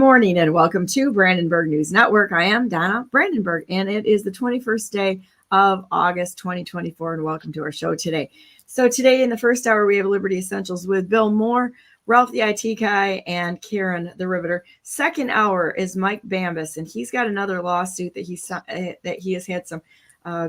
morning and welcome to Brandenburg News Network. I am Donna Brandenburg and it is the 21st day of August 2024 and welcome to our show today. So today in the first hour we have Liberty Essentials with Bill Mohr, Ralph the IT guy, and Karen the Riveter. Second hour is Mike Bambas and he's got another lawsuit that he has had some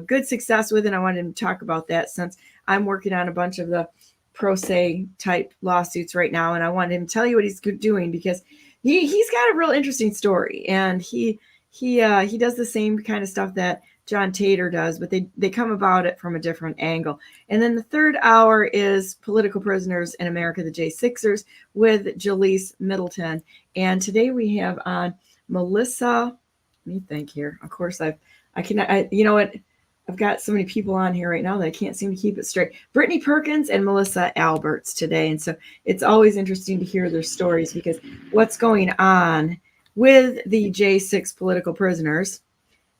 good success with, and I wanted to talk about that since I'm working on a bunch of the pro se type lawsuits right now, and I wanted him to tell you what he's doing because he's got a real interesting story, and he does the same kind of stuff that John Tater does, but they come about it from a different angle. And then the third hour is Political Prisoners in America, the J6ers, with Jalise Middleton. And today we have on Melissa. Let me think here. Of course, you know what? I've got so many people on here right now that I can't seem to keep it straight. Brittany Perkins and Melissa Alberts today. And so it's always interesting to hear their stories because what's going on with the J6 political prisoners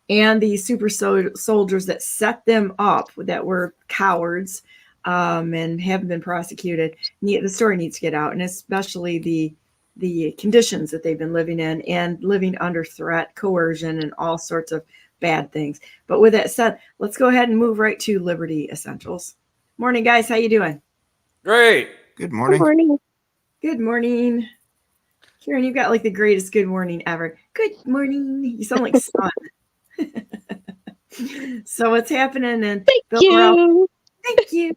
and the super soldiers that set them up, that were cowards and haven't been prosecuted. The story needs to get out, and especially the conditions that they've been living in and living under threat, coercion, and all sorts of bad things. But with that said, let's go ahead and move right to Liberty Essentials. Morning, guys. How you doing? Great. Good morning. Good morning. Good morning. Karen, you've got like the greatest good morning ever. Good morning. You sound like sun. So what's happening? And Thank you. Thank you.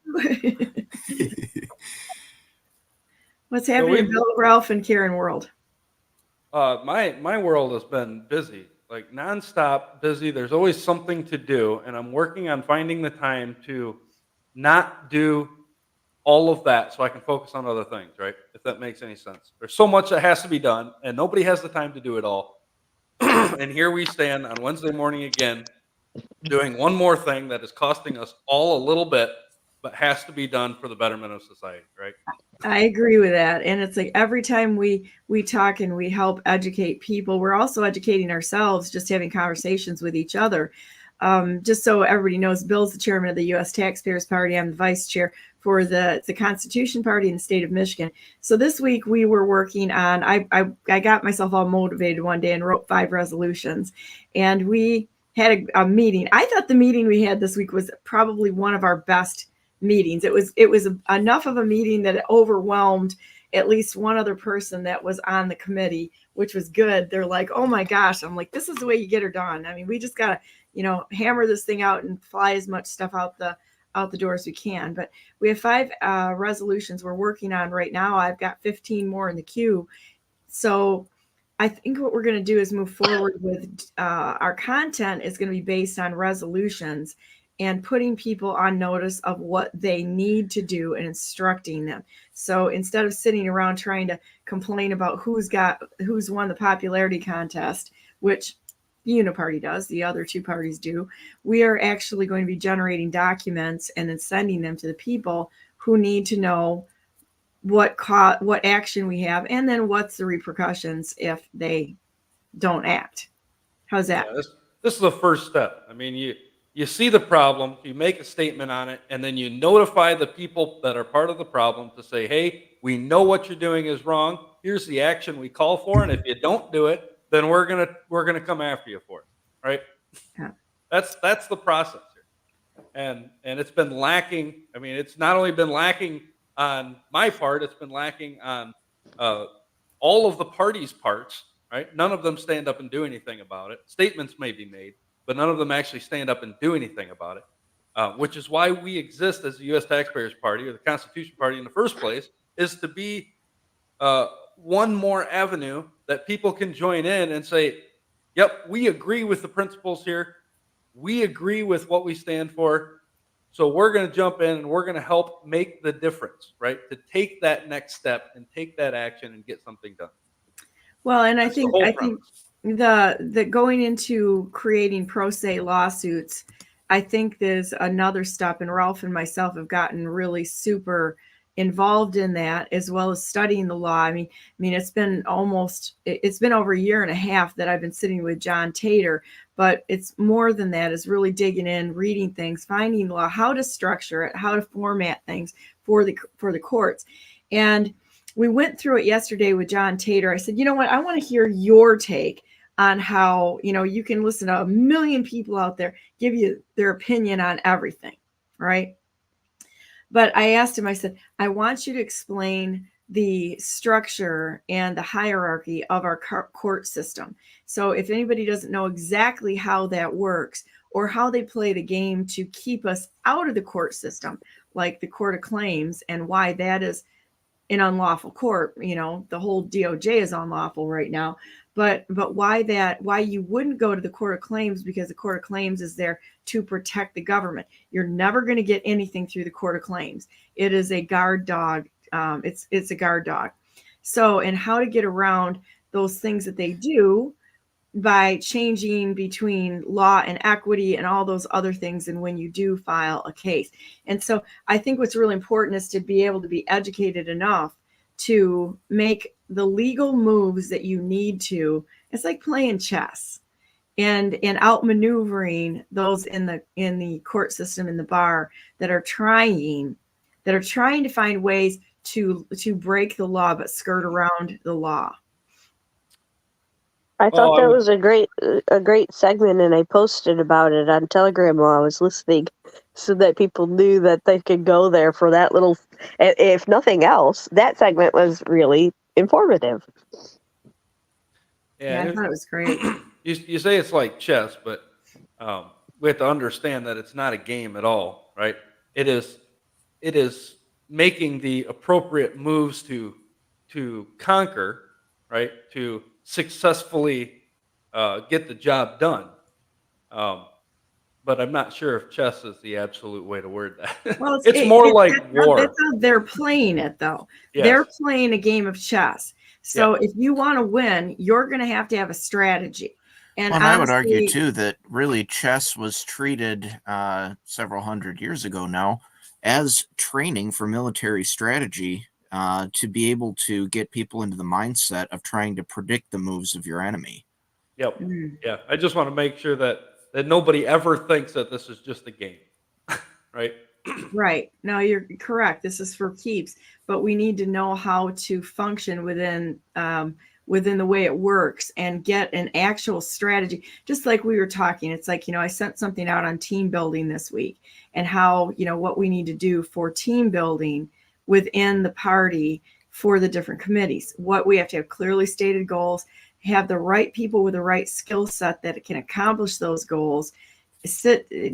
What's happening in Bill, Ralph, and Karen world? My world has been busy. Like nonstop busy. There's always something to do, and I'm working on finding the time to not do all of that so I can focus on other things, right? If that makes any sense. There's so much that has to be done, and nobody has the time to do it all. And here we stand on Wednesday morning again, doing one more thing that is costing us all a little bit, but has to be done for the betterment of society, right? I agree with that. And it's like every time we talk and we help educate people, we're also educating ourselves, just having conversations with each other. Just so everybody knows, Bill's the chairman of the U.S. Taxpayers Party. I'm the vice chair for the Constitution Party in the state of Michigan. So this week we were working on, I got myself all motivated one day and wrote 5 resolutions. And we had a meeting. I thought the meeting we had this week was probably one of our best meetings. It was enough of a meeting that it overwhelmed at least one other person that was on the committee, which was good. They're like, oh my gosh. I'm like, this is the way you get her done. I mean, we just gotta, hammer this thing out and fly as much stuff out the door as we can. But we have 5 resolutions we're working on right now. I've got 15 more in the queue. So I think what we're going to do is move forward with our content is going to be based on resolutions and putting people on notice of what they need to do and instructing them. So instead of sitting around trying to complain about who's won the popularity contest, which the Uniparty does, the other 2 parties do, we are actually going to be generating documents and then sending them to the people who need to know what action we have, and then what's the repercussions if they don't act. How's that? Yeah, this is the first step. I mean, you see the problem, you make a statement on it, and then you notify the people that are part of the problem to say, hey, we know what you're doing is wrong. Here's the action we call for, and if you don't do it, then we're gonna come after you for it, right? Yeah. That's the process here, and it's been lacking. I mean, it's not only been lacking on my part, it's been lacking on all of the parties' parts, right? None of them stand up and do anything about it. Statements may be made, but none of them actually stand up and do anything about it, which is why we exist as the U.S. Taxpayers Party, or the Constitution Party in the first place, is to be one more avenue that people can join in and say, yep, we agree with the principles here. We agree with what we stand for. So we're going to jump in and we're going to help make the difference, right? To take that next step and take that action and get something done. Well, and I think the going into creating pro se lawsuits, I think there's another step, and Ralph and myself have gotten really super involved in that, as well as studying the law. I mean, it's been over a year and a half that I've been sitting with John Tater, but it's more than that. Is really digging in, reading things, finding law, how to structure it, how to format things for the courts. And we went through it yesterday with John Tater. I said, you know what? I want to hear your take on how, you can listen to a million people out there give you their opinion on everything, right? But I asked him, I said, I want you to explain the structure and the hierarchy of our court system. So if anybody doesn't know exactly how that works or how they play the game to keep us out of the court system, like the court of claims, and why that is an unlawful court, the whole DOJ is unlawful right now, but why you wouldn't go to the court of claims, because the court of claims is there to protect the government. You're never going to get anything through the court of claims. It is a guard dog. It's a guard dog. So, and how to get around those things that they do by changing between law and equity and all those other things, and when you do file a case. And so I think what's really important is to be able to be educated enough to make the legal moves that you need to. It's like playing chess and outmaneuvering those in the court system, in the bar, that are trying to find ways to break the law but skirt around the law. I thought that was a great segment, and I posted about it on Telegram while I was listening, so that people knew that they could go there for that little. If nothing else, that segment was really informative. Yeah, I thought it was great. You say it's like chess, but we have to understand that it's not a game at all, right? It is making the appropriate moves to conquer, right? To successfully get the job done. But I'm not sure if chess is the absolute way to word that. Well, it's more like war. That's how they're playing it, though. Yes. They're playing a game of chess. So if you want to win, you're going to have a strategy. And honestly, I would argue, too, that really chess was treated several hundred years ago now as training for military strategy, to be able to get people into the mindset of trying to predict the moves of your enemy. Yep. Yeah. I just want to make sure that nobody ever thinks that this is just a game, right? Right. No, you're correct. This is for keeps, but we need to know how to function within the way it works and get an actual strategy. Just like we were talking, it's like, I sent something out on team building this week, and how, what we need to do for team building within the party for the different committees. What we have to have clearly stated goals, have the right people with the right skill set that can accomplish those goals,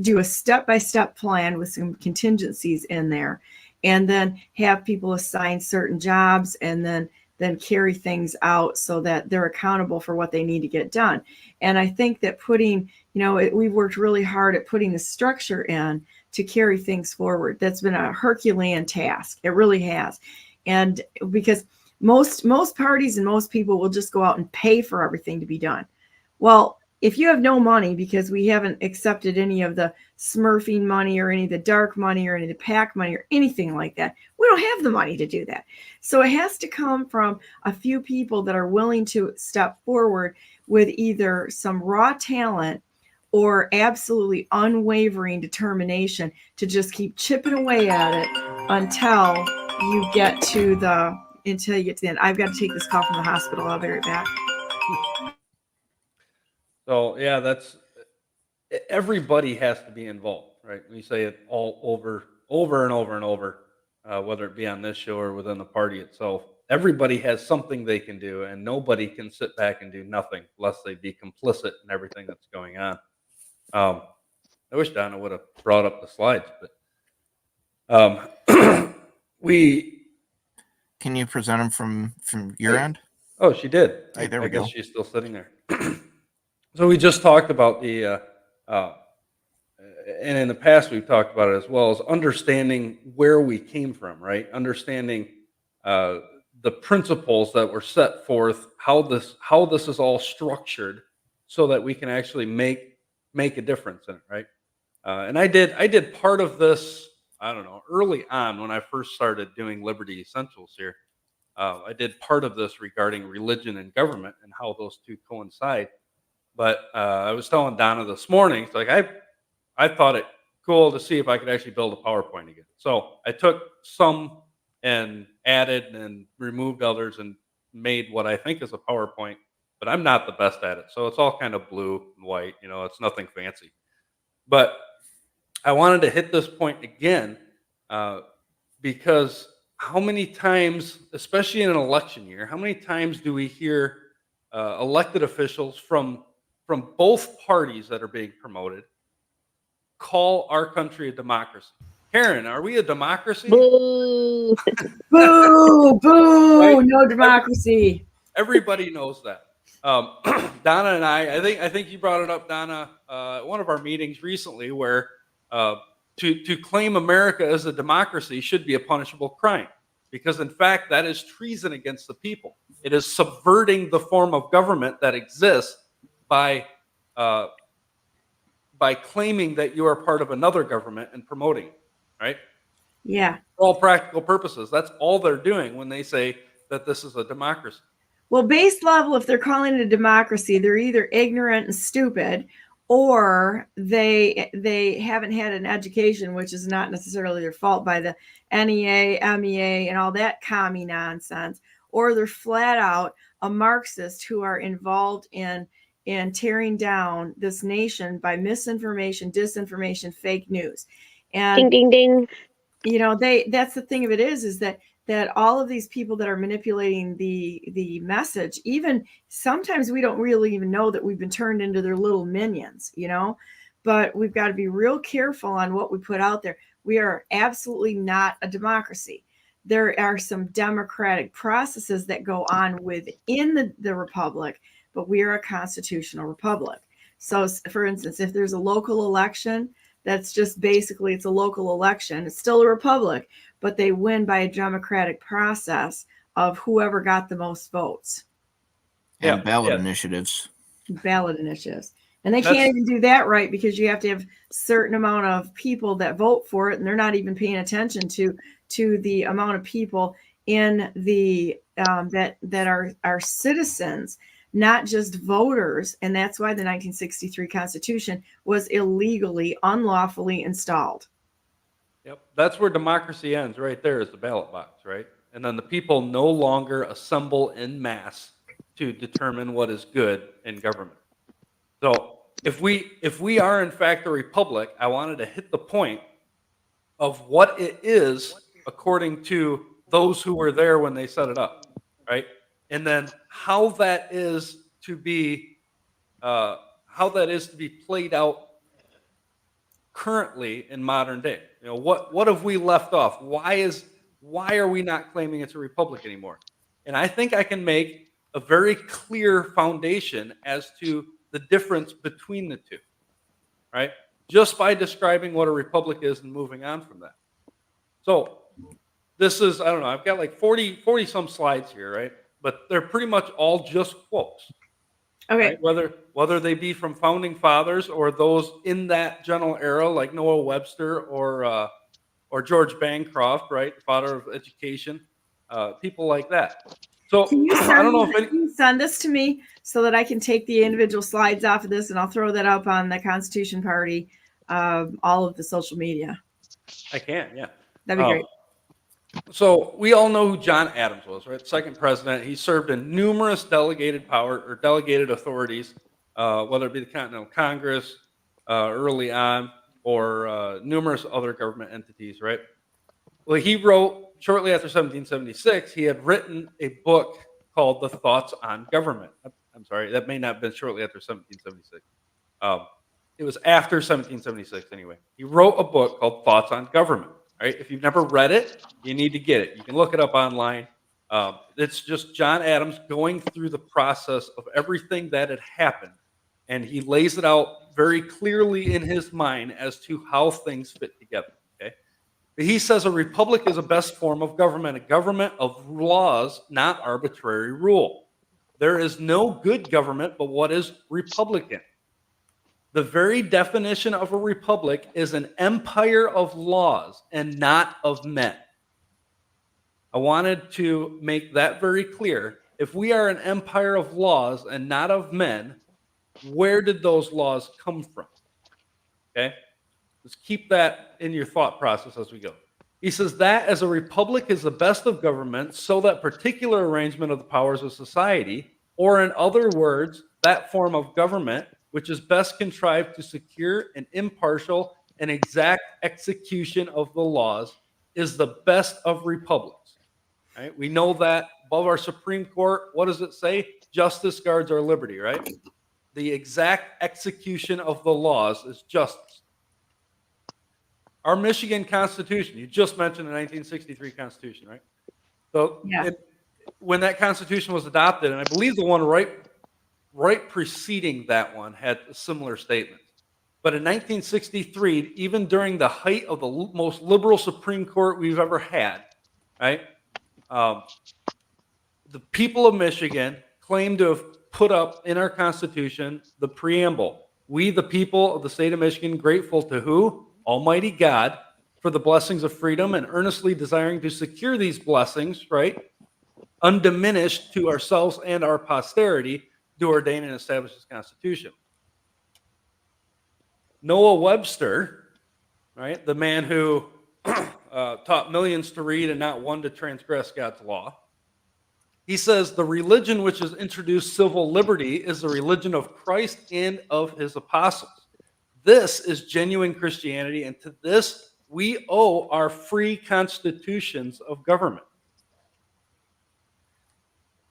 do a step-by-step plan with some contingencies in there, and then have people assign certain jobs, and then carry things out so that they're accountable for what they need to get done. And I think that we've worked really hard at putting the structure in to carry things forward. That's been a Herculean task. It really has. And because most parties and most people will just go out and pay for everything to be done. Well, if you have no money, because we haven't accepted any of the smurfing money or any of the dark money or any of the PAC money or anything like that, we don't have the money to do that. So it has to come from a few people that are willing to step forward with either some raw talent or absolutely unwavering determination to just keep chipping away at it until you get to the end. I've got to take this call from the hospital. I'll be right back. So yeah, everybody has to be involved, right? We say it all over and over and over, whether it be on this show or within the party itself. Everybody has something they can do, and nobody can sit back and do nothing lest they be complicit in everything that's going on. I wish Donna would have brought up the slides, but Can you present them from your end? Oh, she did. Hey, there we go. Guess she's still sitting there. So we just talked about the, and in the past we've talked about it as well, as understanding where we came from, right? Understanding the principles that were set forth, how this is all structured, so that we can actually make a difference in it, right? And I did part of this, I don't know, early on when I first started doing Liberty Essentials here. I did part of this regarding religion and government and how those two coincide. But I was telling Donna this morning, it's like I thought it cool to see if I could actually build a PowerPoint again. So I took some and added and removed others and made what I think is a PowerPoint, but I'm not the best at it. So it's all kind of blue and white, it's nothing fancy. But I wanted to hit this point again because how many times, especially in an election year, how many times do we hear elected officials from both parties that are being promoted call our country a democracy? Karen, are we a democracy? Boo! Boo, boo, Right? no democracy. Everybody knows that. Donna and I think you brought it up, Donna, at one of our meetings recently, where to claim America as a democracy should be a punishable crime, because in fact that is treason against the people. It is subverting the form of government that exists by claiming that you are part of another government and promoting it, right? Yeah. For all practical purposes, that's all they're doing when they say that this is a democracy. Well, base level, if they're calling it a democracy, they're either ignorant and stupid, or they haven't had an education, which is not necessarily their fault, by the NEA, MEA, and all that commie nonsense, or they're flat out a Marxist who are involved in tearing down this nation by misinformation, disinformation, fake news. And Ding, ding, ding. that's the thing of it is that all of these people that are manipulating the message, even sometimes we don't really even know that we've been turned into their little minions, but we've got to be real careful on what we put out there. We are absolutely not a democracy. There are some democratic processes that go on within the republic, but we are a constitutional republic. So, for instance, if there's a local election, that's just basically, it's a local election. It's still a republic, but they win by a democratic process of whoever got the most votes. And ballot initiatives. Ballot initiatives. And they can't even do that right, because you have to have a certain amount of people that vote for it, and they're not even paying attention to the amount of people in the that are citizens, not just voters. And that's why the 1963 Constitution was illegally, unlawfully installed. Yep. That's where democracy ends, right there, is the ballot box, right? And then the people no longer assemble en masse to determine what is good in government. So if we are in fact a republic, I wanted to hit the point of what it is according to those who were there when they set it up, right? And then how that is to be played out currently in modern day. What have we left off? Why are we not claiming it's a republic anymore? And I think I can make a very clear foundation as to the difference between the two, right? Just by describing what a republic is and moving on from that. So this is, I don't know, I've got like 40 some slides here, right? But they're pretty much all just quotes. Okay. Right? Whether they be from founding fathers or those in that general era, like Noah Webster or George Bancroft, right, father of education, people like that. So I don't know if can you send this to me so that I can take the individual slides off of this, and I'll throw that up on the Constitution Party, all of the social media. I can, yeah. That'd be great. So we all know who John Adams was, right? Second president. He served in numerous delegated authorities, whether it be the Continental Congress early on, or numerous other government entities, right? Well, he wrote shortly after 1776. He had written a book called "The Thoughts on Government." I'm sorry, that may not have been shortly after 1776. It was after 1776 anyway. He wrote a book called "Thoughts on Government." Right? If you've never read it, you need to get it. You can look it up online. It's just John Adams going through the process of everything that had happened, and he lays it out very clearly in his mind as to how things fit together. Okay, but he says a republic is a best form of government, a government of laws, not arbitrary rule. There is no good government but what is republican. The very definition of a republic is an empire of laws and not of men. I wanted to make that very clear. If we are an empire of laws and not of men, where did those laws come from? Okay? Let's keep that in your thought process as we go. He says that as a republic is the best of governments, so that particular arrangement of the powers of society, or in other words, that form of government which is best contrived to secure an impartial and exact execution of the laws, is the best of republics. Right? We know that above our Supreme Court, what does it say? Justice guards our liberty, right? The exact execution of the laws is justice. Our Michigan Constitution, you just mentioned the 1963 Constitution, right? So Yeah. When that Constitution was adopted, and I believe the one right preceding that one had a similar statement. But in 1963, even during the height of the most liberal Supreme Court we've ever had, right? The people of Michigan claim to have put up in our Constitution the preamble. We, the people of the state of Michigan, grateful to who? Almighty God, for the blessings of freedom and earnestly desiring to secure these blessings, right? Undiminished to ourselves and our posterity, do ordain and establish this Constitution. Noah Webster, right, the man who taught millions to read and not one to transgress God's law, he says the religion which has introduced civil liberty is the religion of Christ and of his apostles. This is genuine Christianity, and to this we owe our free constitutions of government.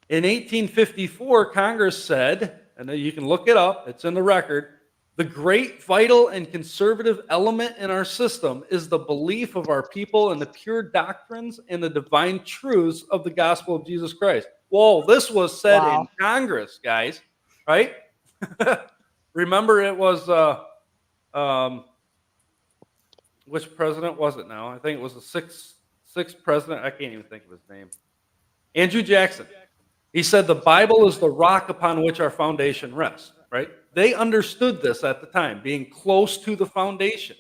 In 1854, Congress said, and you can look it up, it's in the record, the great, vital, and conservative element in our system is the belief of our people in the pure doctrines and the divine truths of the gospel of Jesus Christ. Whoa, this was said in Congress, guys, right? Remember, it was, which president was it now? I think it was the sixth president. I can't even think of his name. Andrew Jackson. He said the Bible is the rock upon which our foundation rests, right? They understood this at the time, being close to the foundation.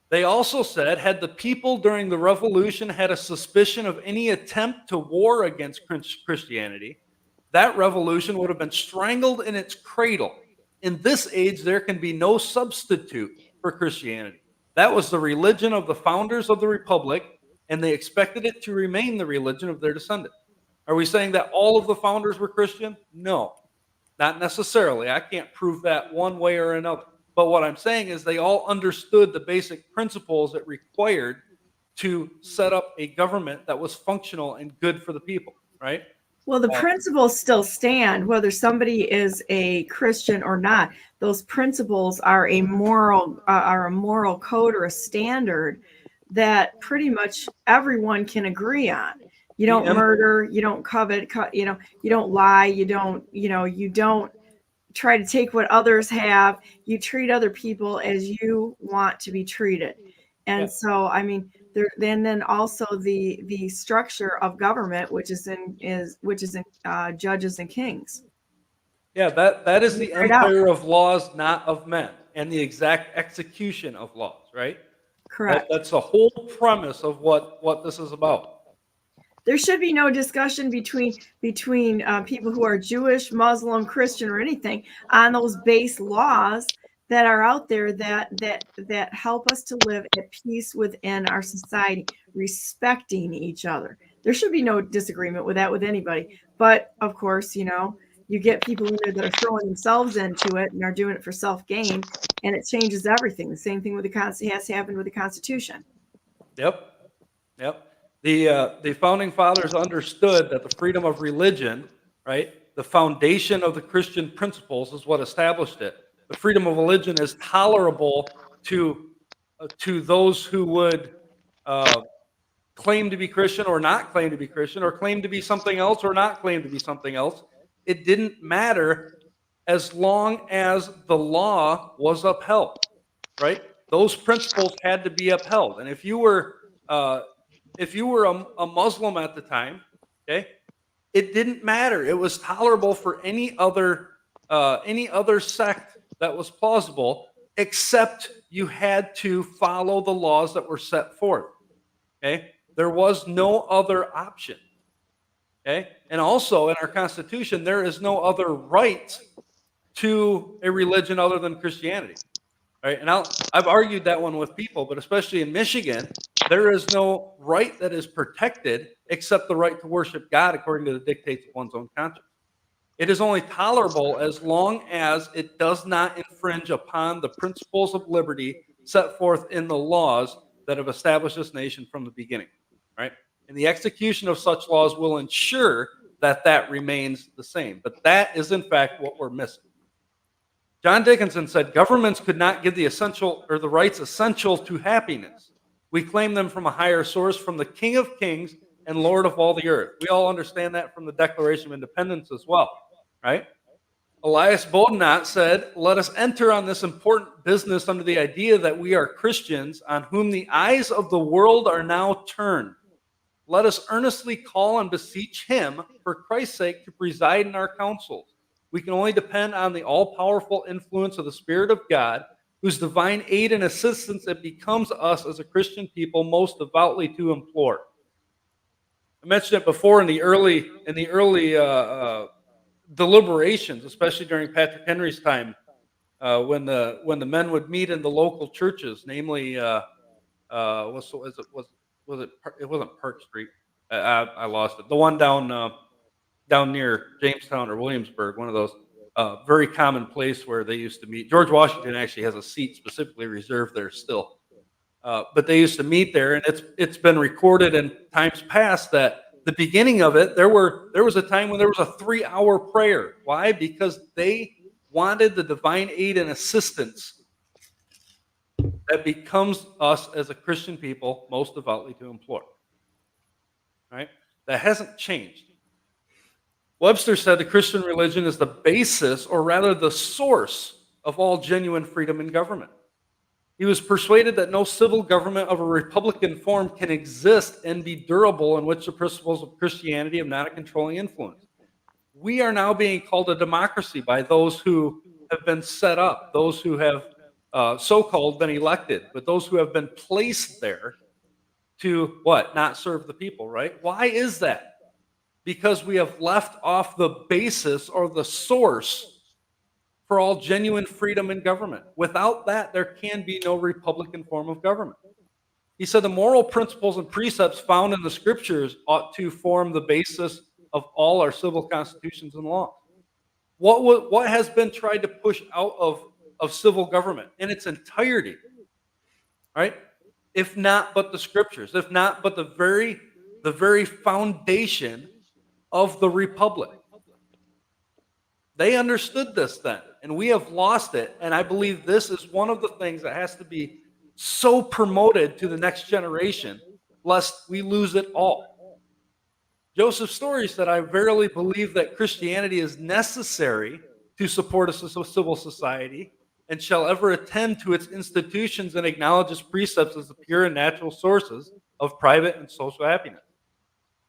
They also said, had the people during the revolution had a suspicion of any attempt to war against Christianity, that revolution would have been strangled in its cradle. In this age, there can be no substitute for Christianity. That was the religion of the founders of the republic, and they expected it to remain the religion of their descendants. Are we saying that all of the founders were Christian? No, not necessarily. I can't prove that one way or another. But what I'm saying is they all understood the basic principles it required to set up a government that was functional and good for the people, right? Well, the principles still stand, whether somebody is a Christian or not. Those principles are a moral code or a standard that pretty much everyone can agree on. You don't murder, you don't covet, you don't lie, you don't try to take what others have. You treat other people as you want to be treated. And so, I mean, then also the structure of government, which is in judges and kings. Yeah, that is the empire of laws, not of men, and the exact execution of laws, right? Correct. That's the whole premise of what this is about. There should be no discussion between people who are Jewish, Muslim, Christian, or anything on those base laws that are out there that help us to live at peace within our society, respecting each other. There should be no disagreement with that with anybody. But of course, you get people in there that are throwing themselves into it and are doing it for self-gain, and it changes everything. The same thing with has happened with the Constitution. Yep. The founding fathers understood that the freedom of religion, right, the foundation of the Christian principles is what established it. The freedom of religion is tolerable to those who would claim to be Christian or not claim to be Christian, or claim to be something else or not claim to be something else. It didn't matter as long as the law was upheld, right? Those principles had to be upheld. And if you were a Muslim at the time, okay, it didn't matter. It was tolerable for any other sect that was plausible, except you had to follow the laws that were set forth. Okay, there was no other option. Okay, and also in our Constitution, there is no other right to a religion other than Christianity. Right, and I've argued that one with people, but especially in Michigan, there is no right that is protected except the right to worship God according to the dictates of one's own conscience. It is only tolerable as long as it does not infringe upon the principles of liberty set forth in the laws that have established this nation from the beginning, right? And the execution of such laws will ensure that that remains the same. But that is, in fact, what we're missing. John Dickinson said, governments could not give the essential or the rights essential to happiness. We claim them from a higher source, from the King of Kings and Lord of all the earth. We all understand that from the Declaration of Independence as well, right? Elias Bodenot said, let us enter on this important business under the idea that we are Christians on whom the eyes of the world are now turned. Let us earnestly call and beseech him, for Christ's sake, to preside in our councils. We can only depend on the all-powerful influence of the Spirit of God, whose divine aid and assistance it becomes us as a Christian people most devoutly to implore. I mentioned it before in the early deliberations, especially during Patrick Henry's time, when the men would meet in the local churches, namely, it wasn't Park Street. I lost it. The one down near Jamestown or Williamsburg, one of those, very common place where they used to meet. George Washington actually has a seat specifically reserved there still. But they used to meet there, and it's been recorded in times past that the beginning of it, there was a time when there was a 3-hour prayer. Why? Because they wanted the divine aid and assistance that becomes us as a Christian people most devoutly to implore. Right? That hasn't changed. Webster said the Christian religion is the basis, or rather the source, of all genuine freedom in government. He was persuaded that no civil government of a republican form can exist and be durable in which the principles of Christianity have not a controlling influence. We are now being called a democracy by those who have been set up, those who have so-called been elected, but those who have been placed there to what? Not serve the people, right? Why is that? Because we have left off the basis or the source for all genuine freedom in government. Without that, there can be no republican form of government. He said the moral principles and precepts found in the scriptures ought to form the basis of all our civil constitutions and laws. What has been tried to push out of civil government in its entirety, right? If not but the scriptures, if not but the very foundation of the republic. They understood this then, and we have lost it. And I believe this is one of the things that has to be so promoted to the next generation, lest we lose it all. Joseph Story said, I verily believe that Christianity is necessary to support a civil society, and shall ever attend to its institutions and acknowledge its precepts as the pure and natural sources of private and social happiness.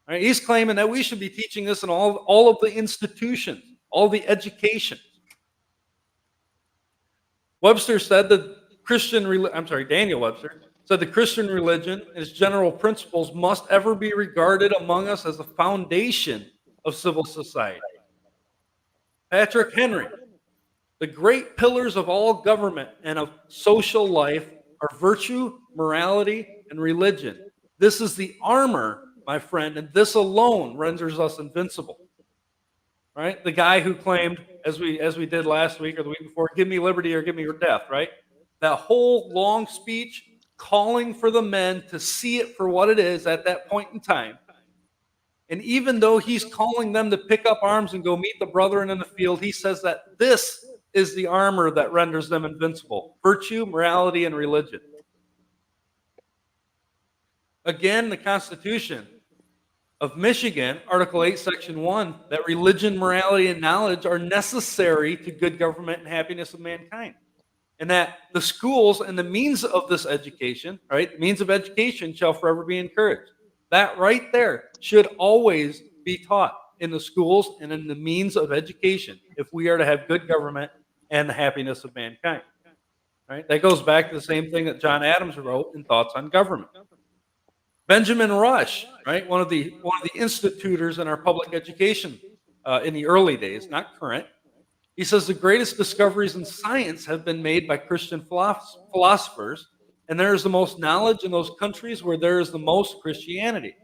Right? He's claiming that we should be teaching this in all of the institutions, all the education. Webster said that Daniel Webster said the Christian religion and its general principles must ever be regarded among us as the foundation of civil society. Patrick Henry, the great pillars of all government and of social life are virtue, morality, and religion. This is the armor, my friend, and this alone renders us invincible. Right? The guy who claimed, as we did last week or the week before, give me liberty or give me your death, right? That whole long speech calling for the men to see it for what it is at that point in time. And even though he's calling them to pick up arms and go meet the brethren in the field, he says that this is the armor that renders them invincible: virtue, morality, and religion. Again, the Constitution of Michigan, Article 8, Section 1, that religion, morality, and knowledge are necessary to good government and happiness of mankind. And that the schools and the means of this education, right, the means of education shall forever be encouraged. That right there should always be taught in the schools and in the means of education if we are to have good government and the happiness of mankind. Right? That goes back to the same thing that John Adams wrote in Thoughts on Government. Benjamin Rush, right, one of the institutors in our public education in the early days, not current. He says the greatest discoveries in science have been made by Christian philosophers, and there is the most knowledge in those countries where there is the most Christianity.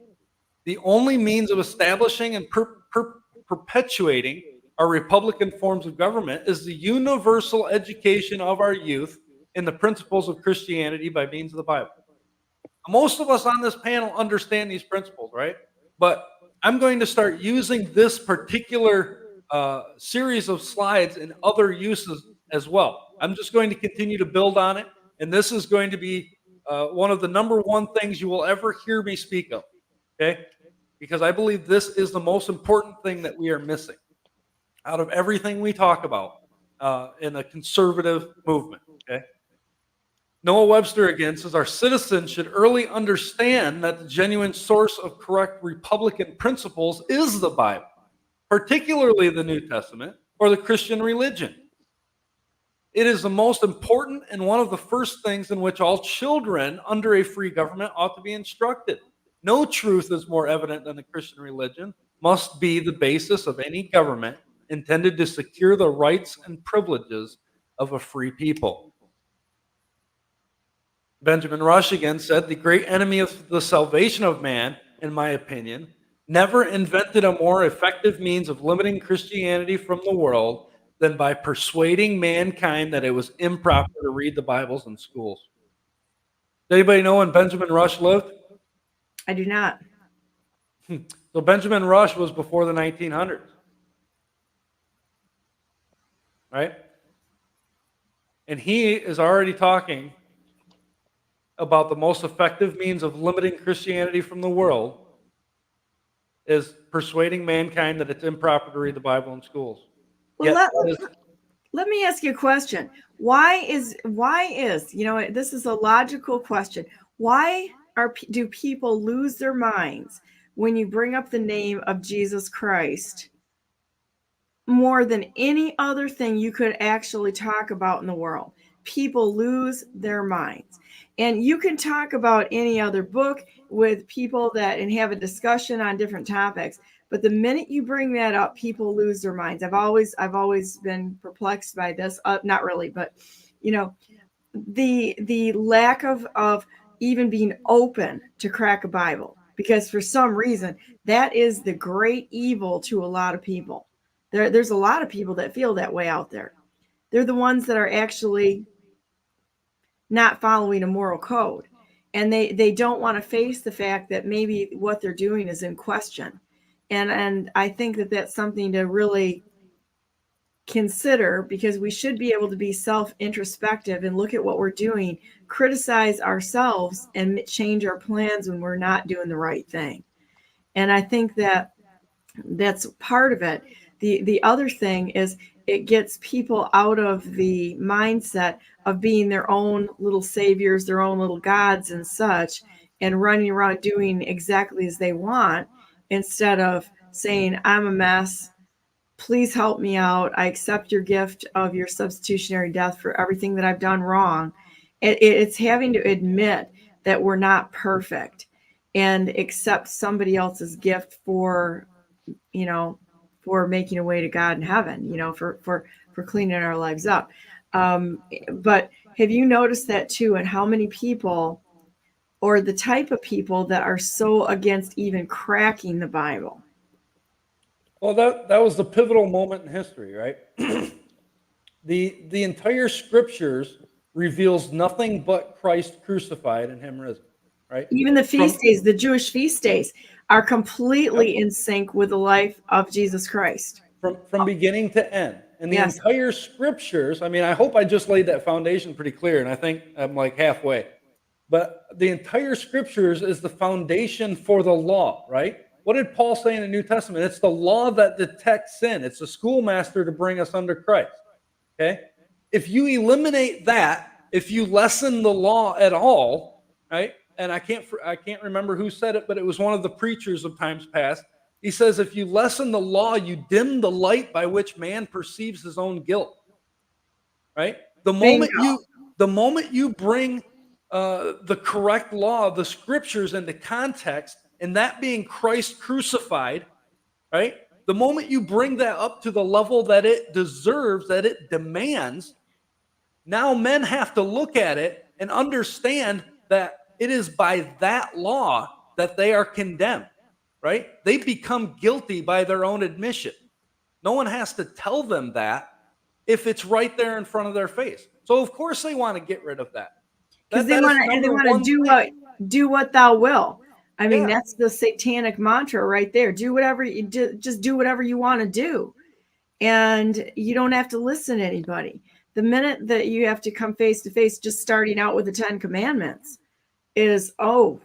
The only means of establishing and perpetuating our republican forms of government is the universal education of our youth in the principles of Christianity by means of the Bible. Most of us on this panel understand these principles, right? But I'm going to start using this particular series of slides in other uses as well. I'm just going to continue to build on it, and this is going to be one of the number one things you will ever hear me speak of, okay? Because I believe this is the most important thing that we are missing out of everything we talk about in the conservative movement, okay? Noah Webster again says, our citizens should early understand that the genuine source of correct Republican principles is the Bible, particularly the New Testament or the Christian religion. It is the most important and one of the first things in which all children under a free government ought to be instructed. No truth is more evident than the Christian religion must be the basis of any government intended to secure the rights and privileges of a free people. Benjamin Rush again said, the great enemy of the salvation of man, in my opinion, never invented a more effective means of limiting Christianity from the world than by persuading mankind that it was improper to read the Bibles in schools. Does anybody know when Benjamin Rush lived? I do not. So Benjamin Rush was before the 1900s, right? And he is already talking about the most effective means of limiting Christianity from the world is persuading mankind that it's improper to read the Bible in schools. Well, let me ask you a question. Why is, this is a logical question. Why do people lose their minds when you bring up the name of Jesus Christ more than any other thing you could actually talk about in the world? People lose their minds. And you can talk about any other book with people and have a discussion on different topics. But the minute you bring that up, people lose their minds. I've always been perplexed by this. Not really, but the lack of even being open to crack a Bible, because for some reason that is the great evil to a lot of people. There's a lot of people that feel that way out there. They're the ones that are actually not following a moral code, and they don't want to face the fact that maybe what they're doing is in question. And I think that that's something to really consider, because we should be able to be self-introspective and look at what we're doing, criticize ourselves, and change our plans when we're not doing the right thing. And I think that that's part of it. The other thing is it gets people out of the mindset of being their own little saviors, their own little gods and such, and running around doing exactly as they want, instead of saying, I'm a mess, please help me out, I accept your gift of your substitutionary death for everything that I've done wrong. It's having to admit that we're not perfect and accept somebody else's gift for making a way to God in heaven, for cleaning our lives up. But have you noticed that too? And how many people, or the type of people that are so against even cracking the Bible? Well, that was the pivotal moment in history, right? The entire scriptures reveals nothing but Christ crucified and him risen, right? Even the feast days, the Jewish feast days, are completely in sync with the life of Jesus Christ. From beginning to end. And the Yes. entire scriptures, I hope I just laid that foundation pretty clear, and I think I'm like halfway. But the entire scriptures is the foundation for the law, right? What did Paul say in the New Testament? It's the law that detects sin. It's the schoolmaster to bring us under Christ, okay? If you eliminate that, if you lessen the law at all, right? And I can't remember who said it, but it was one of the preachers of times past. He says, if you lessen the law, you dim the light by which man perceives his own guilt, right? The moment you bring the correct law, the scriptures into context, and that being Christ crucified, right? The moment you bring that up to the level that it deserves, that it demands, now men have to look at it and understand that it is by that law that they are condemned, right? They become guilty by their own admission. No one has to tell them that if it's right there in front of their face. So of course they want to get rid of that. Because they want to do what thou will. I mean, that's the satanic mantra right there. Do whatever you do, just do whatever you want to do. And you don't have to listen to anybody. The minute that you have to come face to face, just starting out with the 10 Commandments is, you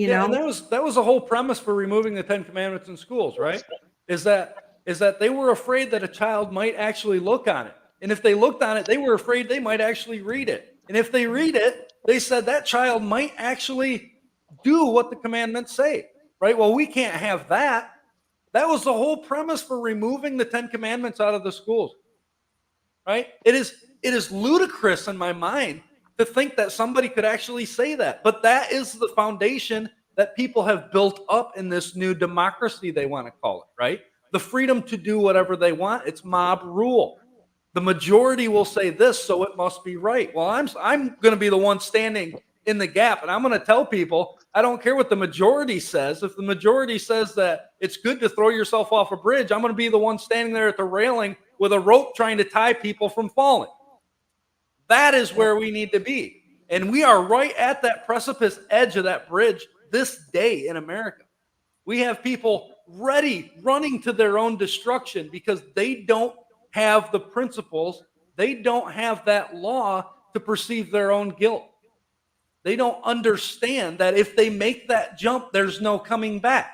know. And that was the whole premise for removing the 10 Commandments in schools, right? Is that they were afraid that a child might actually look on it. And if they looked on it, they were afraid they might actually read it. And if they read it, they said that child might actually do what the commandments say, right? Well, we can't have that. That was the whole premise for removing the 10 Commandments out of the schools, right? It is ludicrous in my mind to think that somebody could actually say that. But that is the foundation that people have built up in this new democracy, they want to call it, right? The freedom to do whatever they want. It's mob rule. The majority will say this, so it must be right. Well, I'm going to be the one standing in the gap, and I'm going to tell people, I don't care what the majority says. If the majority says that it's good to throw yourself off a bridge, I'm going to be the one standing there at the railing with a rope trying to tie people from falling. That is where we need to be. And we are right at that precipice edge of that bridge this day in America. We have people ready, running to their own destruction because they don't have the principles. They don't have that law to perceive their own guilt. They don't understand that if they make that jump, there's no coming back.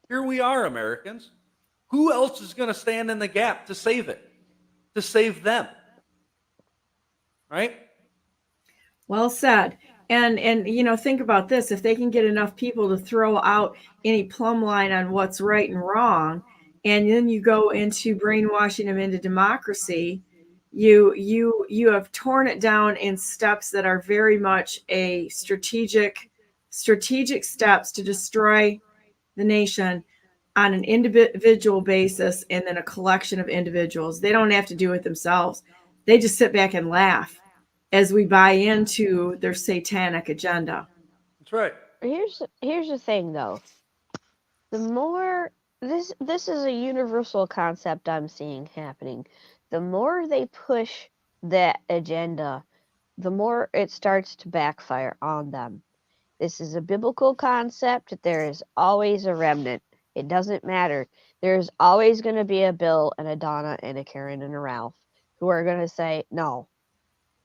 Here we are, Americans. Who else is going to stand in the gap to save it? To save them? Right? Well said. And you know, think about this. If they can get enough people to throw out any plumb line on what's right and wrong, and then you go into brainwashing them into democracy, you have torn it down in steps that are very much a strategic steps to destroy the nation on an individual basis and then a collection of individuals. They don't have to do it themselves. They just sit back and laugh as we buy into their satanic agenda. That's right. Here's the thing, though. The more this is a universal concept I'm seeing happening. The more they push that agenda, the more it starts to backfire on them. This is a biblical concept. There is always a remnant. It doesn't matter. There's always going to be a Bill and a Donna and a Karen and a Ralph who are going to say, no,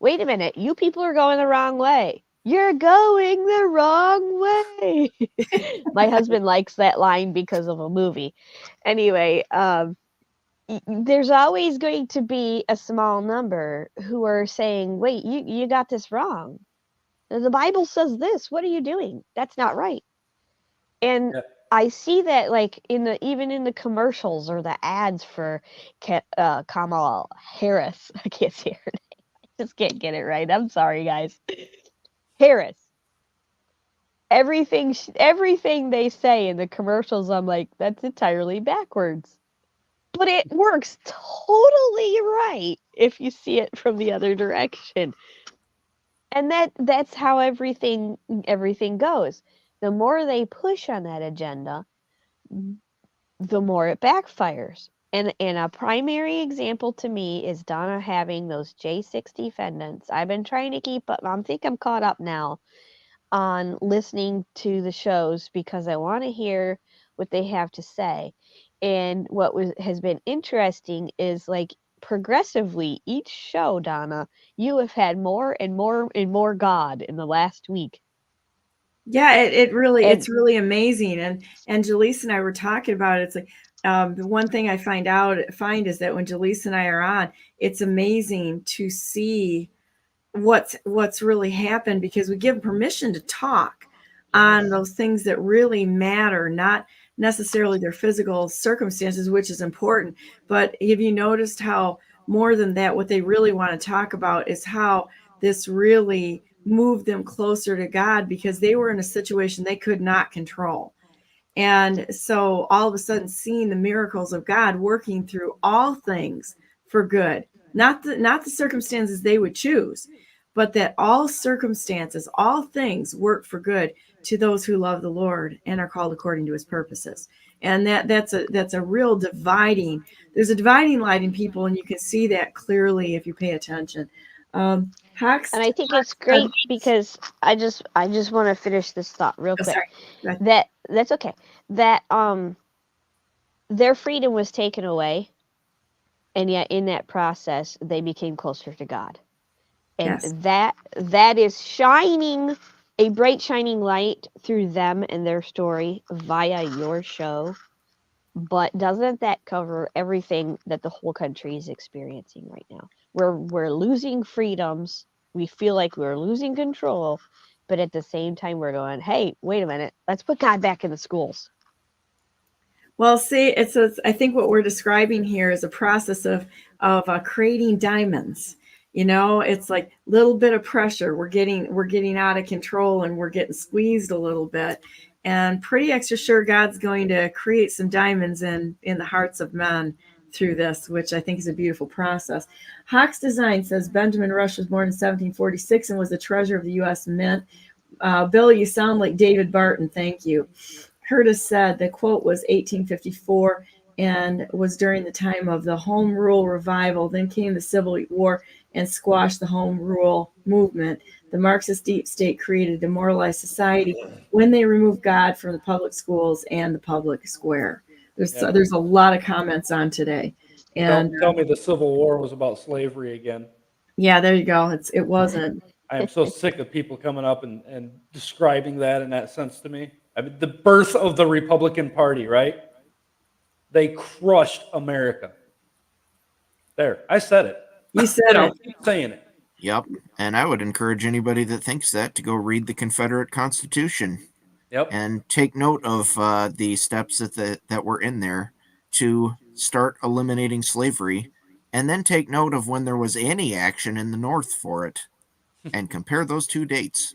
wait a minute, you people are going the wrong way. You're going the wrong way. My husband likes that line because of a movie. Anyway, there's always going to be a small number who are saying, wait, you got this wrong. The Bible says this. What are you doing? That's not right. And I see that like even in the commercials or the ads for Kamala Harris. I can't say her name. I just can't get it right. I'm sorry, guys. Harris. Everything they say in the commercials, I'm like, that's entirely backwards. But it works totally right if you see it from the other direction. And that's how everything goes. The more they push on that agenda, the more it backfires. And a primary example to me is Donna having those J6 defendants. I've been trying to keep up. I think I'm caught up now on listening to the shows because I want to hear what they have to say. And what has been interesting is like progressively each show, Donna, you have had more and more and more God in the last week. Yeah, it's really amazing. And Jalise and I were talking about it. It's like the one thing I find is that when Jalise and I are on, it's amazing to see what's really happened because we give permission to talk on those things that really matter, not necessarily their physical circumstances, which is important. But have you noticed how more than that, what they really want to talk about is how this really moved them closer to God because they were in a situation they could not control. And so all of a sudden seeing the miracles of God working through all things for good not the circumstances they would choose, but that all circumstances, all things work for good to those who love the Lord and are called according to his purposes. And that's a real dividing. There's a dividing line in people, and you can see that clearly if you pay attention. Hux, And I think it's great because I just want to finish this thought real quick. Sorry. That's okay. That their freedom was taken away, and yet in that process they became closer to God. And yes. that is shining a bright shining light through them and their story via your show. But doesn't that cover everything that the whole country is experiencing right now? We're losing freedoms. We feel like we're losing control, but at the same time we're going, hey, wait a minute, let's put God back in the schools. Well, see, I think what we're describing here is a process of creating diamonds. You know, it's like a little bit of pressure. We're getting out of control, and we're getting squeezed a little bit. And pretty extra sure God's going to create some diamonds in the hearts of men through this, which I think is a beautiful process. Hawks Design says Benjamin Rush was born in 1746 and was the treasurer of the U.S. Mint. Bill, you sound like David Barton. Thank you. Curtis said the quote was 1854 and was during the time of the Home Rule revival. Then came the Civil War and squashed the Home Rule movement. The Marxist deep state created a demoralized society when they removed God from the public schools and the public square. There's a lot of comments on today. And tell me the Civil War was about slavery again. Yeah, there you go. It wasn't. I am so sick of people coming up and describing that in that sense to me. I mean, the birth of the Republican Party, right? They crushed America. There, I said it. You said it. Keep saying it. Yep. And I would encourage anybody that thinks that to go read the Confederate Constitution. Yep. And take note of the steps that were in there to start eliminating slavery, and then take note of when there was any action in the North for it, and compare those two dates.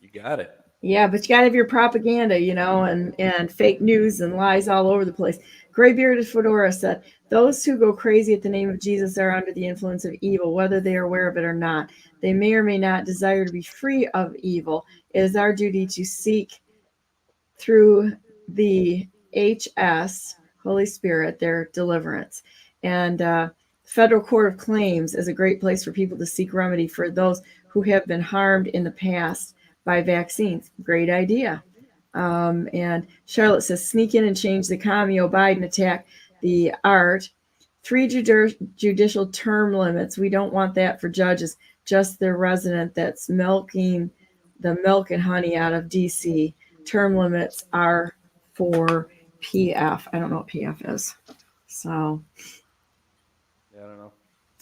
You got it. Yeah, but you got to have your propaganda, you know, and fake news and lies all over the place. Gray Bearded Fedora said, those who go crazy at the name of Jesus are under the influence of evil, whether they are aware of it or not. They may or may not desire to be free of evil. It is our duty to seek through the HS, Holy Spirit, their deliverance. And Federal Court of Claims is a great place for people to seek remedy for those who have been harmed in the past by vaccines. Great idea. And Charlotte says, sneak in and change the commie. Biden attack the art. 3 judicial term limits. We don't want that for judges. Just their resident that's milking the milk and honey out of DC. Term limits are for PF. I don't know what PF is. So. Yeah, I don't know.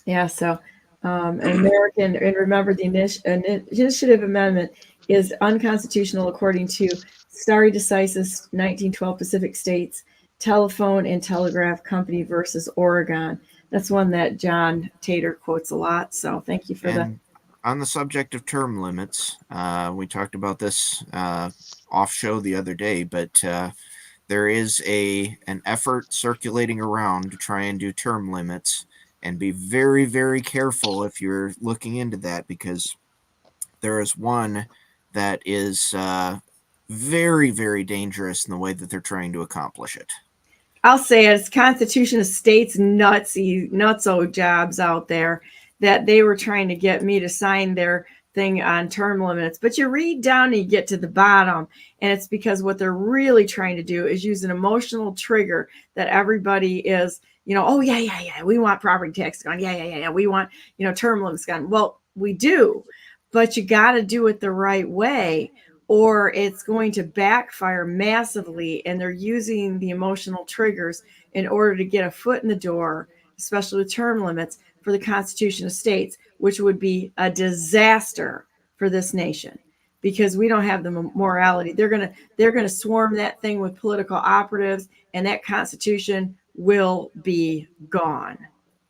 Yeah, so American, and remember the initiative amendment is unconstitutional according to stare decisis 1912 Pacific States Telephone and Telegraph Company versus Oregon. That's one that John Tater quotes a lot. So thank you for that. On the subject of term limits, we talked about this off show the other day, but there is an effort circulating around to try and do term limits, and be very, very careful if you're looking into that, because there is one that is very, very dangerous in the way that they're trying to accomplish it. I'll say it's Constitution of States nutso jobs out there that they were trying to get me to sign their thing on term limits. But you read down and you get to the bottom, and it's because what they're really trying to do is use an emotional trigger that everybody is, you know, oh, yeah, we want property tax gone. Yeah, we want, you know, term limits gone. Well, we do, but you got to do it the right way, or it's going to backfire massively. And they're using the emotional triggers in order to get a foot in the door, especially with term limits for the Constitution of States, which would be a disaster for this nation, because we don't have the morality. They're gonna swarm that thing with political operatives, and that Constitution will be gone.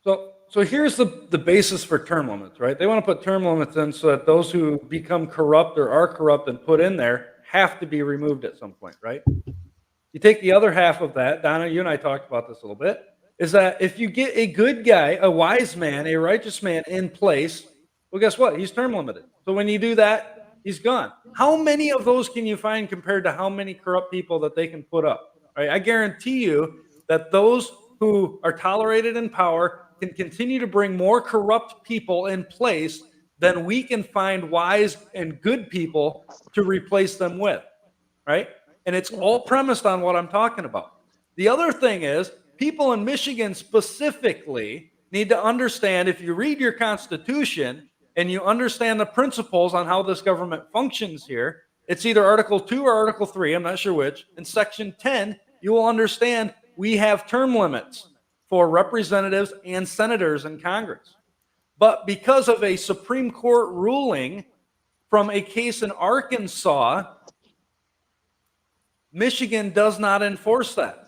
So here's the basis for term limits, right? They want to put term limits in so that those who become corrupt or are corrupt and put in there have to be removed at some point, right? You take the other half of that, Donna, you and I talked about this a little bit, is that if you get a good guy, a wise man, a righteous man in place, well, guess what? He's term limited. So when you do that, he's gone. How many of those can you find compared to how many corrupt people that they can put up? Right? I guarantee you that those who are tolerated in power can continue to bring more corrupt people in place than we can find wise and good people to replace them with. Right? And it's all premised on what I'm talking about. The other thing is, people in Michigan specifically need to understand, if you read your Constitution and you understand the principles on how this government functions here, it's either Article 2 or Article 3, I'm not sure which. In Section 10, you will understand we have term limits for representatives and senators in Congress. But because of a Supreme Court ruling from a case in Arkansas, Michigan does not enforce that,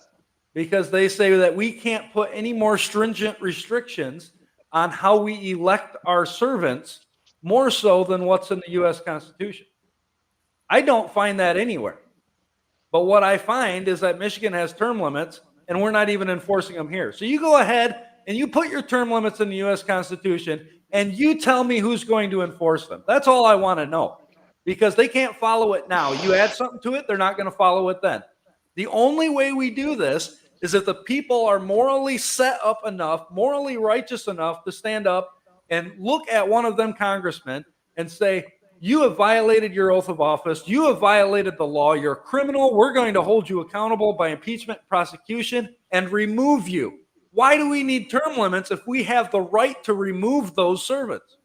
because they say that we can't put any more stringent restrictions on how we elect our servants, more so than what's in the U.S. Constitution. I don't find that anywhere. But what I find is that Michigan has term limits, and we're not even enforcing them here. So you go ahead and you put your term limits in the U.S. Constitution, and you tell me who's going to enforce them. That's all I want to know, because they can't follow it now. You add something to it, they're not going to follow it then. The only way we do this is if the people are morally set up enough, morally righteous enough to stand up and look at one of them congressmen and say, you have violated your oath of office. You have violated the law. You're a criminal. We're going to hold you accountable by impeachment, prosecution, and remove you. Why do we need term limits if we have the right to remove those servants?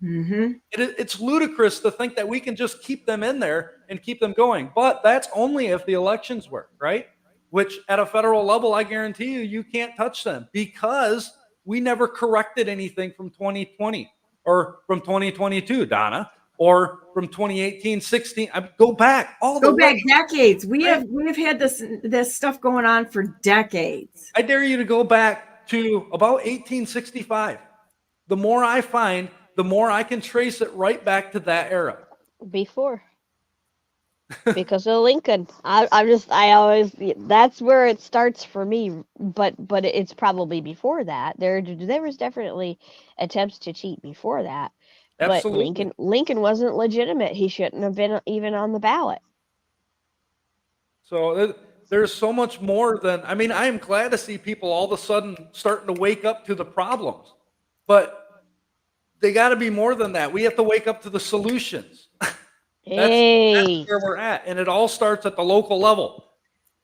Mm-hmm. It's ludicrous to think that we can just keep them in there and keep them going. But that's only if the elections work, right? Which at a federal level, I guarantee you, you can't touch them, because we never corrected anything from 2020 or from 2022, Donna, or from 2018, 16. Go back all the way. Decades. We have had this stuff going on for decades. I dare you to go back to about 1865. The more I find, the more I can trace it right back to that era. Before. Because of Lincoln. I always, that's where it starts for me, but it's probably before that. There was definitely attempts to cheat before that. Absolutely. But Lincoln wasn't legitimate. He shouldn't have been even on the ballot. So there's so much more than, I mean, I am glad to see people all of a sudden starting to wake up to the problems, but they got to be more than that. We have to wake up to the solutions. That's where we're at. And it all starts at the local level.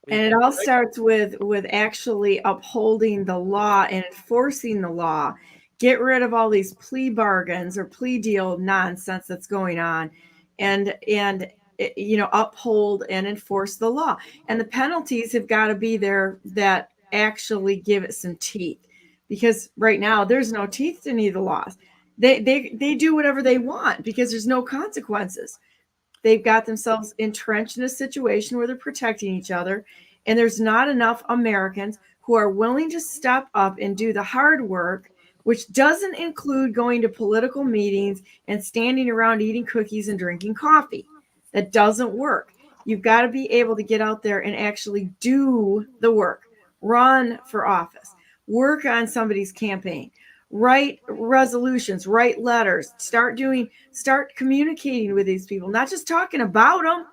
And it all starts with actually upholding the law and enforcing the law. Get rid of all these plea bargains or plea deal nonsense that's going on, and uphold and enforce the law. And the penalties have got to be there that actually give it some teeth, because right now there's no teeth to any of the laws. They do whatever they want because there's no consequences. They've got themselves entrenched in a situation where they're protecting each other, and there's not enough Americans who are willing to step up and do the hard work, which doesn't include going to political meetings and standing around eating cookies and drinking coffee. That doesn't work. You've got to be able to get out there and actually do the work, run for office, work on somebody's campaign, write resolutions, write letters, start communicating with these people, not just talking about them.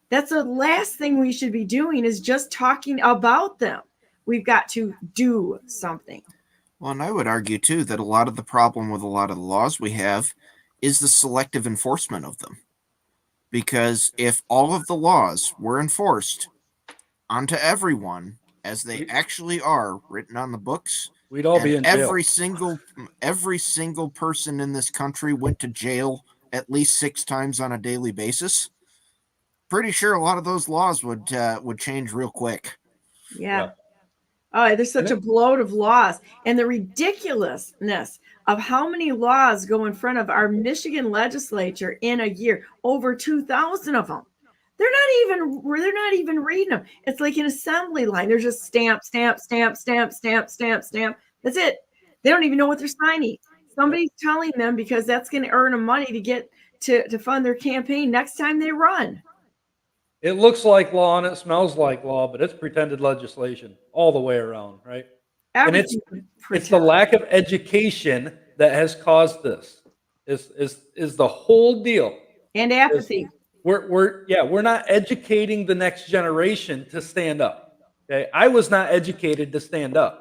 That's the last thing we should be doing, is just talking about them. We've got to do something. Well, and I would argue, too, that a lot of the problem with a lot of the laws we have is the selective enforcement of them. Because if all of the laws were enforced onto everyone as they actually are written on the books, we'd all be in jail. Every single person in this country went to jail at least 6 times on a daily basis, pretty sure a lot of those laws would change real quick. Yeah. Oh, there's such a bloat of laws, and the ridiculousness of how many laws go in front of our Michigan legislature in a year. Over 2,000 of them. They're not even reading them. It's like an assembly line. They're just stamp, stamp, stamp, stamp, stamp, stamp, stamp. That's it. They don't even know what they're signing. Somebody's telling them, because that's going to earn them money to get to fund their campaign next time they run. It looks like law and it smells like law, but it's pretended legislation all the way around, right? And it's the lack of education that has caused this. Is the whole deal. And apathy. We're not educating the next generation to stand up. Okay, I was not educated to stand up.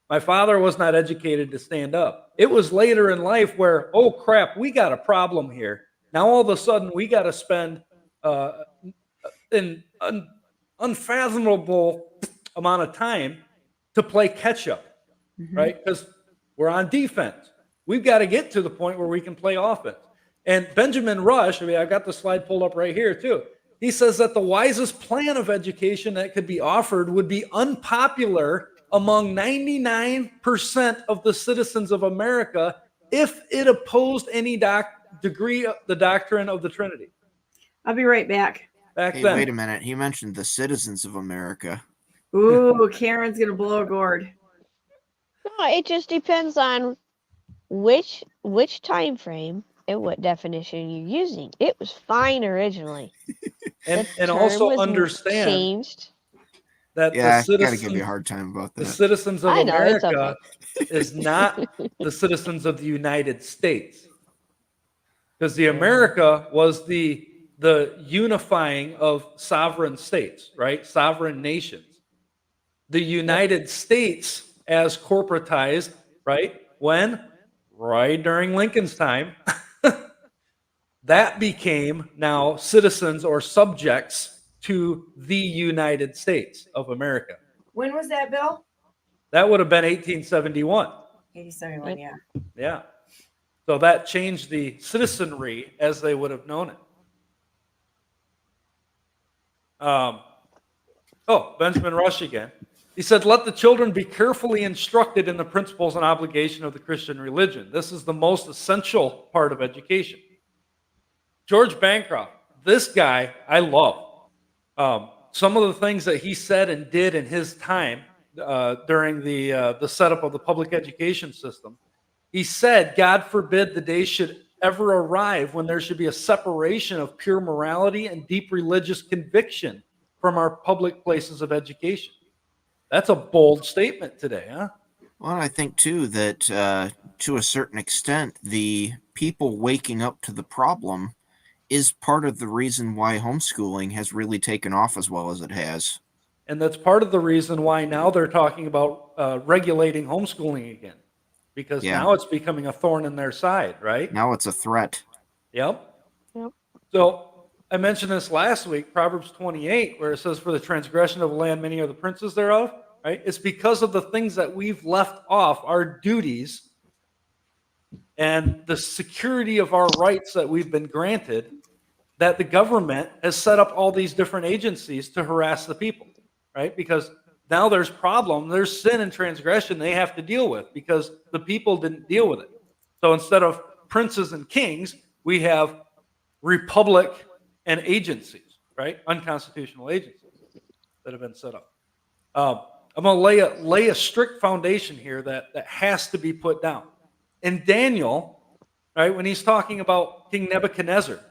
My father was not educated to stand up. It was later in life where, oh crap, we got a problem here. Now all of a sudden we got to spend an unfathomable amount of time to play catch up, right? Because we're on defense. We've got to get to the point where we can play offense. And Benjamin Rush, I mean, I've got the slide pulled up right here too. He says that the wisest plan of education that could be offered would be unpopular among 99% of the citizens of America if it opposed any degree of the doctrine of the Trinity. I'll be right back. Hey, wait a minute. He mentioned the citizens of America. Ooh, Karen's going to blow a gourd. No, it just depends on which time frame and what definition you're using. It was fine originally. and also understand changed. That I gotta give you a hard time about that. The citizens of America is not the citizens of the United States. Because the America was the unifying of sovereign states, right? Sovereign nations. The United States as corporatized, right? When? Right during Lincoln's time. That became now citizens or subjects to the United States of America. When was that, Bill? That would have been 1871. 1871, yeah. Yeah. So that changed the citizenry as they would have known it. Benjamin Rush again. He said, let the children be carefully instructed in the principles and obligation of the Christian religion. This is the most essential part of education. George Bancroft, this guy I love. Some of the things that he said and did in his time during the setup of the public education system, he said, God forbid the day should ever arrive when there should be a separation of pure morality and deep religious conviction from our public places of education. That's a bold statement today, huh? Well, I think, too, that to a certain extent, the people waking up to the problem is part of the reason why homeschooling has really taken off as well as it has. And that's part of the reason why now they're talking about regulating homeschooling again. Because now it's becoming a thorn in their side, right? Now it's a threat. Yep. So I mentioned this last week, Proverbs 28, where it says, for the transgression of the land, many are the princes thereof, right? It's because of the things that we've left off, our duties, and the security of our rights that we've been granted, that the government has set up all these different agencies to harass the people, right? Because now there's sin and transgression they have to deal with because the people didn't deal with it. So instead of princes and kings, we have republic and agencies, right? Unconstitutional agencies that have been set up. I'm going to lay a strict foundation here that has to be put down. In Daniel, right, when he's talking about King Nebuchadnezzar,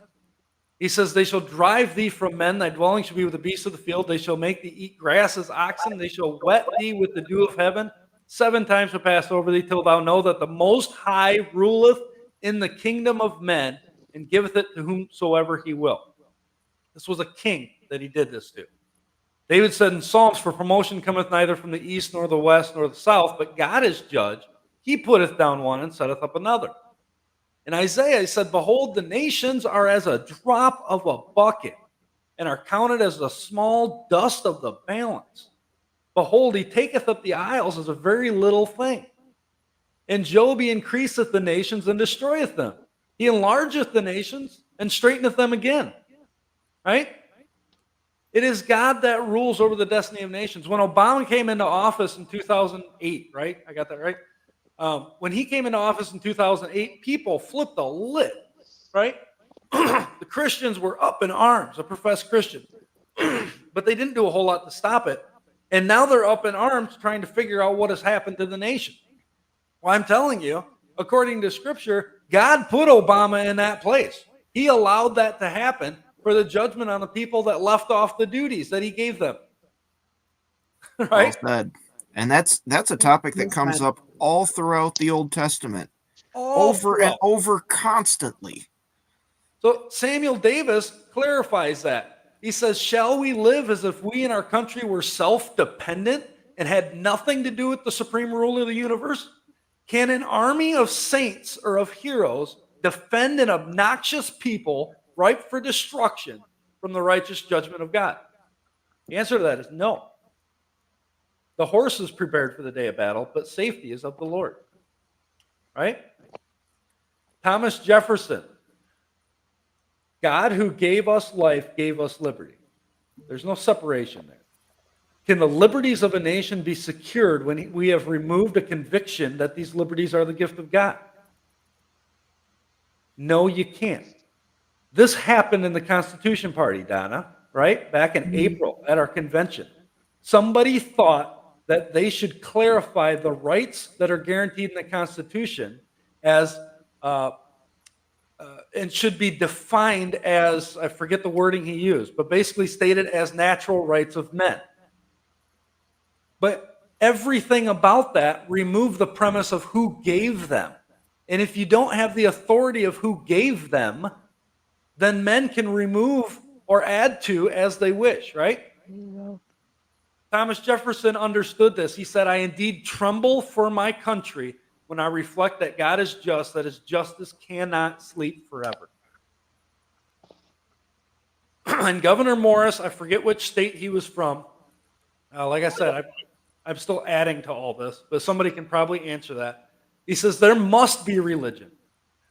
he says, they shall drive thee from men, thy dwelling shall be with the beasts of the field, they shall make thee eat grass as oxen, they shall wet thee with the dew of heaven, 7 times shall pass over thee, till thou know that the Most High ruleth in the kingdom of men, and giveth it to whomsoever he will. This was a king that he did this to. David said in Psalms, for promotion cometh neither from the east, nor the west, nor the south, but God is judge. He putteth down one and setteth up another. In Isaiah, he said, behold, the nations are as a drop of a bucket, and are counted as the small dust of the balance. Behold, he taketh up the isles as a very little thing. In Job he increaseth the nations and destroyeth them. He enlargeth the nations and straighteneth them again. Right? It is God that rules over the destiny of nations. When Obama came into office in 2008, right? I got that right? When he came into office in 2008, people flipped the lid, right? The Christians were up in arms, the professed Christians, but they didn't do a whole lot to stop it. And now they're up in arms trying to figure out what has happened to the nation. Well, I'm telling you, according to Scripture, God put Obama in that place. He allowed that to happen for the judgment on the people that left off the duties that he gave them. Right? Well said. And that's a topic that comes up all throughout the Old Testament, over and over, constantly. So Samuel Davis clarifies that. He says, shall we live as if we in our country were self-dependent and had nothing to do with the supreme ruler of the universe? Can an army of saints or of heroes defend an obnoxious people ripe for destruction from the righteous judgment of God? The answer to that is no. The horse is prepared for the day of battle, but safety is of the Lord. Right? Thomas Jefferson. God who gave us life gave us liberty. There's no separation there. Can the liberties of a nation be secured when we have removed a conviction that these liberties are the gift of God? No, you can't. This happened in the Constitution Party, Donna, right? Back in April at our convention. Somebody thought that they should clarify the rights that are guaranteed in the Constitution as and should be defined as, I forget the wording he used, but basically stated as natural rights of men. But everything about that removed the premise of who gave them. And if you don't have the authority of who gave them, then men can remove or add to as they wish, right? Thomas Jefferson understood this. He said, I indeed tremble for my country when I reflect that God is just, that his justice cannot sleep forever. And Governor Morris, I forget which state he was from. Like I said, I'm still adding to all this, but somebody can probably answer that. He says, there must be religion.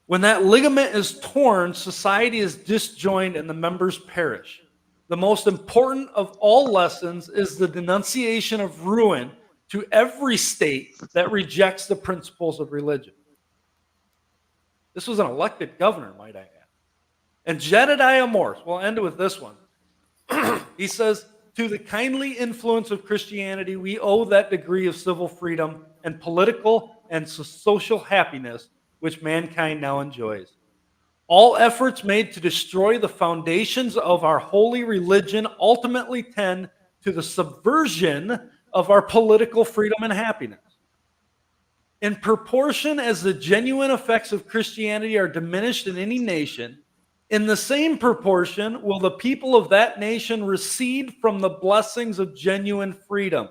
When that ligament is torn, society is disjoined and the members perish. The most important of all lessons is the denunciation of ruin to every state that rejects the principles of religion. This was an elected governor, might I add. And Jedediah Morse, we'll end with this one. He says, to the kindly influence of Christianity, we owe that degree of civil freedom and political and social happiness which mankind now enjoys. All efforts made to destroy the foundations of our holy religion ultimately tend to the subversion of our political freedom and happiness. In proportion as the genuine effects of Christianity are diminished in any nation, in the same proportion will the people of that nation recede from the blessings of genuine freedom.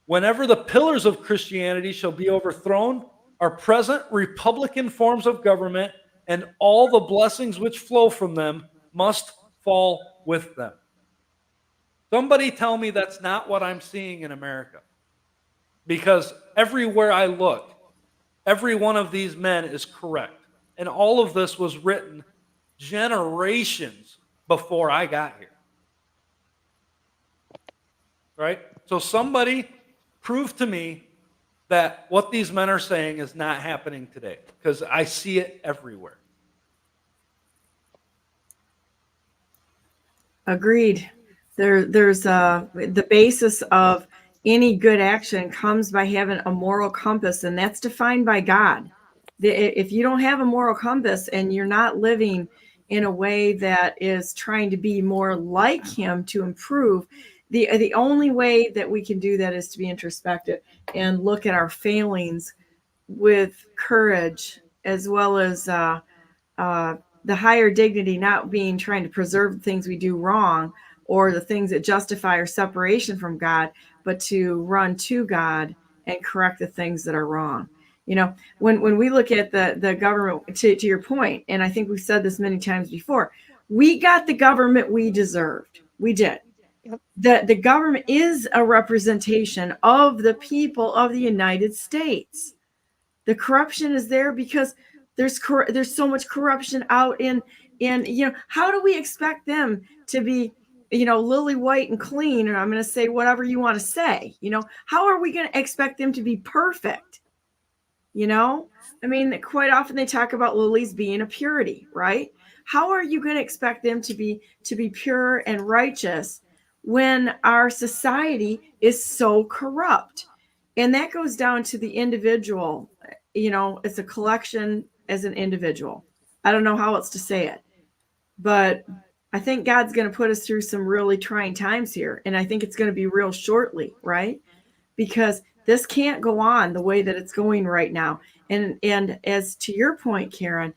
Whenever the pillars of Christianity shall be overthrown, our present republican forms of government and all the blessings which flow from them must fall with them. Somebody tell me that's not what I'm seeing in America. Because everywhere I look, every one of these men is correct. And all of this was written generations before I got here. Right? So somebody prove to me that what these men are saying is not happening today, because I see it everywhere. Agreed. There's the basis of any good action comes by having a moral compass, and that's defined by God. If you don't have a moral compass and you're not living in a way that is trying to be more like him to improve, the only way that we can do that is to be introspective and look at our failings with courage, as well as the higher dignity, not being trying to preserve the things we do wrong or the things that justify our separation from God, but to run to God and correct the things that are wrong. You know, when we look at the government, to your point, and I think we've said this many times before, we got the government we deserved. We did. The government is a representation of the people of the United States. The corruption is there because there's so much corruption out in how do we expect them to be lily white and clean? And I'm going to say whatever you want to say. How are we going to expect them to be perfect? I mean, quite often they talk about lilies being a purity, right? How are you going to expect them to be pure and righteous when our society is so corrupt? And that goes down to the individual. It's a collection as an individual. I don't know how else to say it, but I think God's going to put us through some really trying times here. And I think it's going to be real shortly, right? because this can't go on the way that it's going right now. And as to your point, Karen,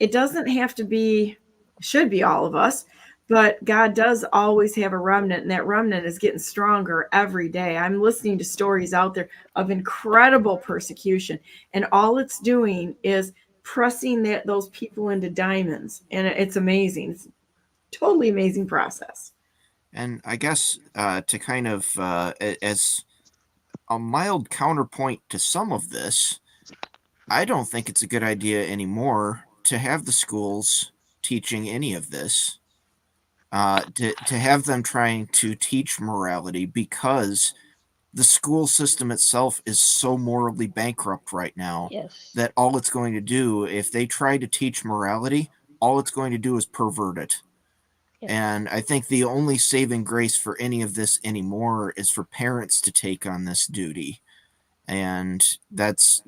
it doesn't have to be, should be all of us, but God does always have a remnant, and that remnant is getting stronger every day. I'm listening to stories out there of incredible persecution, and all it's doing is pressing those people into diamonds, and it's amazing. It's a totally amazing process. And I guess to kind of as a mild counterpoint to some of this, I don't think it's a good idea anymore to have the schools teaching any of this, to have them trying to teach morality, because the school system itself is so morally bankrupt right now that all it's going to do, if they try to teach morality, all it's going to do is pervert it. And I think the only saving grace for any of this anymore is for parents to take on this duty. And it's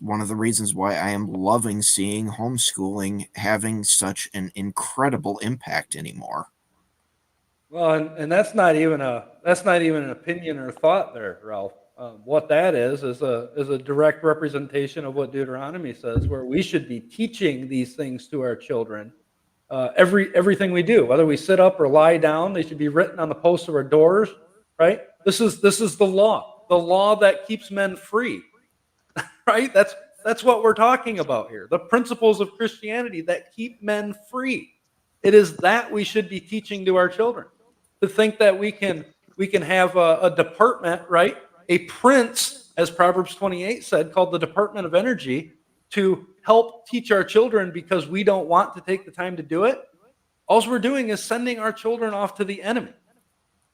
one of the reasons why I am loving seeing homeschooling having such an incredible impact anymore. Well, and that's not even an opinion or thought there, Ralph. What that is a direct representation of what Deuteronomy says, where we should be teaching these things to our children. Everything we do, whether we sit up or lie down, they should be written on the posts of our doors, right? This is the law that keeps men free, right? That's what we're talking about here. The principles of Christianity that keep men free. It is that we should be teaching to our children. To think that we can have a department, right? A prince, as Proverbs 28 said, called the Department of Energy, to help teach our children because we don't want to take the time to do it. All we're doing is sending our children off to the enemy.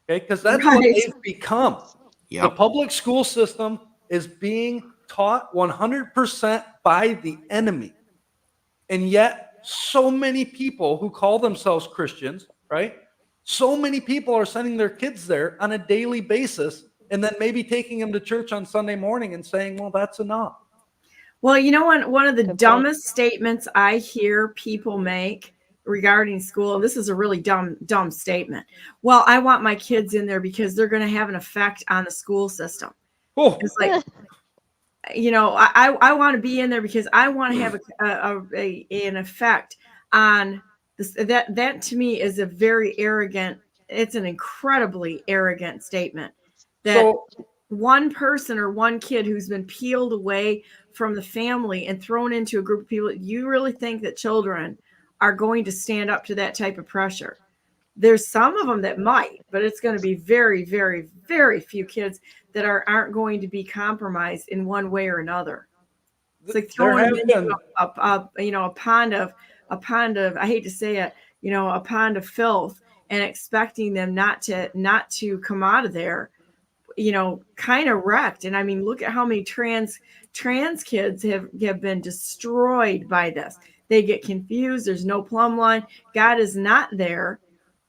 Okay, because that's what they've become. Yep. The public school system is being taught 100% by the enemy. And yet, so many people who call themselves Christians, right? So many people are sending their kids there on a daily basis and then maybe taking them to church on Sunday morning and saying, well, that's enough. Well, you know, one of the dumbest statements I hear people make regarding school, and this is a really dumb statement. Well, I want my kids in there because they're going to have an effect on the school system. Oh. It's like, you know, I want to be in there because I want to have an effect on this. That to me is a very arrogant, it's an incredibly arrogant statement. That one person or one kid who's been peeled away from the family and thrown into a group of people, you really think that children are going to stand up to that type of pressure? There's some of them that might, but it's going to be very, very, very few kids that aren't going to be compromised in one way or another. It's like throwing them into a pond of, I hate to say it, a pond of filth, and expecting them not to come out of there, kind of wrecked. And I mean, look at how many trans kids have been destroyed by this. They get confused. There's no plumb line. God is not there.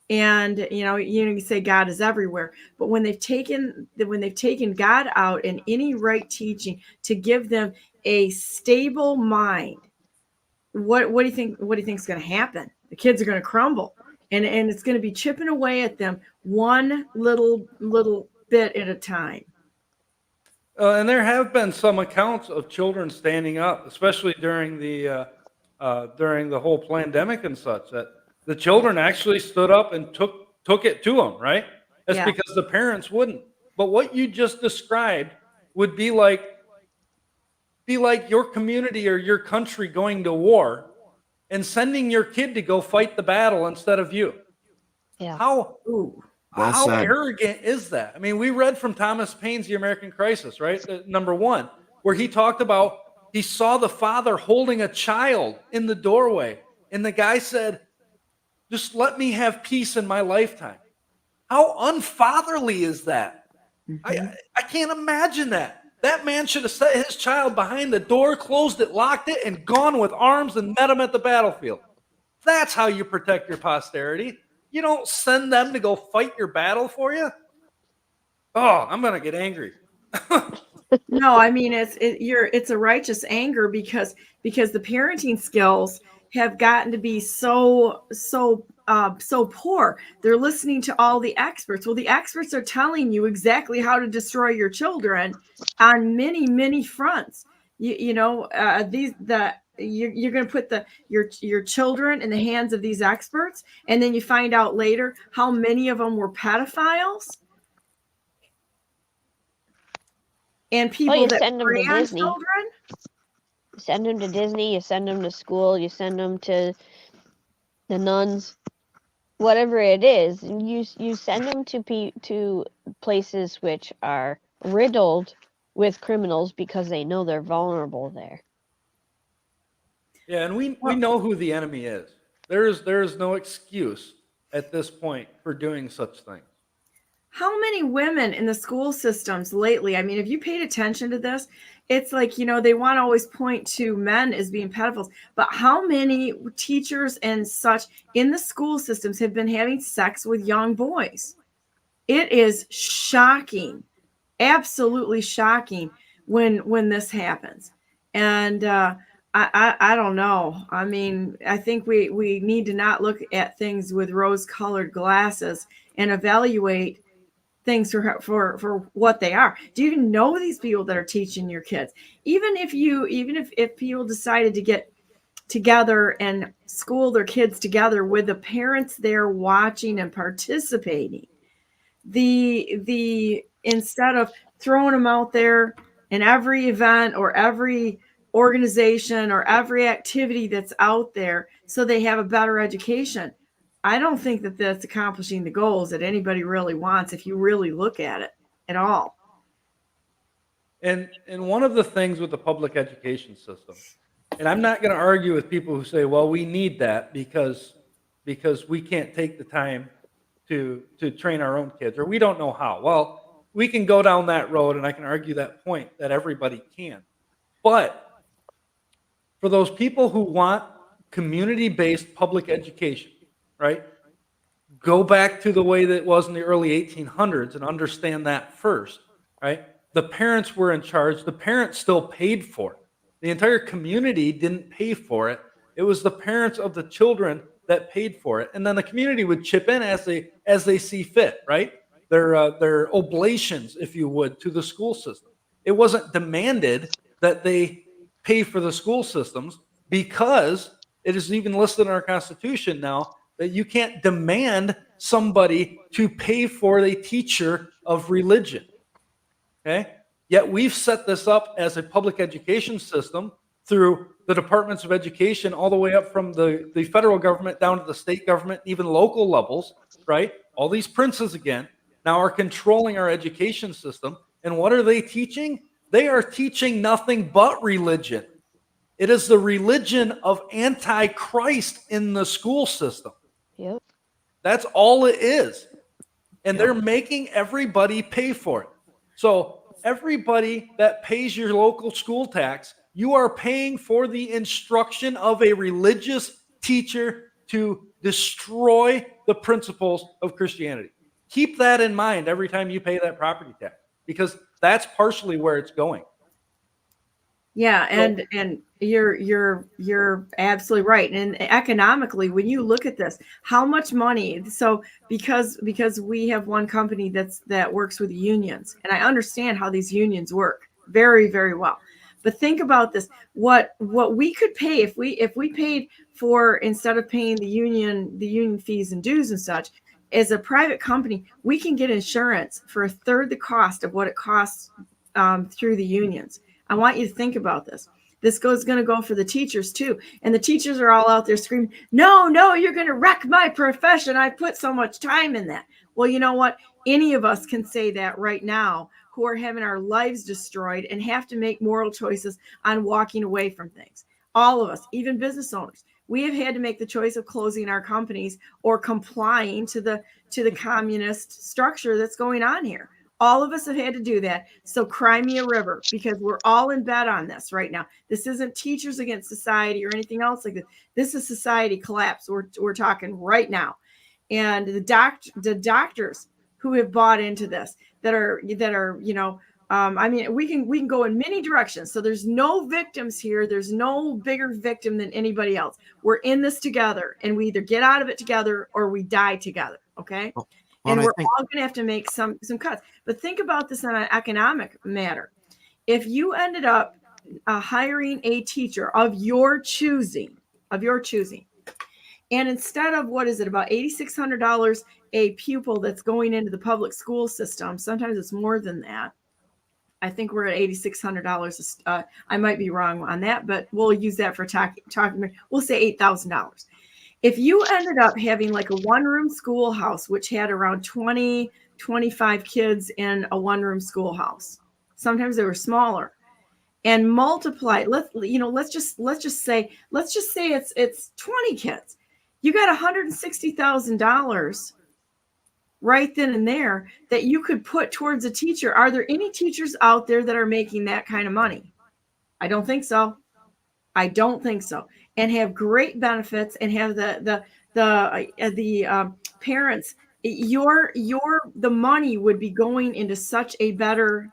And, you say God is everywhere, but when they've taken God out in any right teaching to give them a stable mind, what do you think is going to happen? The kids are going to crumble, and it's going to be chipping away at them one little bit at a time. And there have been some accounts of children standing up, especially during the whole pandemic and such, that the children actually stood up and took it to them, right? That's because the parents wouldn't. But what you just described would be like your community or your country going to war and sending your kid to go fight the battle instead of you. Yeah. How arrogant is that? I mean, we read from Thomas Paine's The American Crisis, right? Number 1, where he talked about he saw the father holding a child in the doorway, and the guy said, just let me have peace in my lifetime. How unfatherly is that? Mm-hmm. I can't imagine that. That man should have set his child behind the door, closed it, locked it, and gone with arms and met him at the battlefield. That's how you protect your posterity. You don't send them to go fight your battle for you. Oh, I'm going to get angry. No, I mean, it's a righteous anger because the parenting skills have gotten to be so so poor. They're listening to all the experts. Well, the experts are telling you exactly how to destroy your children on many, many fronts. You're going to put your children in the hands of these experts, and then you find out later how many of them were pedophiles and people that send them prey to on Disney. children. You send them to Disney. You send them to school. You send them to the nuns. Whatever it is, you send them to places which are riddled with criminals because they know they're vulnerable there. Yeah, and we know who the enemy is. There is no excuse at this point for doing such things. How many women in the school systems lately? I mean, if you paid attention to this, it's like, they want to always point to men as being pedophiles, but how many teachers and such in the school systems have been having sex with young boys? It is shocking, absolutely shocking when this happens. And I don't know. I mean, I think we need to not look at things with rose-colored glasses and evaluate things for what they are. Do you even know these people that are teaching your kids? Even if people decided to get together and school their kids together with the parents there watching and participating, the instead of throwing them out there in every event or every organization or every activity that's out there so they have a better education, I don't think that that's accomplishing the goals that anybody really wants if you really look at it at all. And one of the things with the public education system, and I'm not going to argue with people who say, well, we need that because we can't take the time to train our own kids, or we don't know how. Well, we can go down that road, and I can argue that point that everybody can. But for those people who want community-based public education, right? Go back to the way that it was in the early 1800s and understand that first, right? The parents were in charge. The parents still paid for it. The entire community didn't pay for it. It was the parents of the children that paid for it. And then the community would chip in as they see fit, right? Their oblations, if you would, to the school system. It wasn't demanded that they pay for the school systems because it is even listed in our Constitution now that you can't demand somebody to pay for a teacher of religion. Okay? Yet we've set this up as a public education system through the departments of education all the way up from the federal government down to the state government, even local levels, right? All these princes again now are controlling our education system. And what are they teaching? They are teaching nothing but religion. It is the religion of Antichrist in the school system. Yep. That's all it is. And they're making everybody pay for it. So everybody that pays your local school tax, you are paying for the instruction of a religious teacher to destroy the principles of Christianity. Keep that in mind every time you pay that property tax, because that's partially where it's going. Yeah, and you're absolutely right. And economically, when you look at this, how much money? So because we have one company that works with unions, and I understand how these unions work very, very well. But think about this: what we could pay if we paid for, instead of paying the union fees and dues and such, as a private company, we can get insurance for a third the cost of what it costs through the unions. I want you to think about this. This is going to go for the teachers too. And the teachers are all out there screaming, no, you're going to wreck my profession. I put so much time in that. Well, you know what? Any of us can say that right now, who are having our lives destroyed and have to make moral choices on walking away from things. All of us, even business owners, we have had to make the choice of closing our companies or complying to the communist structure that's going on here. All of us have had to do that. So cry me a river, because we're all in bed on this right now. This isn't teachers against society or anything else like this. This is society collapse. We're talking right now. And the doctors who have bought into this, that are I mean, we can go in many directions. So there's no victims here. There's no bigger victim than anybody else. We're in this together, and we either get out of it together or we die together. Okay. Well, And I we're think all going to have to make some cuts. But think about this on an economic matter. If you ended up hiring a teacher of your choosing, and instead of what is it, about $8,600 a pupil that's going into the public school system, sometimes it's more than that. I think we're at $8,600. I might be wrong on that, but we'll use that for talking. We'll say $8,000. If you ended up having like a one-room schoolhouse, which had around 20, 25 kids in a one-room schoolhouse, sometimes they were smaller, and multiply. Let's just say it's 20 kids. You got $160,000 right then and there that you could put towards a teacher. Are there any teachers out there that are making that kind of money? I don't think so. And have great benefits and have the parents. The money would be going into such a better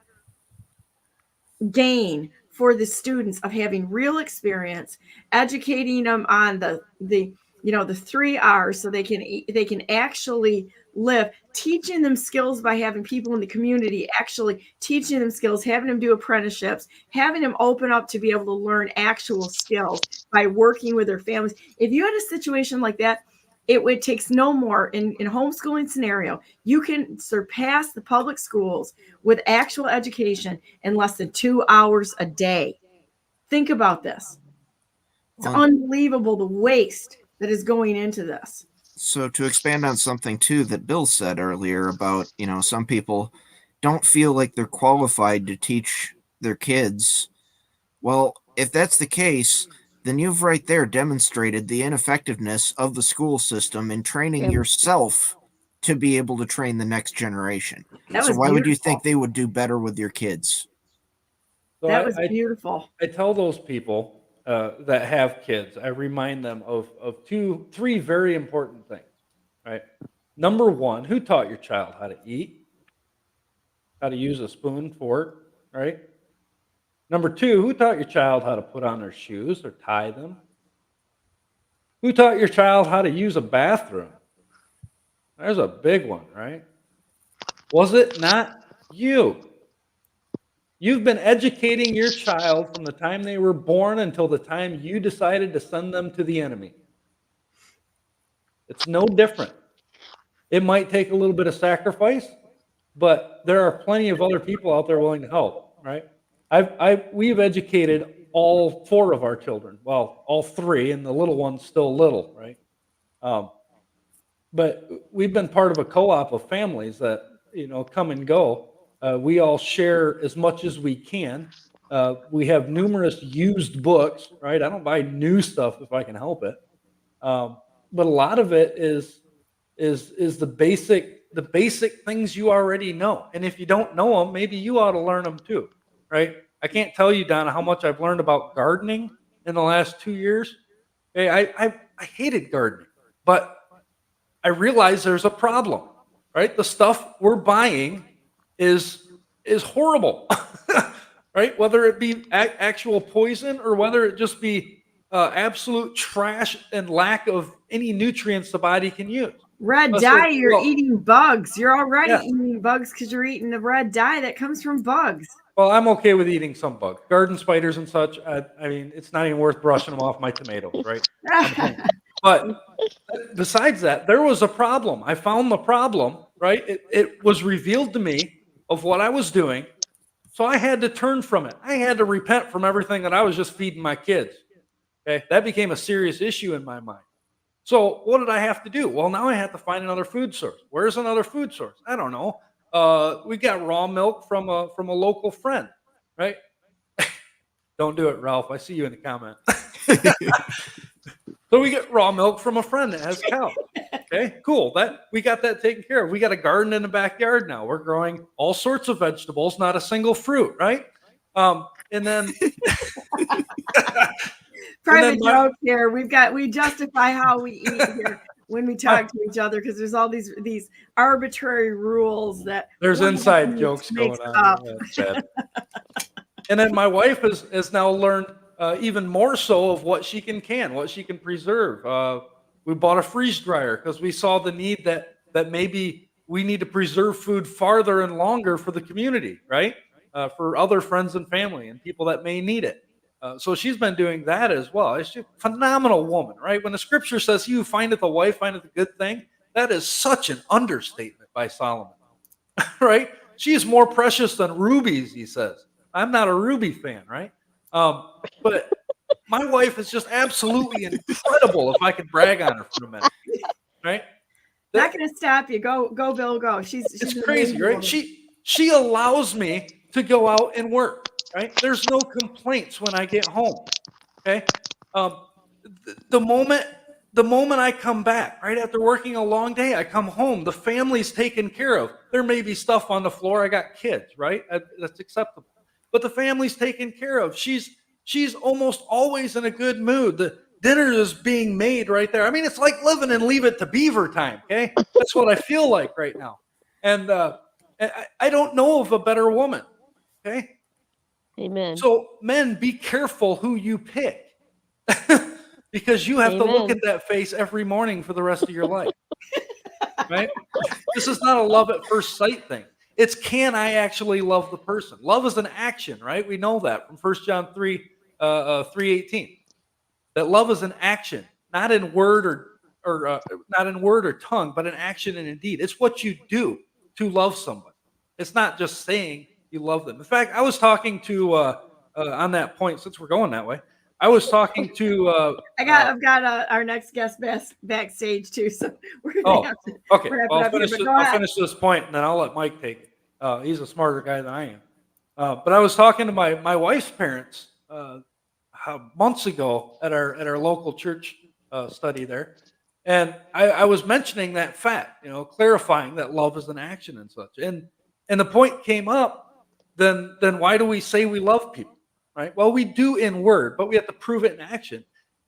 gain for the students of having real experience, educating them on the 3 R's so they can actually live, teaching them skills by having people in the community actually teaching them skills, having them do apprenticeships, having them open up to be able to learn actual skills by working with their families. If you had a situation like that, it takes no more in homeschooling scenario. You can surpass the public schools with actual education in less than 2 hours a day. Think about this. It's unbelievable the waste that is going into this. So to expand on something too that Bill said earlier about, some people don't feel like they're qualified to teach their kids. Well, if that's the case, then you've right there demonstrated the ineffectiveness of the school system in training yourself to be able to train the next generation. So why would you think they would do better with your kids? So that was beautiful. I tell those people that have kids, I remind them of three very important things, right? Number one, who taught your child how to eat, how to use a spoon, fork, right? Number two, who taught your child how to put on their shoes or tie them? Who taught your child how to use a bathroom? There's a big one, right? Was it not you? You've been educating your child from the time they were born until the time you decided to send them to the enemy. It's no different. It might take a little bit of sacrifice, but there are plenty of other people out there willing to help, right? We've educated all 4 of our children. Well, all 3, and the little one's still little, right? But we've been part of a co-op of families that, come and go. We all share as much as we can. We have numerous used books, right? I don't buy new stuff if I can help it. But a lot of it is the basic things you already know. And if you don't know them, maybe you ought to learn them too, right? I can't tell you, Donna, how much I've learned about gardening in the last 2 years. Hey, I hated gardening, but I realized there's a problem, right? The stuff we're buying is horrible, right? Whether it be actual poison or whether it just be absolute trash and lack of any nutrients the body can use. Red dye, you're eating bugs. You're already eating bugs because you're eating the red dye that comes from bugs. Well, I'm okay with eating some bugs. Garden spiders and such, I mean, it's not even worth brushing them off my tomatoes, right? But besides that, there was a problem. I found the problem, right? It was revealed to me of what I was doing, so I had to turn from it. I had to repent from everything that I was just feeding my kids. Okay, that became a serious issue in my mind. So what did I have to do? Well, now I have to find another food source. Where's another food source? I don't know. We got raw milk from a local friend, right? Don't do it, Ralph. I see you in the comment. So we get raw milk from a friend that has cows. Okay, cool. We got that taken care of. We got a garden in the backyard now. We're growing all sorts of vegetables, not a single fruit, right? And then private joke here. We justify how we eat here. when we talk to each other, because there's all these arbitrary rules that There's one of inside us jokes makes going on. up. That's sad. And then my wife has now learned even more so of what she can, what she can preserve. We bought a freeze dryer because we saw the need that maybe we need to preserve food farther and longer for the community, right? For other friends and family and people that may need it. So she's been doing that as well. It's just a phenomenal woman, right? When the scripture says, "He who findeth a wife findeth a good thing," that is such an understatement by Solomon, right? She is more precious than rubies, he says. I'm not a ruby fan, right? But my wife is just absolutely incredible. If I could brag on her for a minute, right? Not going to stop you. Go, Bill, go. She's It's an crazy, amazing right? woman. She allows me to go out and work, right? There's no complaints when I get home. Okay. The moment I come back, right after working a long day, I come home. The family's taken care of. There may be stuff on the floor. I got kids, right? That's acceptable. But the family's taken care of. She's almost always in a good mood. The dinner is being made right there. I mean, it's like living in Leave It to Beaver time. Okay, that's what I feel like right now. And I don't know of a better woman. Okay. Amen. So men, be careful who you pick. Because you have to look Amen. at that face every morning for the rest of your life. Right? This is not a love at first sight thing. It's, can I actually love the person? Love is an action, right? We know that from 1 John 3:18. That love is an action, not in word or not in word or tongue, but in action and in deed. It's what you do to love somebody. It's not just saying you love them. In fact, I was talking to on that point, since we're going that way, I was talking to I've got our next guest backstage too, so we're gonna have to okay. wrap Well, it up here. But go I'll ahead. finish this point, and then I'll let Mike take it. He's a smarter guy than I am. But I was talking to my wife's parents months ago at our local church study there, and I was mentioning that fact, clarifying that love is an action and such. And the point came up, then why do we say we love people? Right? Well, we do in word, but we have to prove it in action.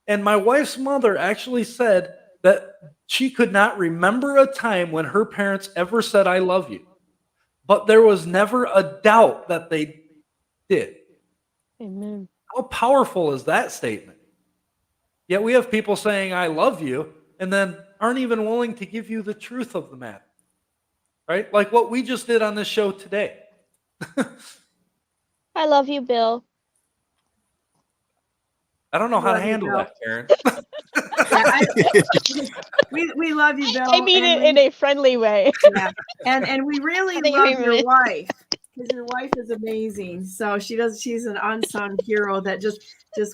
And my wife's mother actually said that she could not remember a time when her parents ever said, "I love you." But there was never a doubt that they did. Amen. How powerful is that statement? Yet we have people saying, "I love you," and then aren't even willing to give you the truth of the matter. Right? Like what we just did on this show today. I love you, Bill. I don't know how to Love you, handle Bill. that, Karen. We love you, Bill. I mean and it in a friendly way. yeah, and we really I think love we your really- wife, because your wife is amazing. So she's an unsung hero that just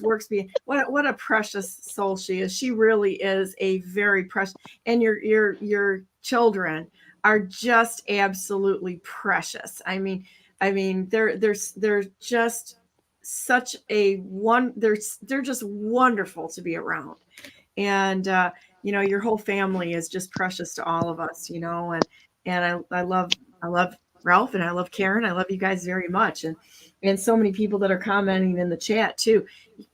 works me. What a precious soul she is. She really is a very precious, and your children are just absolutely precious. I mean they're just such a one. They're just wonderful to be around. And your whole family is just precious to all of us, and I love Ralph, and I love Karen. I love you guys very much, and so many people that are commenting in the chat too.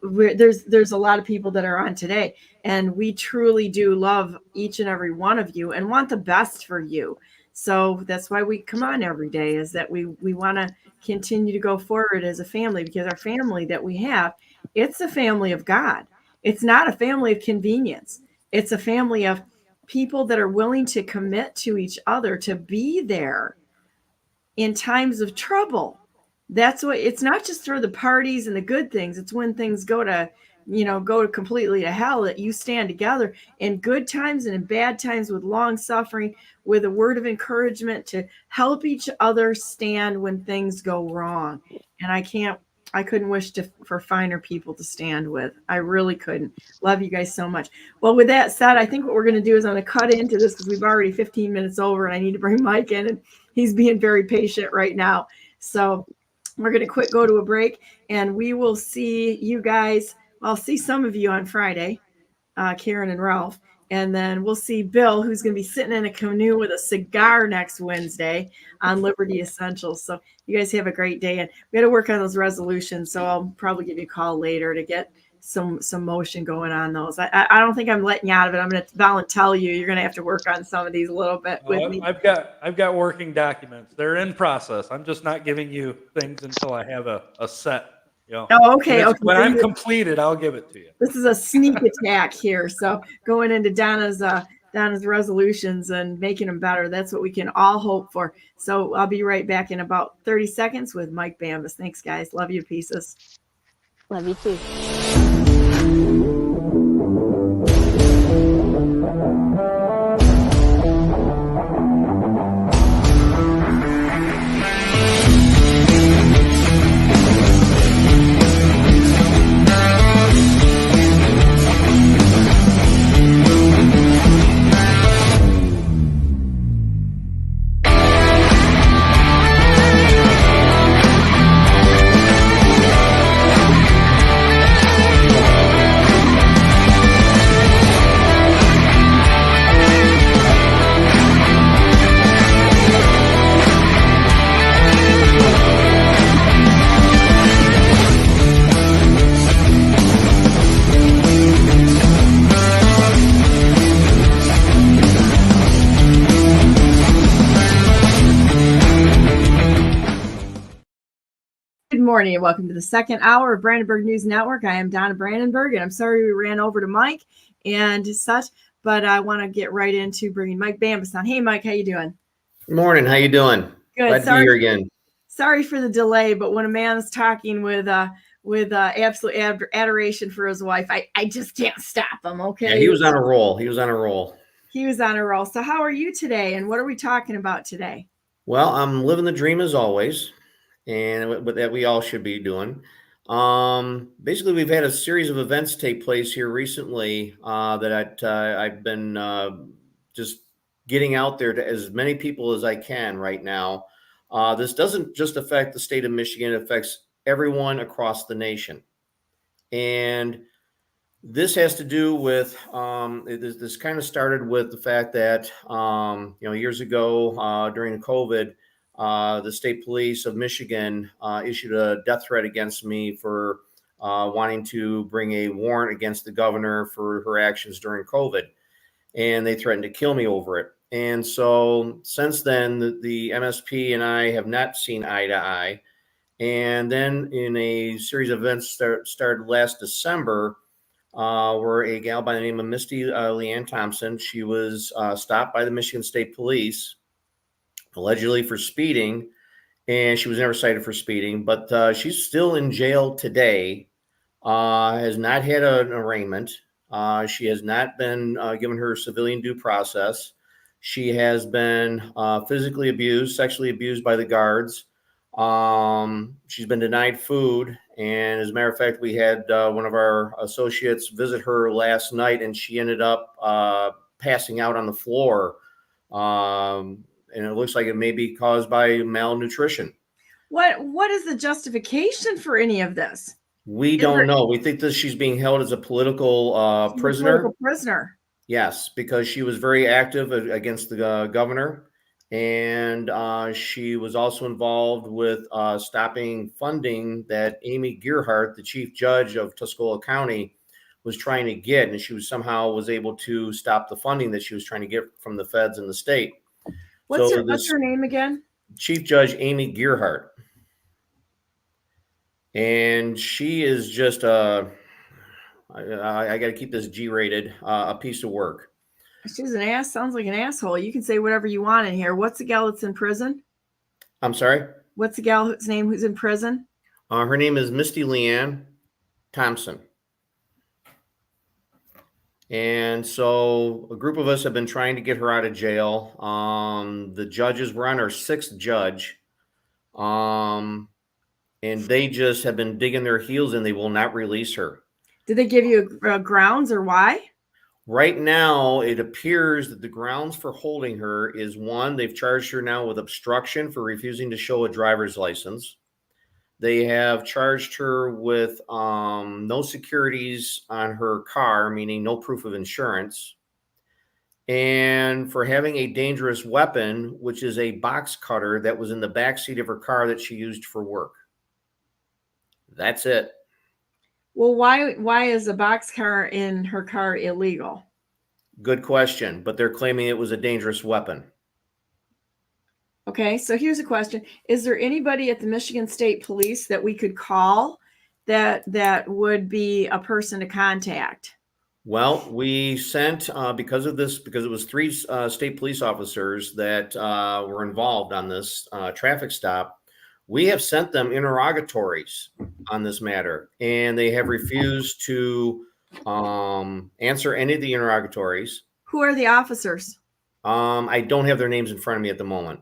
There's a lot of people that are on today, and we truly do love each and every one of you and want the best for you. So that's why we come on every day, is that we want to continue to go forward as a family, because our family that we have, it's a family of God. It's not a family of convenience. It's a family of people that are willing to commit to each other to be there in times of trouble. That's what, it's not just through the parties and the good things. It's when things go completely to hell, that you stand together in good times and in bad times, with long suffering, with a word of encouragement to help each other stand when things go wrong. And I couldn't wish for finer people to stand with. I really couldn't. Love you guys so much. Well, with that said, I think what we're going to do is I'm going to cut into this, because we've already 15 minutes over, and I need to bring Mike in, and he's being very patient right now. So we're going to go to a break, and we will see you guys. I'll see some of you on Friday, Karen and Ralph. And then we'll see Bill, who's going to be sitting in a canoe with a cigar next Wednesday on Liberty Essentials. So you guys have a great day. And we got to work on those resolutions. So I'll probably give you a call later to get some motion going on those. I don't think I'm letting you out of it. I'm going to tell you you're going to have to work on some of these a little bit with me. I've got working documents. They're in process. I'm just not giving you things until I have a set. Oh, okay. When I'm completed, I'll give it to you. This is a sneak attack here. So going into Donna's resolutions and making them better. That's what we can all hope for. So I'll be right back in about 30 seconds with Mike Bambas. Thanks, guys. Love you pieces. Love you too. Good morning and welcome to the second hour of Brandenburg News Network. I am Donna Brandenburg, and I'm sorry we ran over to Mike and such, but I want to get right into bringing Mike Bambas on. Hey, Mike, how you doing? Good morning. How you doing? Good. Glad to be here again. Sorry for the delay, but when a man is talking with absolute adoration for his wife, I just can't stop him. Okay. Yeah, he was on a roll. He was on a roll. So how are you today, and what are we talking about today? Well, I'm living the dream as always, and that we all should be doing. Basically, we've had a series of events take place here recently that I've been just getting out there to as many people as I can right now. This doesn't just affect the state of Michigan; it affects everyone across the nation, and this has to do with this kind of started with the fact that years ago during COVID. The state police of Michigan issued a death threat against me for wanting to bring a warrant against the governor for her actions during COVID. And they threatened to kill me over it. And so since then, the MSP and I have not seen eye to eye. And then in a series of events started last December, where a gal by the name of Misty Leanne Thompson, she was stopped by the Michigan State Police allegedly for speeding, and she was never cited for speeding, but she's still in jail today, has not had an arraignment. She has not been given her civilian due process. She has been physically abused, sexually abused by the guards. She's been denied food. And as a matter of fact, we had one of our associates visit her last night, and she ended up passing out on the floor. And it looks like it may be caused by malnutrition. What is the justification for any of this? We don't know. We think that she's being held as a political prisoner. Political prisoner. Yes, because she was very active against the governor, and she was also involved with stopping funding that Amy Gearhart, the chief judge of Tuscola County, was trying to get, and she was able to stop the funding that she was trying to get from the feds and the state. What's her name again? Chief Judge Amy Gearhart. And she is just I got to keep this G-rated, a piece of work. She's an ass. Sounds like an asshole. You can say whatever you want in here. What's the gal that's in prison? I'm sorry? What's the gal who's in prison? Her name is Misty Leanne Thompson. And so a group of us have been trying to get her out of jail. The judges, we're on our sixth judge. And they just have been digging their heels in. They will not release her. Did they give you grounds or why? Right now, it appears that the grounds for holding her is one, they've charged her now with obstruction for refusing to show a driver's license. They have charged her with no securities on her car, meaning no proof of insurance, and for having a dangerous weapon, which is a box cutter that was in the backseat of her car that she used for work. That's it. Well, why is a boxcar in her car illegal? Good question, but they're claiming it was a dangerous weapon. Okay, so here's a question. Is there anybody at the Michigan State Police that we could call that would be a person to contact? Well, we sent, because of this, because it was 3 state police officers that were involved on this traffic stop, we have sent them interrogatories on this matter, and they have refused to answer any of the interrogatories. Who are the officers? I don't have their names in front of me at the moment,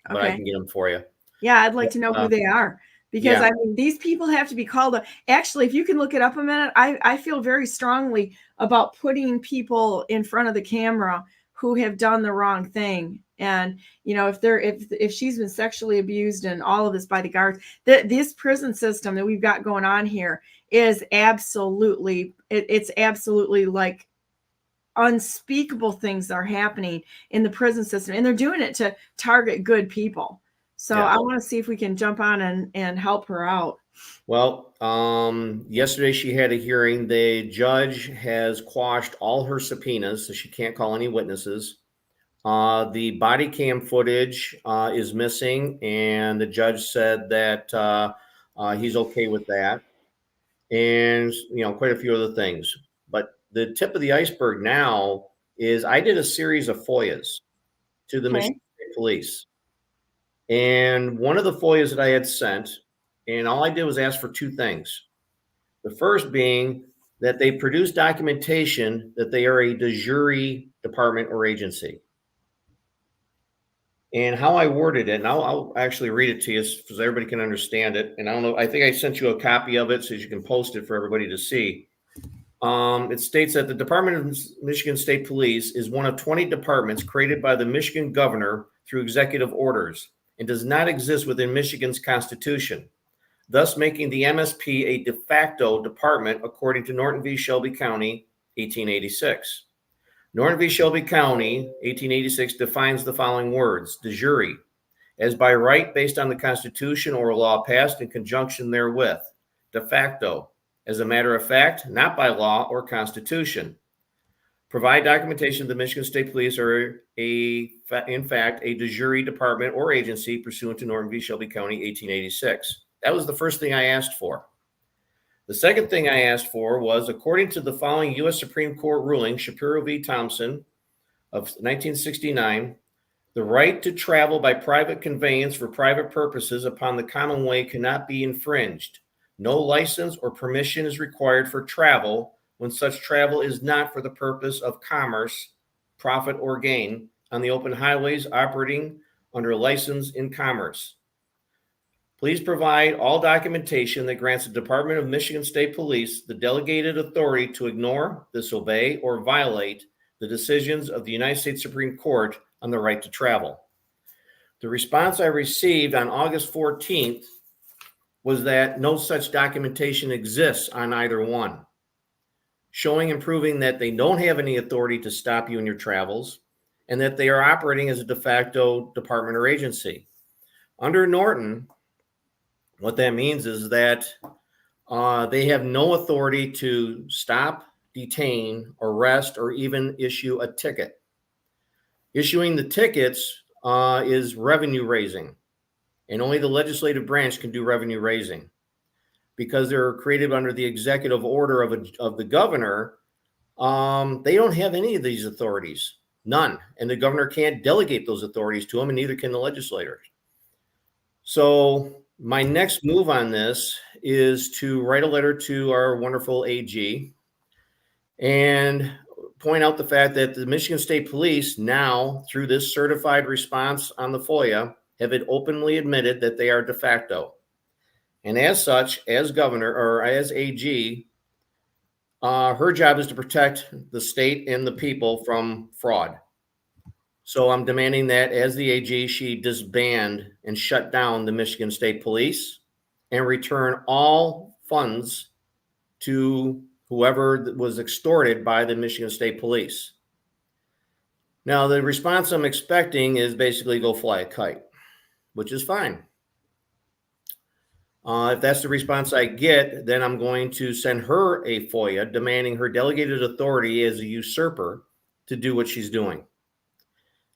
but I Okay. can get them for you. Yeah, I'd like to know who they are, because yeah. I mean, these people have to be called up. Actually, if you can look it up a minute, I feel very strongly about putting people in front of the camera who have done the wrong thing. And, you know, if she's been sexually abused and all of this by the guards, this prison system that we've got going on here is absolutely, it's absolutely like unspeakable things are happening in the prison system, and they're doing it to target good people. So Yeah. I want to see if we can jump on and help her out. Well, yesterday she had a hearing. The judge has quashed all her subpoenas, so she can't call any witnesses. The body cam footage is missing, and the judge said that he's okay with that, and quite a few other things. But the tip of the iceberg now is I did a series of FOIAs to the Michigan State Police. And one of the FOIAs that I had sent, and all I did was ask for 2 things. The first being that they produce documentation that they are a de jure department or agency. And how I worded it, and I'll actually read it to you so everybody can understand it. And I don't know, I think I sent you a copy of it so you can post it for everybody to see. It states that the Department of Michigan State Police is one of 20 departments created by the Michigan governor through executive orders and does not exist within Michigan's constitution, thus making the MSP a de facto department according to Norton v. Shelby County, 1886. Norton v. Shelby County, 1886 defines the following words: de jure, as by right based on the Constitution or a law passed in conjunction therewith; de facto, as a matter of fact, not by law or Constitution. Provide documentation the Michigan State Police are in fact a de jure department or agency pursuant to Norton v. Shelby County, 1886. That was the first thing I asked for. The second thing I asked for was, according to the following U.S. Supreme Court ruling, Shapiro v. Thompson of 1969, the right to travel by private conveyance for private purposes upon the common way cannot be infringed. No license or permission is required for travel when such travel is not for the purpose of commerce, profit, or gain on the open highways operating under a license in commerce. Please provide all documentation that grants the Department of Michigan State Police the delegated authority to ignore, disobey, or violate the decisions of the United States Supreme Court on the right to travel. The response I received on August 14th was that no such documentation exists on either one, showing and proving that they don't have any authority to stop you in your travels and that they are operating as a de facto department or agency. Under Norton, what that means is that they have no authority to stop, detain, arrest, or even issue a ticket. Issuing the tickets is revenue raising, and only the legislative branch can do revenue raising. Because they're created under the executive order of the governor, they don't have any of these authorities, none. And the governor can't delegate those authorities to them, and neither can the legislators. So my next move on this is to write a letter to our wonderful AG and point out the fact that the Michigan State Police now, through this certified response on the FOIA, have openly admitted that they are de facto. And as such, as governor or as AG, her job is to protect the state and the people from fraud. So I'm demanding that as the AG, she disband and shut down the Michigan State Police and return all funds to whoever was extorted by the Michigan State Police. Now, the response I'm expecting is basically go fly a kite, which is fine. If that's the response I get, then I'm going to send her a FOIA demanding her delegated authority as a usurper to do what she's doing.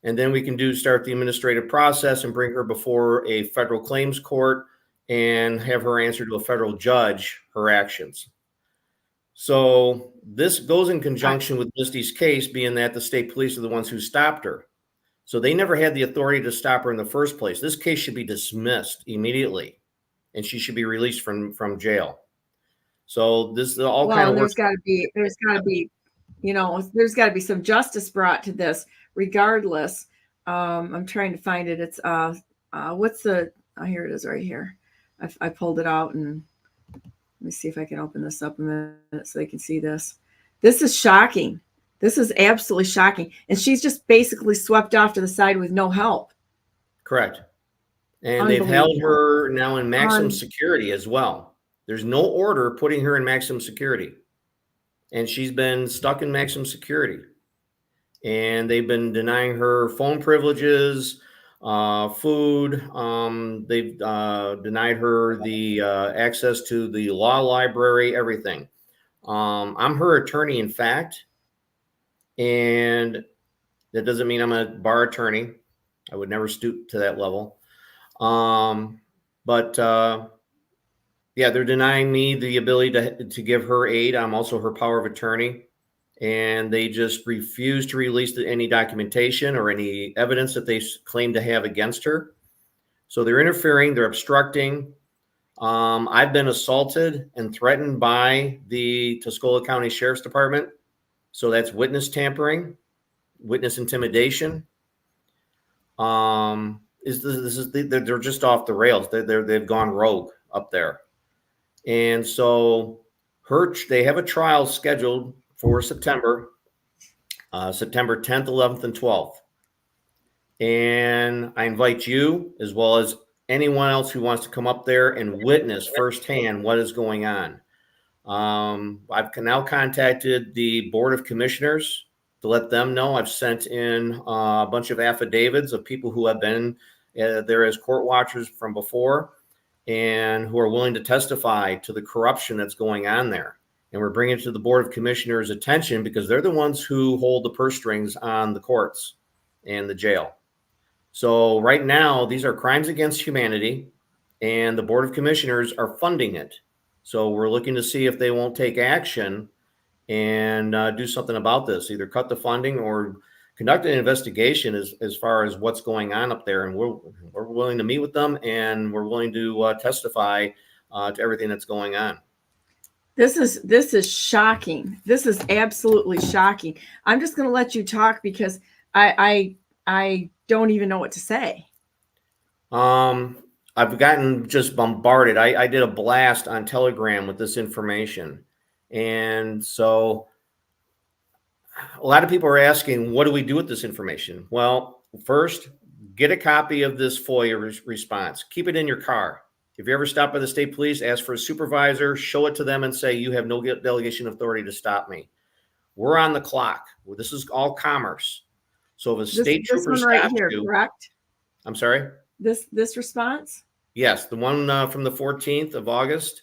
And then we can start the administrative process and bring her before a federal claims court and have her answer to a federal judge her actions. So this goes in conjunction with Misty's case, being that the state police are the ones who stopped her. So they never had the authority to stop her in the first place. This case should be dismissed immediately, and she should be released from jail. So this is all kind of there's got to be, you know, there's got to be some justice brought to this, regardless. I'm trying to find it. It's what's the? Oh, here it is, right here. I pulled it out, and let me see if I can open this up a minute so they can see this. This is shocking. This is absolutely shocking, and she's just basically swept off to the side with no help. Correct. And they've held her now in maximum security as well. There's no order putting her in maximum security. And she's been stuck in maximum security. And they've been denying her phone privileges, food. They've denied her the access to the law library, everything. I'm her attorney, in fact. And that doesn't mean I'm a bar attorney. I would never stoop to that level. Yeah, they're denying me the ability to give her aid. I'm also her power of attorney, and they just refuse to release any documentation or any evidence that they claim to have against her. So they're interfering, they're obstructing. I've been assaulted and threatened by the Tuscola County Sheriff's Department. So that's witness tampering, witness intimidation. They're just off the rails. They've gone rogue up there. And so they have a trial scheduled for September 10th, 11th, and 12th. And I invite you, as well as anyone else who wants to come up there and witness firsthand what is going on. I've now contacted the Board of Commissioners to let them know. I've sent in a bunch of affidavits of people who have been there as court watchers from before and who are willing to testify to the corruption that's going on there. And we're bringing it to the Board of Commissioners' attention because they're the ones who hold the purse strings on the courts and the jail. So right now, these are crimes against humanity, and the Board of Commissioners are funding it. So we're looking to see if they won't take action and do something about this, either cut the funding or conduct an investigation as far as what's going on up there. And we're willing to meet with them, and we're willing to testify to everything that's going on. This is shocking. This is absolutely shocking. I'm just going to let you talk because I don't even know what to say. I've gotten just bombarded. I did a blast on Telegram with this information. And so a lot of people are asking, what do we do with this information? Well, first, get a copy of this FOIA response. Keep it in your car. If you ever stop by the state police, ask for a supervisor, show it to them and say, you have no delegation authority to stop me. We're on the clock. Well, this is all commerce. So if a state trooper this one right stops here, you, correct? I'm sorry? This response? Yes, the one from the 14th of August,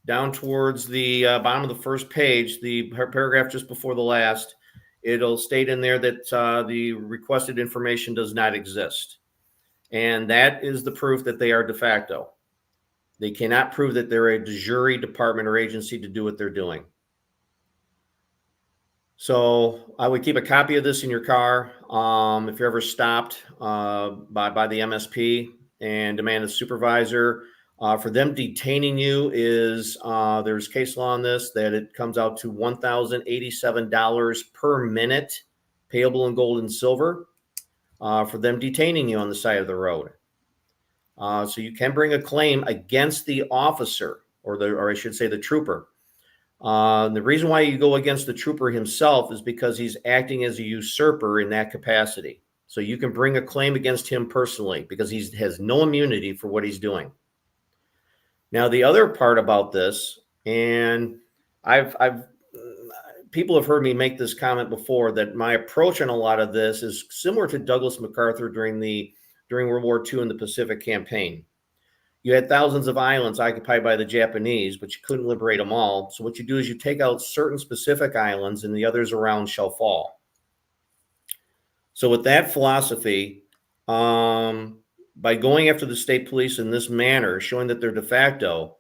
down towards the bottom of the first page, the paragraph just before the last, it'll state in there that the requested information does not exist. And that is the proof that they are de facto. They cannot prove that they're a de jure department or agency to do what they're doing. So I would keep a copy of this in your car. If you're ever stopped by the MSP and demand a supervisor, for them detaining you is there's case law on this that it comes out to $1,087 per minute, payable in gold and silver, for them detaining you on the side of the road. So you can bring a claim against the officer or I should say the trooper. The reason why you go against the trooper himself is because he's acting as a usurper in that capacity. So you can bring a claim against him personally because he has no immunity for what he's doing. Now, the other part about this, and people have heard me make this comment before, that my approach on a lot of this is similar to Douglas MacArthur during World War II and the Pacific Campaign. you had thousands of islands occupied by the Japanese, but you couldn't liberate them all. So what you do is you take out certain specific islands and the others around shall fall. So with that philosophy, by going after the state police in this manner, showing that they're de facto,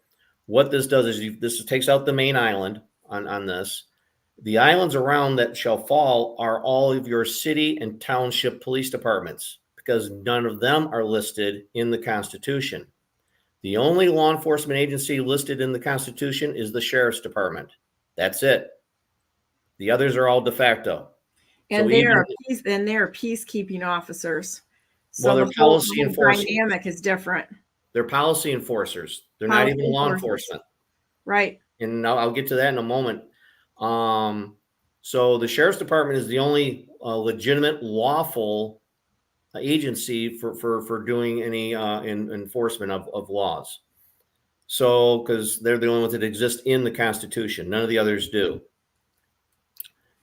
what this does is this takes out the main island on this. The islands around that shall fall are all of your city and township police departments, because none of them are listed in the Constitution. The only law enforcement agency listed in the Constitution is the Sheriff's Department. That's it. The others are all de facto. And So they are peacekeeping officers. So well, they're the whole policy enforcers. dynamic is different. They're policy enforcers. They're not even law enforcement. Right. And I'll get to that in a moment. So the Sheriff's Department is the only legitimate, lawful agency for doing any enforcement of laws. So, because they're the only ones that exist in the Constitution. None of the others do.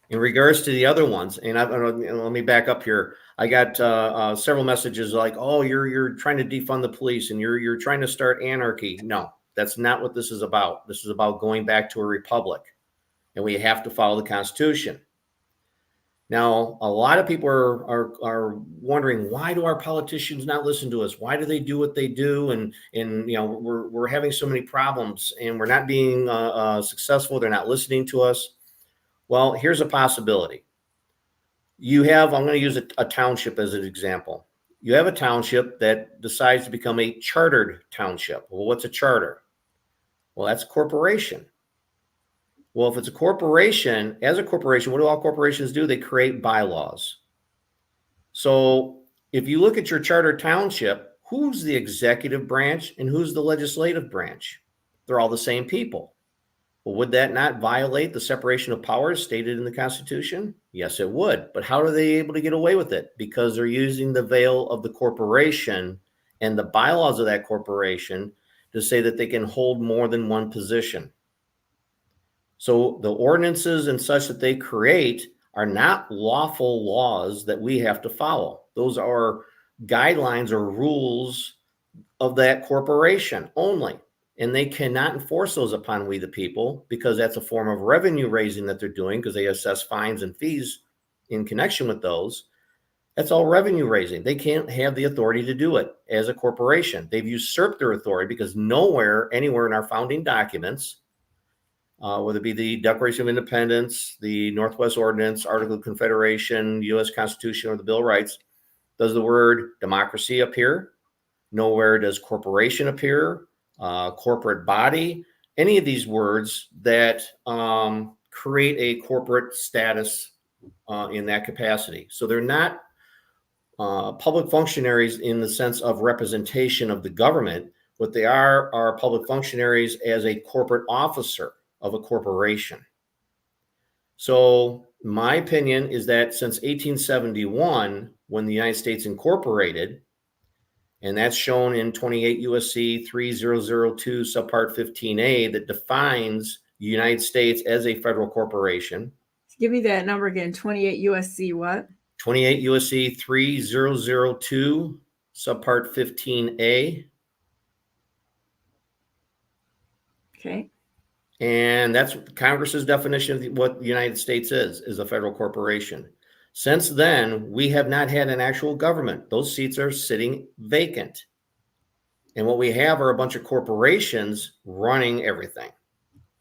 In regards to the other ones, and let me back up here. I got several messages like, "Oh, you're trying to defund the police and you're trying to start anarchy." No, that's not what this is about. This is about going back to a republic, and we have to follow the Constitution. Now, a lot of people are wondering, why do our politicians not listen to us? Why do they do what they do? And we're having so many problems, and we're not being successful. They're not listening to us. Well, here's a possibility. I'm going to use a township as an example. You have a township that decides to become a chartered township. Well, what's a charter? Well, that's a corporation. Well, if it's a corporation, as a corporation, what do all corporations do? They create bylaws. So if you look at your charter township, who's the executive branch and who's the legislative branch? They're all the same people. Well, would that not violate the separation of powers stated in the Constitution? Yes, it would. But how are they able to get away with it? Because they're using the veil of the corporation and the bylaws of that corporation to say that they can hold more than one position. So the ordinances and such that they create are not lawful laws that we have to follow. Those are guidelines or rules of that corporation only. And they cannot enforce those upon we the people, because that's a form of revenue raising that they're doing, because they assess fines and fees in connection with those. That's all revenue raising. They can't have the authority to do it as a corporation. They've usurped their authority, because nowhere, anywhere in our founding documents, whether it be the Declaration of Independence, the Northwest Ordinance, Article of Confederation, U.S. Constitution, or the Bill of Rights, does the word democracy appear. Nowhere does corporation appear. Corporate body, any of these words that create a corporate status in that capacity. So they're not public functionaries in the sense of representation of the government. What they are public functionaries as a corporate officer of a corporation. So my opinion is that since 1871, when the United States incorporated, and that's shown in 28 U.S.C. 3002 subpart 15A, that defines the United States as a federal corporation. Give me that number again. 28 U.S.C. what? 28 U.S.C. 3002 subpart 15A. Okay. And that's Congress's definition of what the United States is a federal corporation. Since then, we have not had an actual government. Those seats are sitting vacant. And what we have are a bunch of corporations running everything.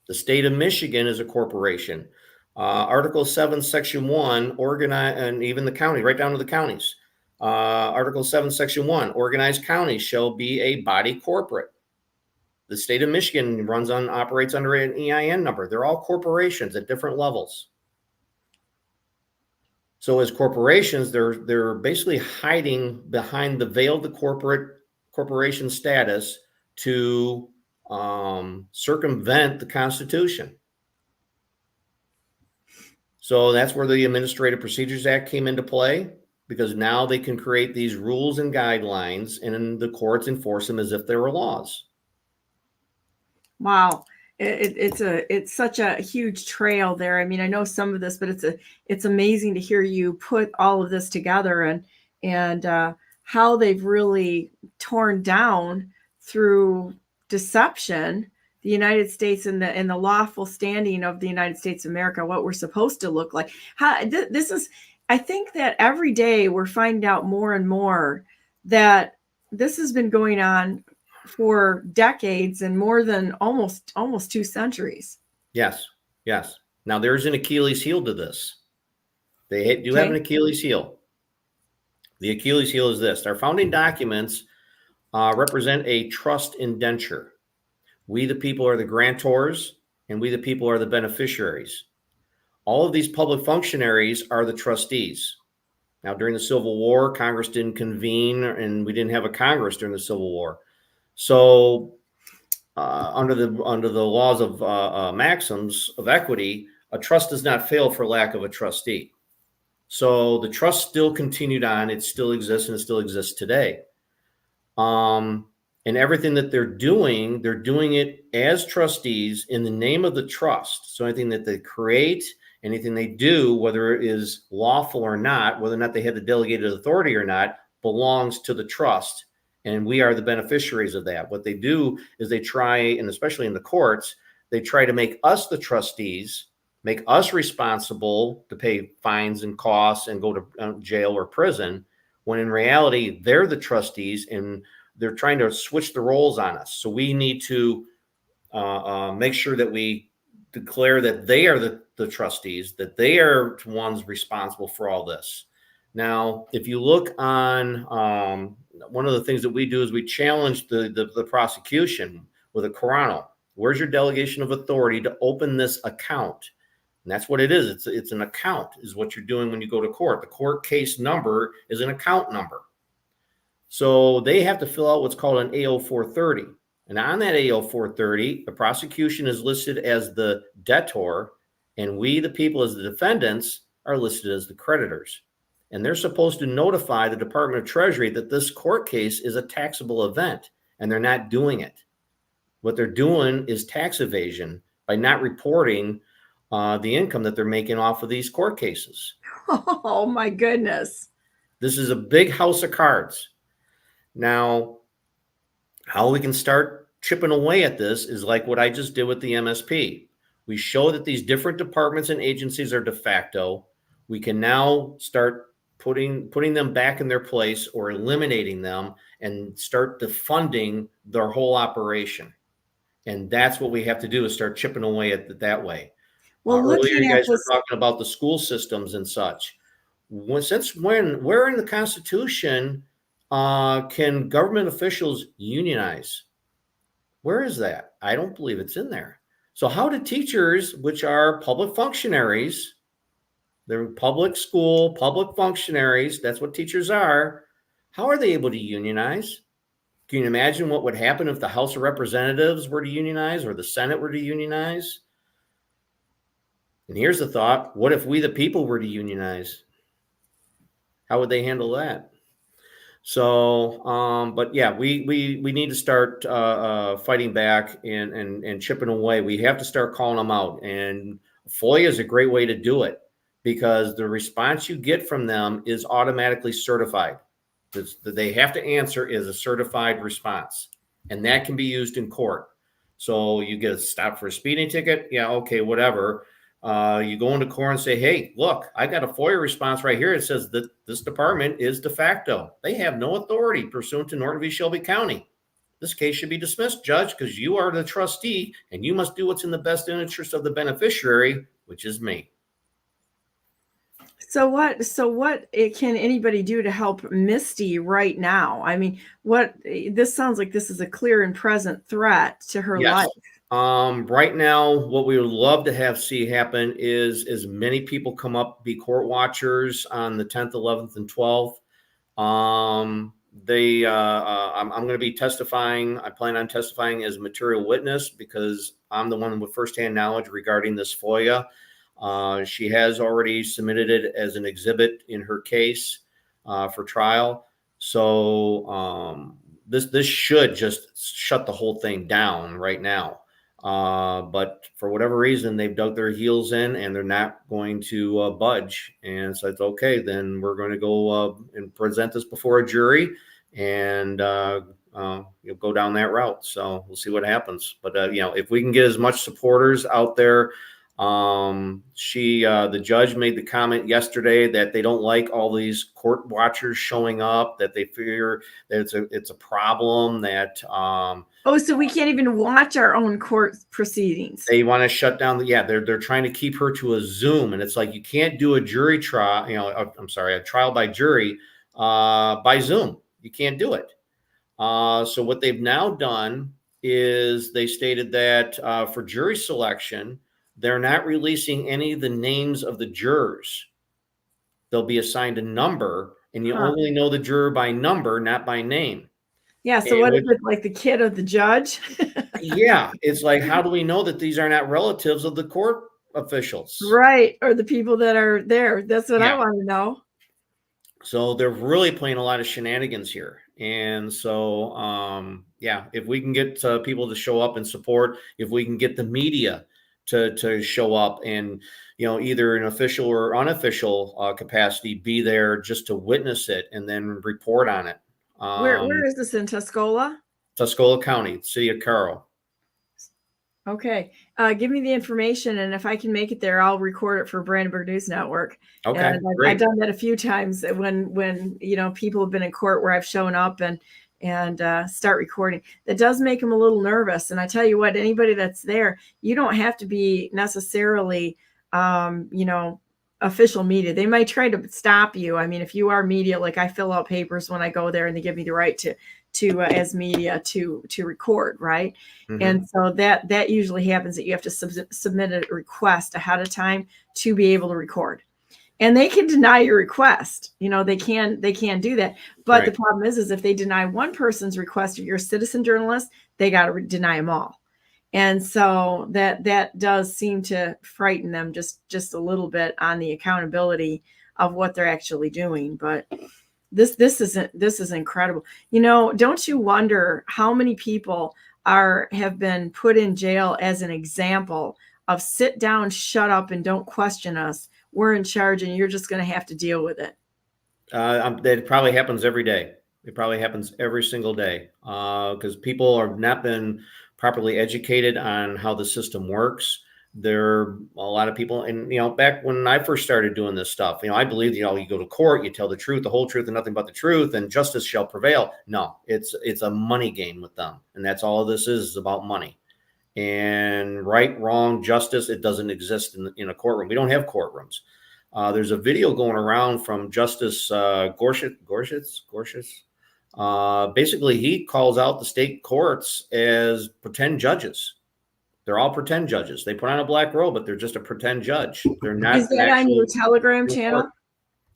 The state of Michigan is a corporation. Article 7, Section 1, organize, and even the county, right down to the counties. Article 7, Section 1, organized counties shall be a body corporate. The state of Michigan operates under an EIN number. They're all corporations at different levels. So as corporations, they're basically hiding behind the veil of the corporation status to circumvent the Constitution. So that's where the Administrative Procedures Act came into play, because now they can create these rules and guidelines, and the courts enforce them as if they were laws. Wow. It's such a huge trail there. I mean, I know some of this, but it's amazing to hear you put all of this together and how they've really torn down through deception, the United States and the lawful standing of the United States of America, what we're supposed to look like. This is, I think that every day we're finding out more and more that this has been going on for decades and more than almost 2 centuries. Yes. Yes. Now there's an Achilles heel to this. They do have an Achilles heel. The Achilles heel is this. Our founding documents represent a trust indenture. We, the people, are the grantors, and we, the people, are the beneficiaries. All of these public functionaries are the trustees. Now, during the Civil War, Congress didn't convene, and we didn't have a Congress during the Civil War. So, under the laws of maxims of equity, a trust does not fail for lack of a trustee. So the trust still continued on; it still exists, and it still exists today. And everything that they're doing it as trustees in the name of the trust. So anything that they create, anything they do, whether it is lawful or not, whether or not they have the delegated authority or not, belongs to the trust. And we are the beneficiaries of that. What they do is they try, and especially in the courts, they try to make us the trustees, make us responsible to pay fines and costs and go to jail or prison, when in reality, they're the trustees and they're trying to switch the roles on us. So we need to make sure that we declare that they are the trustees, that they are the ones responsible for all this. Now, if you look on, one of the things that we do is we challenge the prosecution with a coronal. Where's your delegation of authority to open this account? And that's what it is. It's an account is what you're doing when you go to court. The court case number is an account number. So they have to fill out what's called an AO 430. And on that AO 430, the prosecution is listed as the debtor, and we, the people, as the defendants, are listed as the creditors. And they're supposed to notify the Department of Treasury that this court case is a taxable event, and they're not doing it. What they're doing is tax evasion by not reporting the income that they're making off of these court cases. Oh, my goodness. This is a big house of cards. Now, how we can start chipping away at this is like what I just did with the MSP. We show that these different departments and agencies are de facto. We can now start putting them back in their place or eliminating them and start defunding their whole operation. And that's what we have to do, is start chipping away at it that way. Well, earlier you guys were talking about the school systems and such. Where in the Constitution can government officials unionize? Where is that? I don't believe it's in there. So how do teachers, which are public functionaries, they're public school, public functionaries, that's what teachers are, how are they able to unionize? Can you imagine what would happen if the House of Representatives were to unionize or the Senate were to unionize? And here's the thought: what if we, the people, were to unionize? How would they handle that? So, but yeah, we need to start fighting back and chipping away. We have to start calling them out. And FOIA is a great way to do it, because the response you get from them is automatically certified. That they have to answer is a certified response, and that can be used in court. So you get a stop for a speeding ticket. Yeah, okay, whatever. You go into court and say, hey, look, I got a FOIA response right here. It says that this department is de facto. They have no authority pursuant to Norton v. Shelby County. This case should be dismissed, Judge, because you are the trustee and you must do what's in the best interest of the beneficiary, which is me. So what can anybody do to help Misty right now? I mean, this sounds like this is a clear and present threat to her life. Right now, what we would love to see happen is as many people come up, be court watchers on the 10th, 11th, and 12th. I'm going to be testifying. I plan on testifying as a material witness because I'm the one with firsthand knowledge regarding this FOIA. She has already submitted it as an exhibit in her case for trial. So this should just shut the whole thing down right now. But for whatever reason, they've dug their heels in and they're not going to budge. And so it's okay. Then we're going to go and present this before a jury and go down that route. So we'll see what happens. But if we can get as much supporters out there. The judge made the comment yesterday that they don't like all these court watchers showing up, that they fear that it's a problem, that so we can't even watch our own court proceedings. They want to shut down they're trying to keep her to a Zoom, and it's like you can't do a jury trial, a trial by jury by Zoom. You can't do it. So what they've now done is they stated that for jury selection, they're not releasing any of the names of the jurors. They'll be assigned a number, and you only know the juror by number, not by name. Yeah. So what is it, like the kid of the judge? Yeah. It's like, how do we know that these are not relatives of the court officials? Right. Or the people that are there. That's what I want to know. So they're really playing a lot of shenanigans here. And so, if we can get people to show up and support, if we can get the media to show up and, either in official or unofficial capacity, be there just to witness it and then report on it. Where is this, in Tuscola? Tuscola County, city of Carroll. Okay. Give me the information, and if I can make it there, I'll record it for Brandenburg News Network. Okay, I've done that a few times when people have been in court where I've shown up and start recording. That does make them a little nervous. And I tell you what, anybody that's there, you don't have to be necessarily, official media. They might try to stop you. I mean, if you are media, like I fill out papers when I go there, and they give me the right to as media to record, right? Mm-hmm. And so that usually happens, that you have to submit a request ahead of time to be able to record. And they can deny your request. They can do that. But The problem is if they deny one person's request, if you're a citizen journalist, they got to deny them all. And so that does seem to frighten them just a little bit on the accountability of what they're actually doing. But this is incredible. Don't you wonder how many people have been put in jail as an example of sit down, shut up, and don't question us. We're in charge, and you're just going to have to deal with it. That probably happens every day. It probably happens every single day because people have not been properly educated on how the system works. There are a lot of people, and back when I first started doing this stuff, I believed, you go to court, you tell the truth, the whole truth, and nothing but the truth, and justice shall prevail. No, it's a money game with them, and that's all this is about money. And right, wrong, justice, it doesn't exist in a courtroom. We don't have courtrooms. There's a video going around from Justice Gorsuch. Basically, he calls out the state courts as pretend judges. They're all pretend judges. They put on a black robe, but they're just a pretend judge. They're not. Is that on your Telegram channel?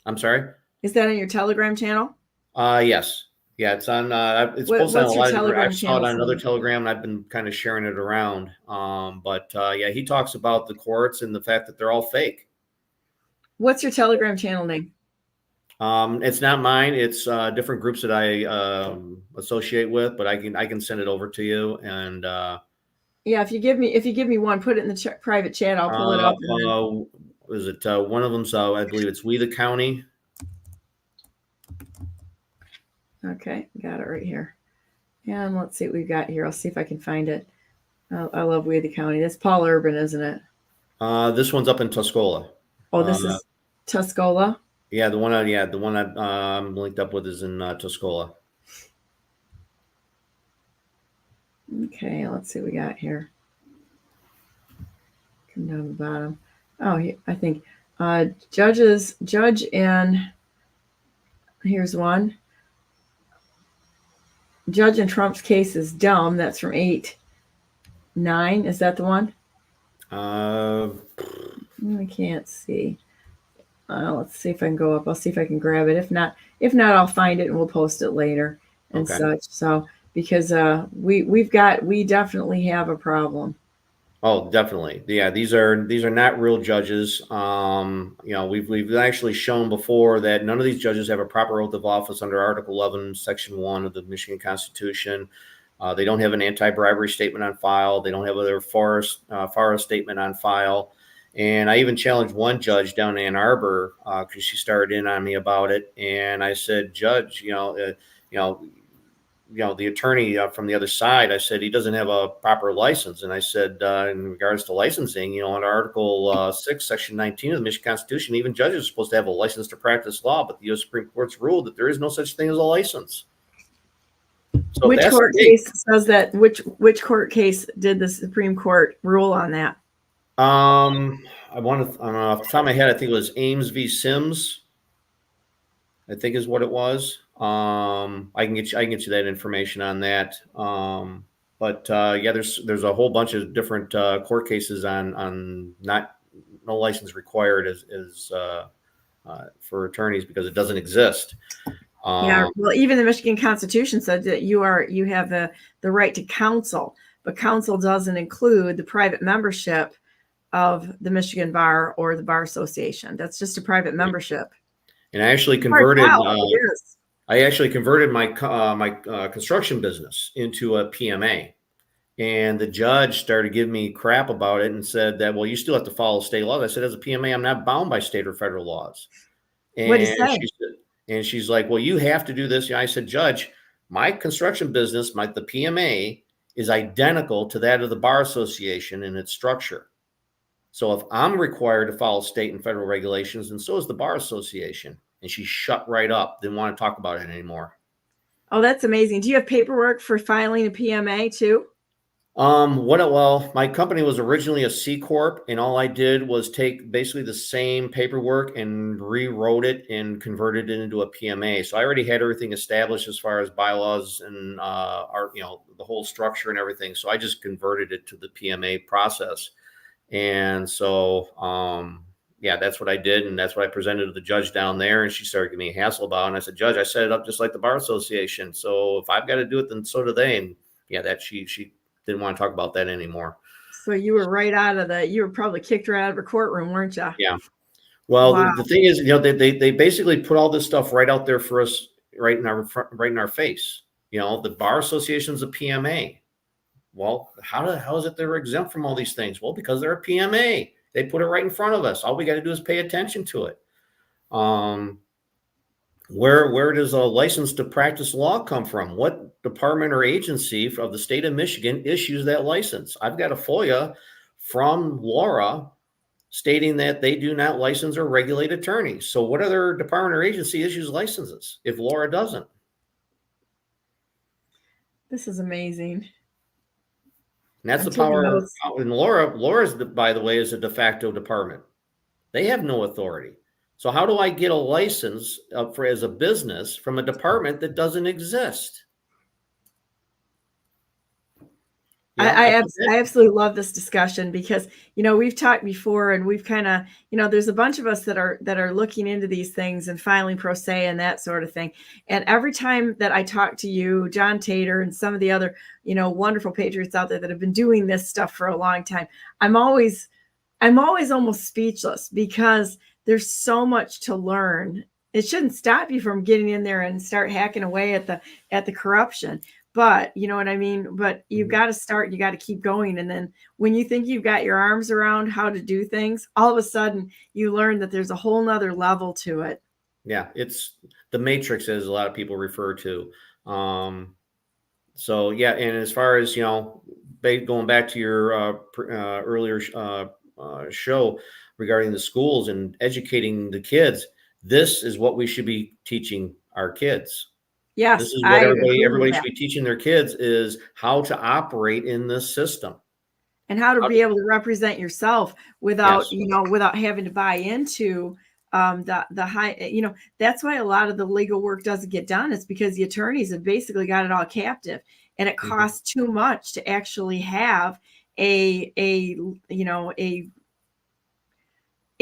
I'm sorry? Is that on your Telegram channel? Yes. Yeah, it's on. It's posted on a lot of. I saw it on another Telegram, and I've been kind of sharing it around. But he talks about the courts and the fact that they're all fake. What's your Telegram channel name? It's not mine. It's different groups that I associate with, but I can send it over to you. And if you give me one, put it in the private chat. I'll pull it up. Is it one of them? So I believe it's We the County. Okay, got it right here. And let's see what we've got here. I'll see if I can find it. I love We the County. That's Paul Urban, isn't it? This one's up in Tuscola. Oh, this is Tuscola. Yeah, the one I'm linked up with is in Tuscola. Okay, let's see what we got here. Come down to the bottom. Oh, I think judge in. Here's one. Judge in Trump's case is dumb. That's from 8/9. Is that the one? I can't see. Let's see if I can go up. I'll see if I can grab it. If not, I'll find it and we'll post it later and such. So because we definitely have a problem. Oh, definitely. Yeah, these are not real judges. We've actually shown before that none of these judges have a proper oath of office under Article 11, Section 1 of the Michigan Constitution. They don't have an anti-bribery statement on file. They don't have their FARA statement on file. And I even challenged one judge down in Ann Arbor because she started in on me about it. And I said, Judge, the attorney from the other side, I said, he doesn't have a proper license. And I said, in regards to licensing, in Article 6, Section 19 of the Michigan Constitution, even judges are supposed to have a license to practice law, but the U.S. Supreme Court's ruled that there is no such thing as a license. So which court case says that? Which court case did the Supreme Court rule on that? I want to, off the top of my head, I think it was Ames v. Sims, I think is what it was. I can get you that information on that. But yeah, there's a whole bunch of different court cases on no license required as for attorneys because it doesn't exist. Yeah, well, even the Michigan Constitution said that you have the right to counsel, but counsel doesn't include the private membership of the Michigan Bar or the Bar Association. That's just a private membership. And I actually converted. I actually converted my construction business into a PMA, and the judge started giving me crap about it and said that, well, you still have to follow state laws. I said, as a PMA, I'm not bound by state or federal laws. And what did he say? She's like, well, you have to do this. I said, Judge, my construction business, the PMA, is identical to that of the Bar Association in its structure. So if I'm required to follow state and federal regulations, and so is the Bar Association. And she shut right up. Didn't want to talk about it anymore. Oh, that's amazing. Do you have paperwork for filing a PMA too? Well, my company was originally a C Corp, and all I did was take basically the same paperwork and rewrote it and converted it into a PMA. So I already had everything established as far as bylaws and the whole structure and everything. So I just converted it to the PMA process. And so yeah, that's what I did, and that's what I presented to the judge down there, and she started giving me a hassle about it. And I said, Judge, I set it up just like the Bar Association. So if I've got to do it, then so do they. And yeah, that she didn't want to talk about that anymore. So you were you were probably kicked right out of her courtroom, weren't you? Yeah. Well, wow. the thing is, they basically put all this stuff right out there for us, right in our face. The Bar Association's a PMA. Well, how is it they're exempt from all these things? Well, because they're a PMA. They put it right in front of us. All we got to do is pay attention to it. Where does a license to practice law come from? What department or agency of the state of Michigan issues that license? I've got a FOIA from Laura stating that they do not license or regulate attorneys. So what other department or agency issues licenses if Laura doesn't? This is amazing. And that's the power. And Laura's, by the way, is a de facto department. They have no authority. So how do I get a license as a business from a department that doesn't exist? I absolutely love this discussion because, we've talked before and we've kind of, there's a bunch of us that are looking into these things and filing pro se and that sort of thing. And every time that I talk to you, John Tater and some of the other, wonderful patriots out there that have been doing this stuff for a long time, I'm always almost speechless because there's so much to learn. It shouldn't stop you from getting in there and start hacking away at the corruption. But you know what I mean? But you've got to start, you got to keep going. And then when you think you've got your arms around how to do things, all of a sudden you learn that there's a whole nother level to it. Yeah, it's the matrix, as a lot of people refer to. So yeah, and as far as, going back to your earlier show regarding the schools and educating the kids, this is what we should be teaching our kids. Yes, this is what everybody should be teaching their kids, is how to operate in this system and how to be able to represent yourself without, without having to buy into the high, that's why a lot of the legal work doesn't get done. It's because the attorneys have basically got it all captive, and it costs too much to actually have a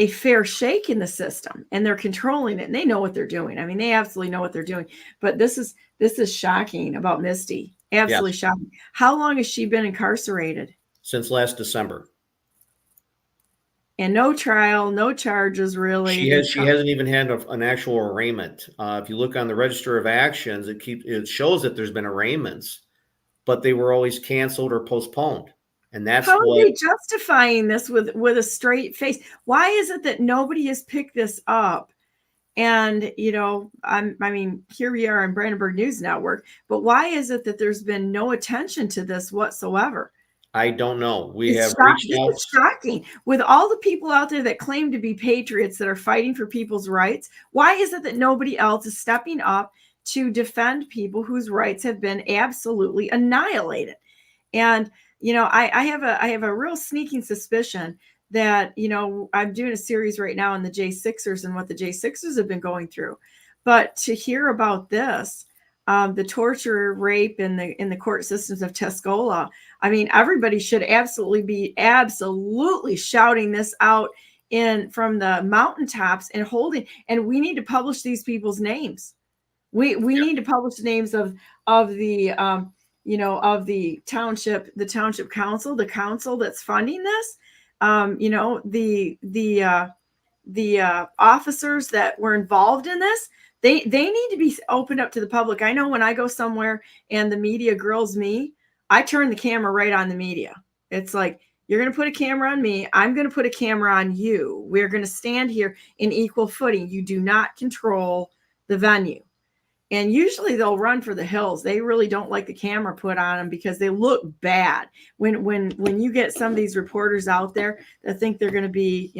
fair shake in the system, and they're controlling it, and they know what they're doing. I mean, they absolutely know what they're doing. But this is shocking about Misty. Absolutely shocking. How long has she been incarcerated? Since last December. And no trial, no charges, really. She hasn't even had an actual arraignment. If you look on the Register of Actions, it shows that there's been arraignments, but they were always canceled or postponed. And that's how are they justifying this with a straight face? Why is it that nobody has picked this up And, I mean, here we are on Brandenburg News Network, but why is it that there's been no attention to this whatsoever? I don't know. We It's have reached this out. is shocking. With all the people out there that claim to be patriots that are fighting for people's rights, why is it that nobody else is stepping up to defend people whose rights have been absolutely annihilated? And, I have a real sneaking suspicion that, I'm doing a series right now on the J6ers and what the J6ers have been going through. But to hear about this, the torture, rape in the court systems of Tuscola, I mean, everybody should absolutely be shouting this out from the mountaintops and and we need to publish these people's names. We need to publish the names of the of the township council, the council that's funding this, the officers that were involved in this. They need to be opened up to the public. I know when I go somewhere and the media grills me, I turn the camera right on the media. It's like, you're going to put a camera on me. I'm going to put a camera on you. We're going to stand here in equal footing. You do not control the venue. And usually they'll run for the hills. They really don't like the camera put on them because they look bad. When you get some of these reporters out there that think they're going to be,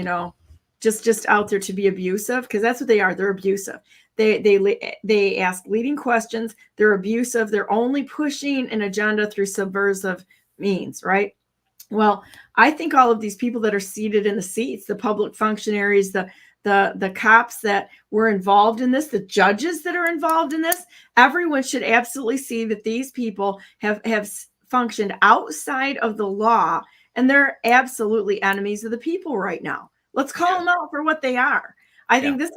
just out there to be abusive, because that's what they are. They're abusive. They ask leading questions. They're abusive. They're only pushing an agenda through subversive means, right? Well, I think all of these people that are seated in the seats, the public functionaries, the cops that were involved in this, the judges that are involved in this, everyone should absolutely see that these people have functioned outside of the law, and they're absolutely enemies of the people right now. Let's call them out for what they are. I think this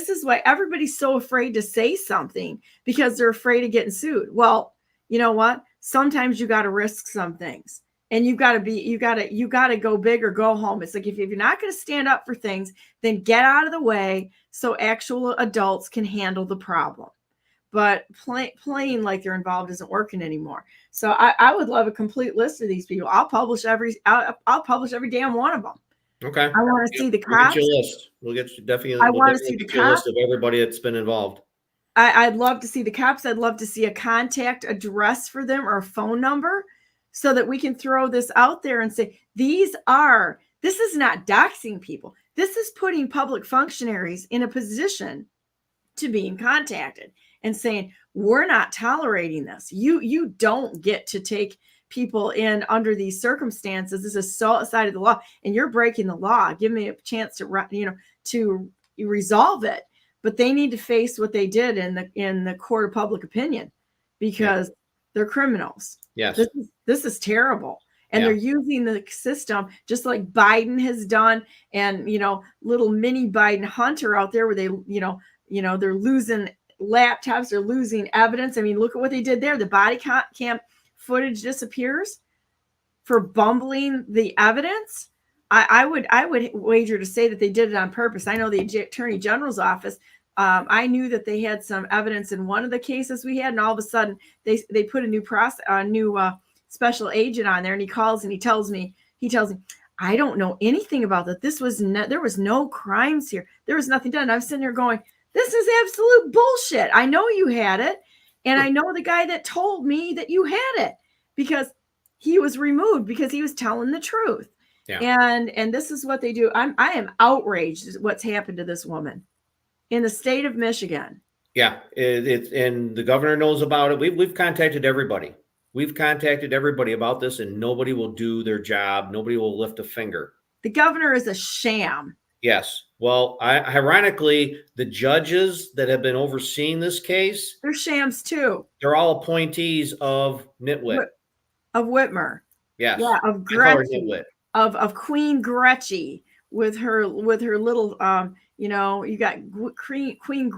is why everybody's so afraid to say something, because they're afraid of getting sued. Well, you know what? Sometimes you got to risk some things. And you got to go big or go home. It's like, if you're not going to stand up for things, then get out of the way so actual adults can handle the problem. But playing like they're involved isn't working anymore. So I would love a complete list of these people. I'll publish every damn one of them. Okay. I want to see the cops. We'll get you a list. We'll get you definitely. I want to see the list of everybody that's been involved. I'd love to see the cops. I'd love to see a contact address for them or a phone number, so that we can throw this out there and say, this is not doxing people. This is putting public functionaries in a position to being contacted and saying, we're not tolerating this. You don't get to take people in under these circumstances. This is so outside of the law, and you're breaking the law. Give me a chance to resolve it. But they need to face what they did in the court of public opinion, because they're criminals. Yes. This is terrible. And they're using the system just like Biden has done, and little mini Biden Hunter out there, where they they're losing laptops, they're losing evidence. I mean, look at what they did there. The body cam footage disappears for bumbling the evidence. I would wager to say that they did it on purpose. I know the Attorney General's office. I knew that they had some evidence in one of the cases we had, and all of a sudden they put a new special agent on there, and he calls and he tells me, I don't know anything about that. There was no crimes here. There was nothing done. I'm sitting there going, this is absolute bullshit. I know you had it, and I know the guy that told me that you had it, because he was removed because he was telling the truth. Yeah. And this is what they do. I am outraged at what's happened to this woman in the state of Michigan. Yeah, and the governor knows about it. We've contacted everybody. We've contacted everybody about this, and nobody will do their job. Nobody will lift a finger. The governor is a sham. Yes. Well, ironically, the judges that have been overseeing this case, they're shams too. They're all appointees of Nitwit. Of Whitmer. Yes. Yeah, of Gretchen. Of Queen Gretchen with her little you got Queen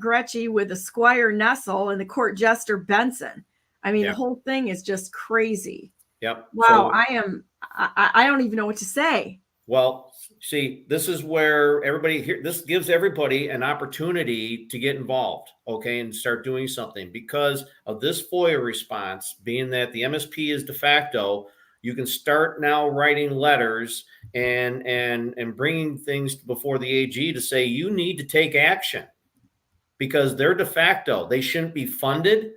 Gretchen with the Squire Nessel and the court jester Benson. I mean, the whole thing is just crazy. Yep. Wow. So, I don't even know what to say. Well, see, this is where this gives everybody an opportunity to get involved, okay, and start doing something, because of this FOIA response, being that the MSP is de facto. you can start now writing letters and bringing things before the AG to say you need to take action, because they're de facto. They shouldn't be funded.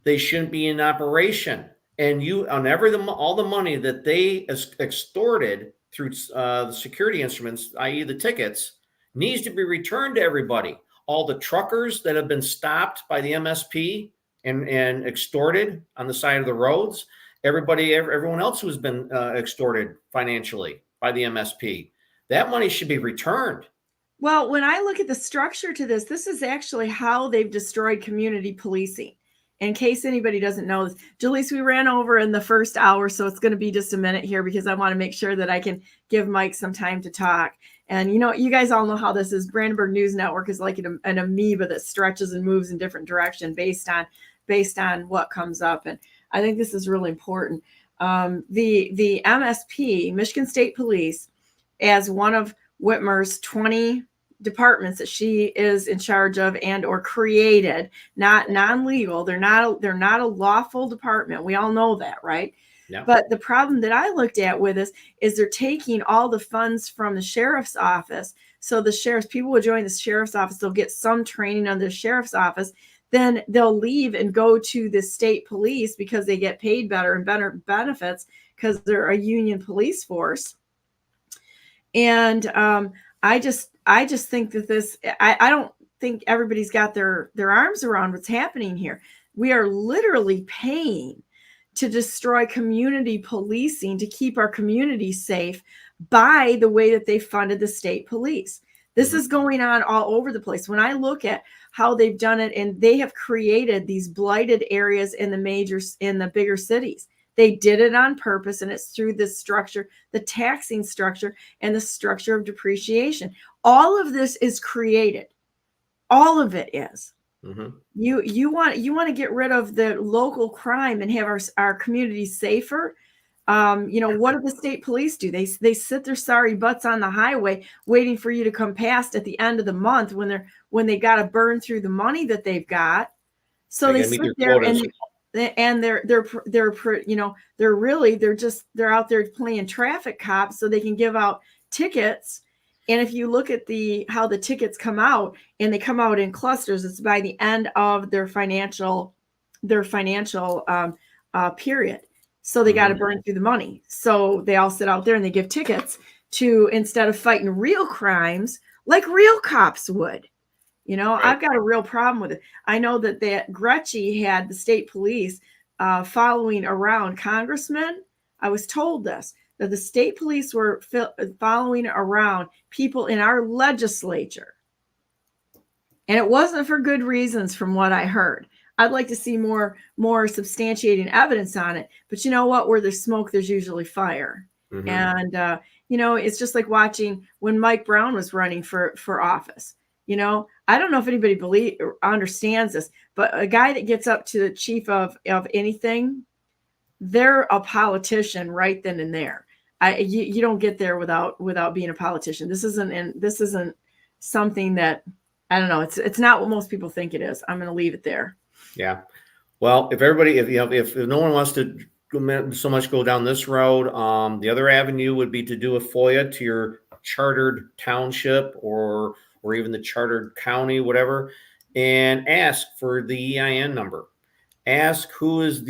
They shouldn't be in operation. And you, on all the money that they extorted through the security instruments, i.e. the tickets, needs to be returned to everybody. All the truckers that have been stopped by the MSP and extorted on the side of the roads, everyone else who's been extorted financially by the MSP, that money should be returned. Well, when I look at the structure to this, this is actually how they've destroyed community policing. In case anybody doesn't know this, Jalise, we ran over in the first hour, so it's going to be just a minute here because I want to make sure that I can give Mike some time to talk. And you guys all know how this is. Brandenburg News Network is like an amoeba that stretches and moves in different direction based on what comes up. And I think this is really important. The MSP, Michigan State Police, as one of Whitmer's 20 departments that she is in charge of and or created, not non-legal. They're not a lawful department. We all know that, right? Yeah. But the problem that I looked at with this is they're taking all the funds from the sheriff's office. So people will join the sheriff's office. They'll get some training on the sheriff's office. Then they'll leave and go to the state police because they get paid better and better benefits because they're a union police force. And I just think that I don't think everybody's got their arms around what's happening here. We are literally paying to destroy community policing to keep our communities safe by the way that they funded the state police. This is going on all over the place. When I look at how they've done it, and they have created these blighted areas in the bigger cities. They did it on purpose, and it's through this structure, the taxing structure and the structure of depreciation. All of this is created. All of it is. Mm-hmm. You want to get rid of the local crime and have our communities safer. What do the state police do? They sit their sorry butts on the highway waiting for you to come past at the end of the month when they got to burn through the money that they've got. So they sit there and they're out there playing traffic cops so they can give out tickets. And if you look at how the tickets come out, and they come out in clusters, it's by the end of their financial period. So they got to burn through the money. So they all sit out there and they give tickets instead of fighting real crimes like real cops would. Right. I've got a real problem with it. I know that Gretchen had the state police following around congressmen. I was told that the state police were following around people in our legislature. And it wasn't for good reasons from what I heard. I'd like to see more substantiating evidence on it. But you know what? Where there's smoke, there's usually fire. Mm-hmm. And, it's just like watching when Mike Brown was running for office. I don't know if anybody understands this, but a guy that gets up to the chief of anything, they're a politician right then and there. You don't get there without being a politician. This isn't something that, I don't know. It's not what most people think it is. I'm going to leave it there. Yeah. Well, if no one wants to so much go down this road, the other avenue would be to do a FOIA to your chartered township or even the chartered county, whatever, and ask for the EIN number. Ask who is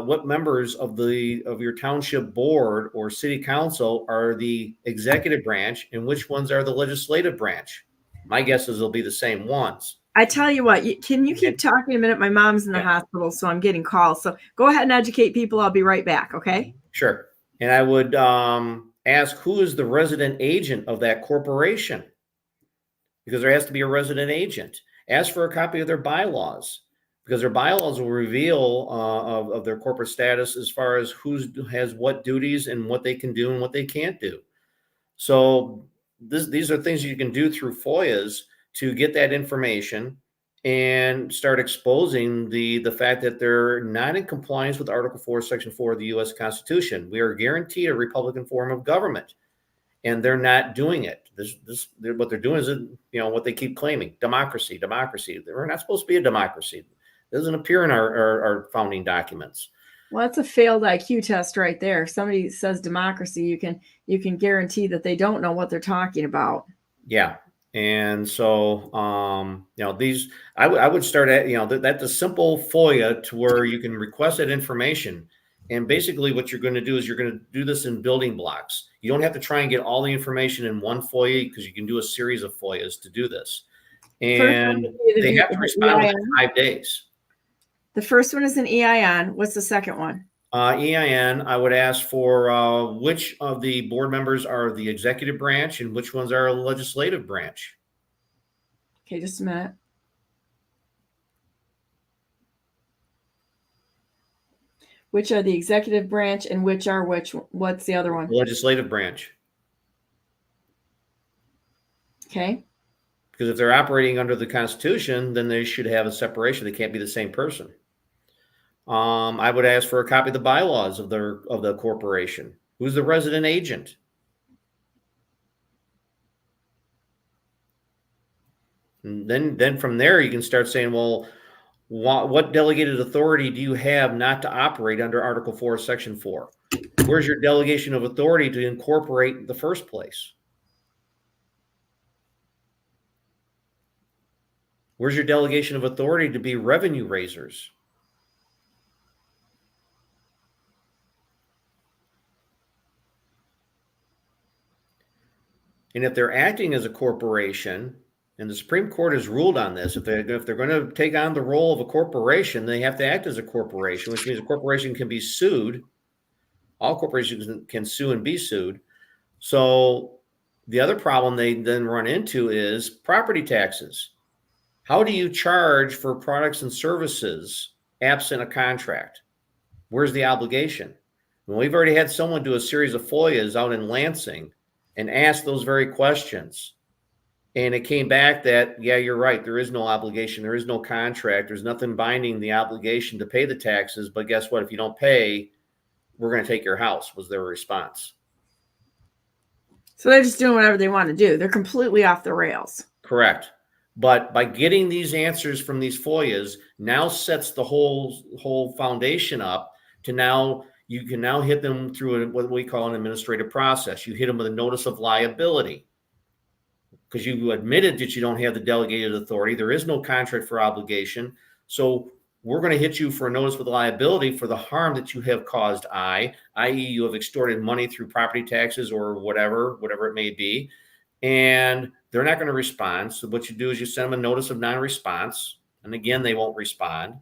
what members of your township board or city council are the executive branch and which ones are the legislative branch. My guess is they'll be the same ones. I tell you what, can you keep talking a minute? My mom's in the hospital, so I'm getting calls. So go ahead and educate people. I'll be right back. Okay. Sure. And I would ask who is the resident agent of that corporation, because there has to be a resident agent. Ask for a copy of their bylaws, because their bylaws will reveal of their corporate status as far as who has what duties and what they can do and what they can't do. So these are things you can do through FOIAs to get that information and start exposing the fact that they're not in compliance with Article 4, Section 4 of the U.S. Constitution. We are guaranteed a Republican form of government, and they're not doing it. What they're doing is, what they keep claiming: democracy. We're not supposed to be a democracy. It doesn't appear in our founding documents. Well, that's a failed IQ test right there. If somebody says democracy, you can guarantee that they don't know what they're talking about. Yeah. And so, these, I would start at, that's a simple FOIA to where you can request that information. And basically what you're going to do is you're going to do this in building blocks. You don't have to try and get all the information in one FOIA because you can do a series of FOIAs to do this. And they have to respond within 5 days. The first one is an EIN. What's the second one? EIN, I would ask for which of the board members are the executive branch and which ones are legislative branch. Okay, just a minute. Which are the executive branch and which are which? What's the other one? Legislative branch. Okay. Because if they're operating under the Constitution, then they should have a separation. They can't be the same person. I would ask for a copy of the bylaws of the corporation. Who's the resident agent? And then from there, you can start saying, well, what delegated authority do you have not to operate under Article 4, Section 4? Where's your delegation of authority to incorporate in the first place? Where's your delegation of authority to be revenue raisers? And if they're acting as a corporation, and the Supreme Court has ruled on this, if they're going to take on the role of a corporation, they have to act as a corporation, which means a corporation can be sued. All corporations can sue and be sued. So the other problem they then run into is property taxes. How do you charge for products and services absent a contract? Where's the obligation? Well, we've already had someone do a series of FOIAs out in Lansing and ask those very questions. And it came back that, yeah, you're right. There is no obligation. There is no contract. There's nothing binding the obligation to pay the taxes. But guess what? If you don't pay, we're going to take your house, was their response. So they're just doing whatever they want to do. They're completely off the rails. Correct. But by getting these answers from these FOIAs now sets the whole foundation up to now you can now hit them through what we call an administrative process. You hit them with a notice of liability because you admitted that you don't have the delegated authority. There is no contract for obligation. So we're going to hit you for a notice with liability for the harm that you have caused, i.e. you have extorted money through property taxes or whatever it may be. And they're not going to respond. So what you do is you send them a notice of non-response. And again, they won't respond.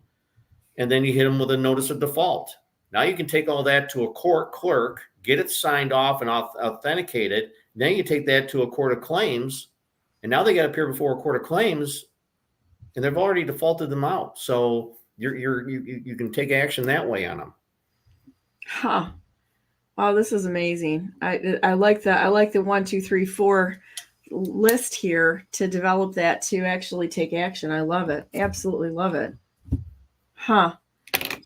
And then you hit them with a notice of default. Now you can take all that to a court clerk, get it signed off and authenticated. Then you take that to a court of claims. And now they got to appear before a court of claims. And they've already defaulted them out. So you can take action that way on them. Huh. Wow, this is amazing. I like the 1, 2, 3, 4 list here to develop that to actually take action. I love it. Absolutely love it. Huh.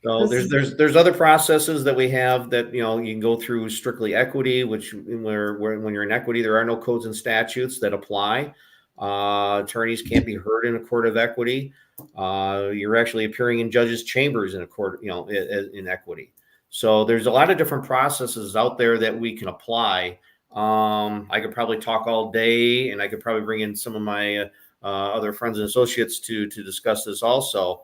So there's other processes that we have that, you can go through strictly equity, which where when you're in equity, there are no codes and statutes that apply. Attorneys can't be heard in a court of equity. You're actually appearing in judges' chambers in a court, in equity. So there's a lot of different processes out there that we can apply. I could probably talk all day, and I could probably bring in some of my other friends and associates to discuss this also.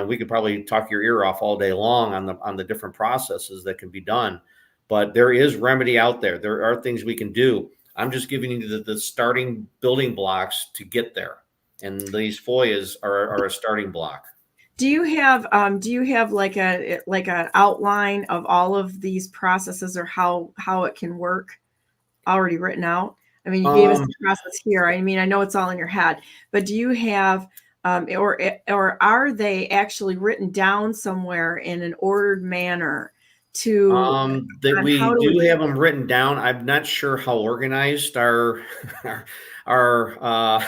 We could probably talk your ear off all day long on the different processes that can be done. But there is remedy out there. There are things we can do. I'm just giving you the starting building blocks to get there. And these FOIAs are a starting block. Do you have like an outline of all of these processes or how it can work already written out? I mean, you gave us the process here. I mean, I know it's all in your head, but do you have or are they actually written down somewhere in an ordered manner to that we do have them written down? I'm not sure how organized our our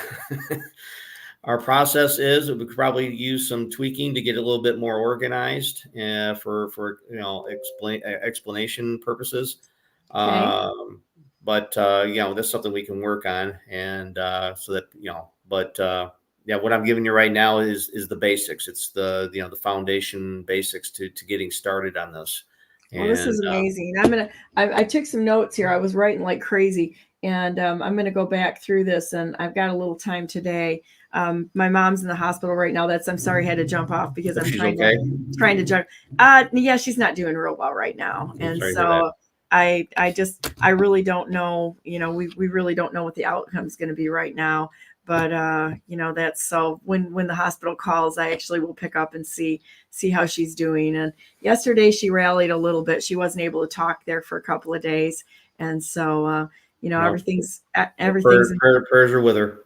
process is. We could probably use some tweaking to get a little bit more organized for explanation purposes. Okay. But that's something we can work on, and so that yeah, what I'm giving you right now is the basics. It's the the foundation basics to getting started on this. Well, this is And amazing. I took some notes here. I was writing like crazy, and I'm gonna go back through this, and I've got a little time today. My mom's in the hospital right now. I'm sorry, I had to jump off because I'm she's trying okay. to juggle. Yeah, she's not doing real well right now, and Sorry to hear that. so I really don't know. We really don't know what the outcome is going to be right now. But that's so when the hospital calls, I actually will pick up and see how she's doing. And yesterday she rallied a little bit. She wasn't able to talk there for a couple of days, and so Well, everything's prayers are with her.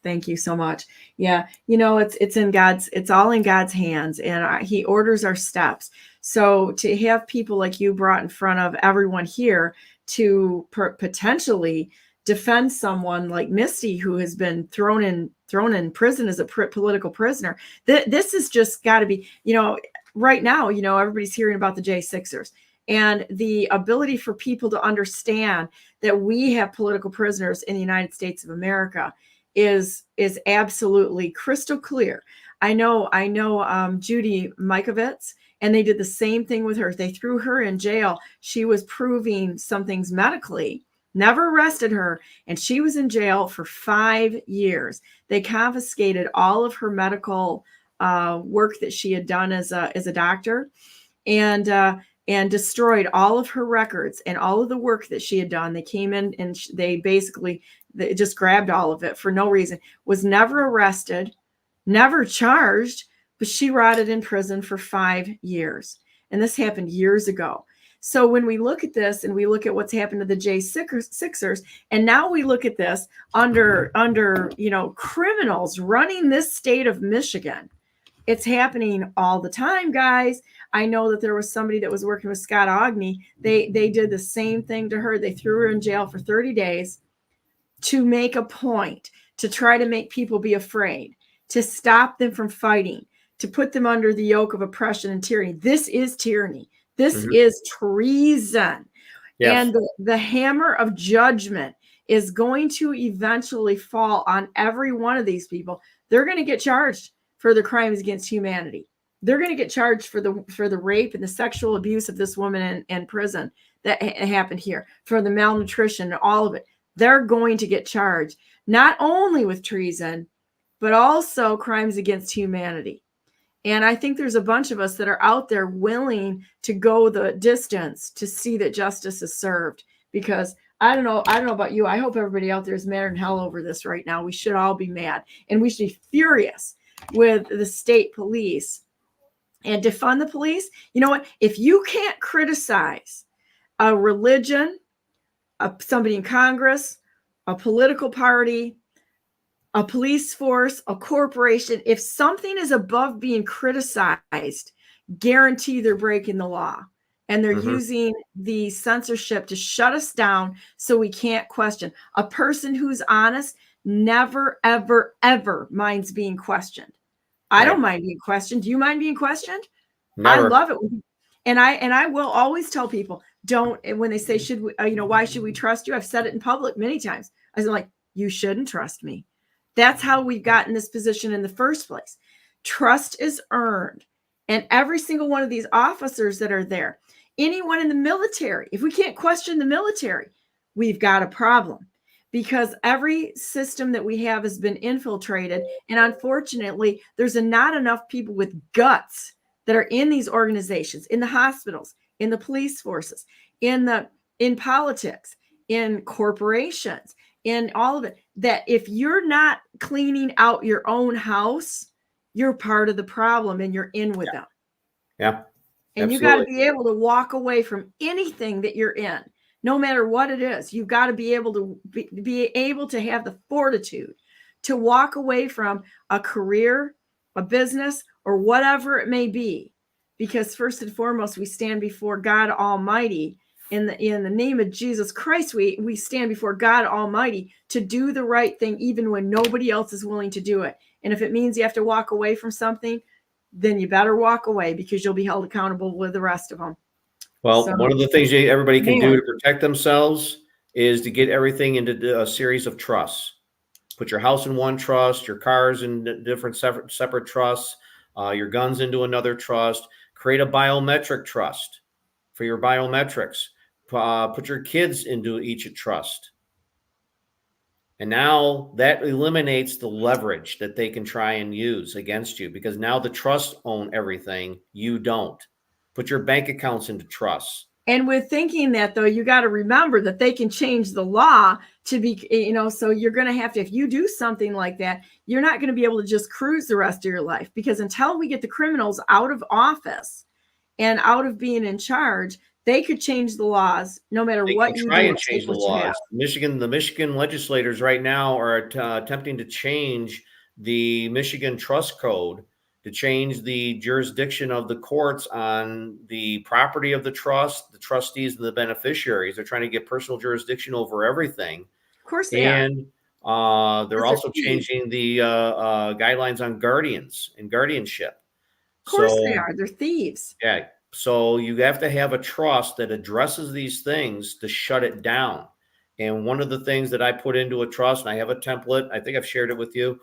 Thank you so much. Yeah, it's all in God's hands, and He orders our steps. So to have people like you brought in front of everyone here to potentially defend someone like Misty, who has been thrown in prison as a political prisoner, this has just got to be, right now, everybody's hearing about the J6ers. And the ability for people to understand that we have political prisoners in the United States of America is absolutely crystal clear. I know Judy Mikovits, and they did the same thing with her. They threw her in jail. She was proving some things medically, never arrested her, and she was in jail for 5 years. They confiscated all of her medical work that she had done as a doctor, and destroyed all of her records and all of the work that she had done. They came in and they just grabbed all of it for no reason, was never arrested, never charged, but she rotted in prison for 5 years. And this happened years ago. So when we look at this and we look at what's happened to the J6ers, and now we look at this under criminals running this state of Michigan, it's happening all the time, guys. I know that there was somebody that was working with Scott Ogney. They did the same thing to her. They threw her in jail for 30 days to make a point, to try to make people be afraid, to stop them from fighting, to put them under the yoke of oppression and tyranny. This is tyranny. This is treason. Yes. And the hammer of judgment is going to eventually fall on every one of these people. They're going to get charged for the crimes against humanity. They're going to get charged for the rape and the sexual abuse of this woman in prison that happened here, for the malnutrition and all of it. They're going to get charged not only with treason, but also crimes against humanity. And I think there's a bunch of us that are out there willing to go the distance to see that justice is served. Because I don't know about you. I hope everybody out there is mad in hell over this right now. We should all be mad, and we should be furious with the state police and defund the police. You know what? If you can't criticize a religion, somebody in Congress, a political party, a police force, a corporation, if something is above being criticized, guarantee they're breaking the law. And they're using the censorship to shut us down so we can't question. A person who's honest never, ever, ever minds being questioned. I don't mind being questioned. Do you mind being questioned? Never. I love it. And I will always tell people, when they say, should we, why should we trust you? I've said it in public many times. I was like, you shouldn't trust me. That's how we've gotten this position in the first place. Trust is earned. And every single one of these officers that are there, anyone in the military, if we can't question the military, we've got a problem. Because every system that we have has been infiltrated. And unfortunately, there's not enough people with guts that are in these organizations, in the hospitals, in the police forces, in politics, in corporations, in all of it, that if you're not cleaning out your own house, you're part of the problem and you're in with them. Yeah. And you got to be able to walk away from anything that you're in, no matter what it is. You've got to be able to have the fortitude to walk away from a career, a business, or whatever it may be. Because first and foremost, we stand before God Almighty. In the name of Jesus Christ, we stand before God Almighty to do the right thing, even when nobody else is willing to do it. And if it means you have to walk away from something, then you better walk away, because you'll be held accountable with the rest of them. Well, one of the things everybody can do to protect themselves is to get everything into a series of trusts. Put your house in one trust, your cars in different separate trusts, your guns into another trust. Create a biometric trust for your biometrics. Put your kids into each trust. And now that eliminates the leverage that they can try and use against you, because now the trusts own everything. You don't. Put your bank accounts into trusts. And with thinking that, though, you got to remember that they can change the law to be, so you're going to have to, if you do something like that, you're not going to be able to just cruise the rest of your life, because until we get the criminals out of office and out of being in charge, they could change the laws no matter what you try do. and change the laws. The Michigan legislators right now are attempting to change the Michigan Trust Code to change the jurisdiction of the courts on the property of the trust, the trustees, and the beneficiaries. They're trying to get personal jurisdiction over everything. Of course they are. They're also changing the guidelines on guardians and guardianship. Of course they are. They're thieves. Yeah. So you have to have a trust that addresses these things to shut it down. And one of the things that I put into a trust, and I have a template, I think I've shared it with you,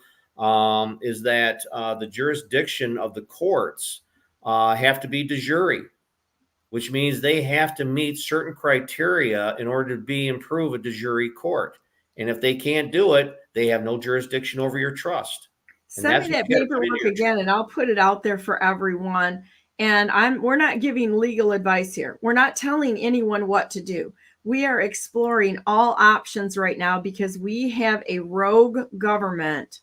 is that the jurisdiction of the courts have to be de jure, which means they have to meet certain criteria in order to improve a de jure court. And if they can't do it, they have no jurisdiction over your trust. Send me that paperwork again, and I'll put it out there for everyone. And we're not giving legal advice here. We're not telling anyone what to do. We are exploring all options right now because we have a rogue government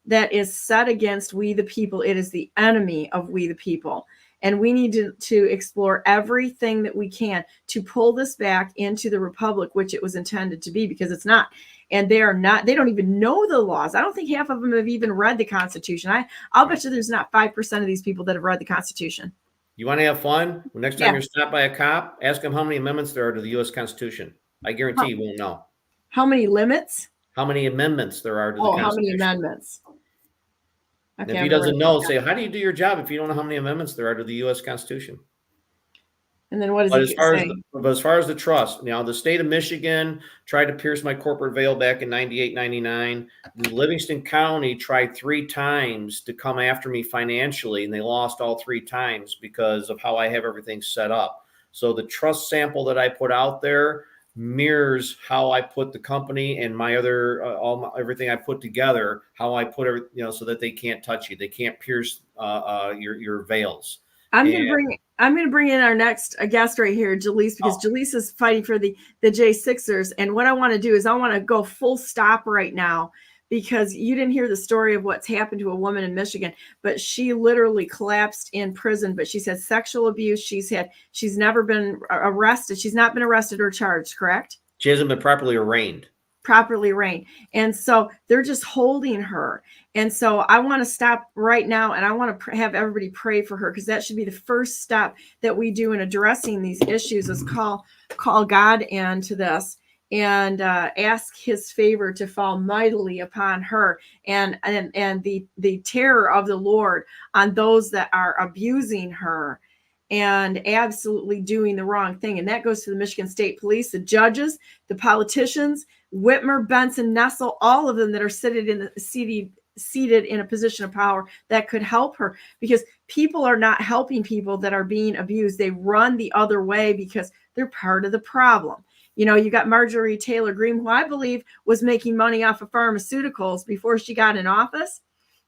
that is set against we the people. It is the enemy of we the people. And we need to explore everything that we can to pull this back into the republic, which it was intended to be, because it's not. And they don't even know the laws. I don't think half of them have even read the Constitution. I'll bet you there's not 5% of these people that have read the Constitution. You want to have fun? Well, next time you're stopped by a cop, ask them how many amendments there are to the U.S. Constitution. I guarantee you won't know. How many limits? How many amendments there are to the Constitution. How many amendments? Okay, if he doesn't know, say, how do you do your job if you don't know how many amendments there are to the U.S. Constitution? And then what does he say? But as far as the trust, now the state of Michigan tried to pierce my corporate veil back in 98, 99. Livingston County tried 3 times to come after me financially, and they lost all 3 times because of how I have everything set up. So the trust sample that I put out there mirrors how I put the company and my other everything I put together, how I put it, so that they can't touch you. They can't pierce your veils. I'm going to bring in our next guest right here, Jalise, because Jalise is fighting for the J6ers. And what I want to do is I want to go full stop right now, because you didn't hear the story of what's happened to a woman in Michigan, but she literally collapsed in prison. But she's had sexual abuse. She's never been arrested. She's not been arrested or charged, correct? She hasn't been properly arraigned. And so they're just holding her. And so I want to stop right now, and I want to have everybody pray for her, because that should be the first step that we do in addressing these issues, is call God into this and ask his favor to fall mightily upon her and the terror of the Lord on those that are abusing her and absolutely doing the wrong thing. And that goes to the Michigan State Police, the judges, the politicians, Whitmer, Benson, Nessel, all of them that are seated in a position of power that could help her, because people are not helping people that are being abused. They run the other way because they're part of the problem. You got Marjorie Taylor Greene, who I believe was making money off of pharmaceuticals before she got in office,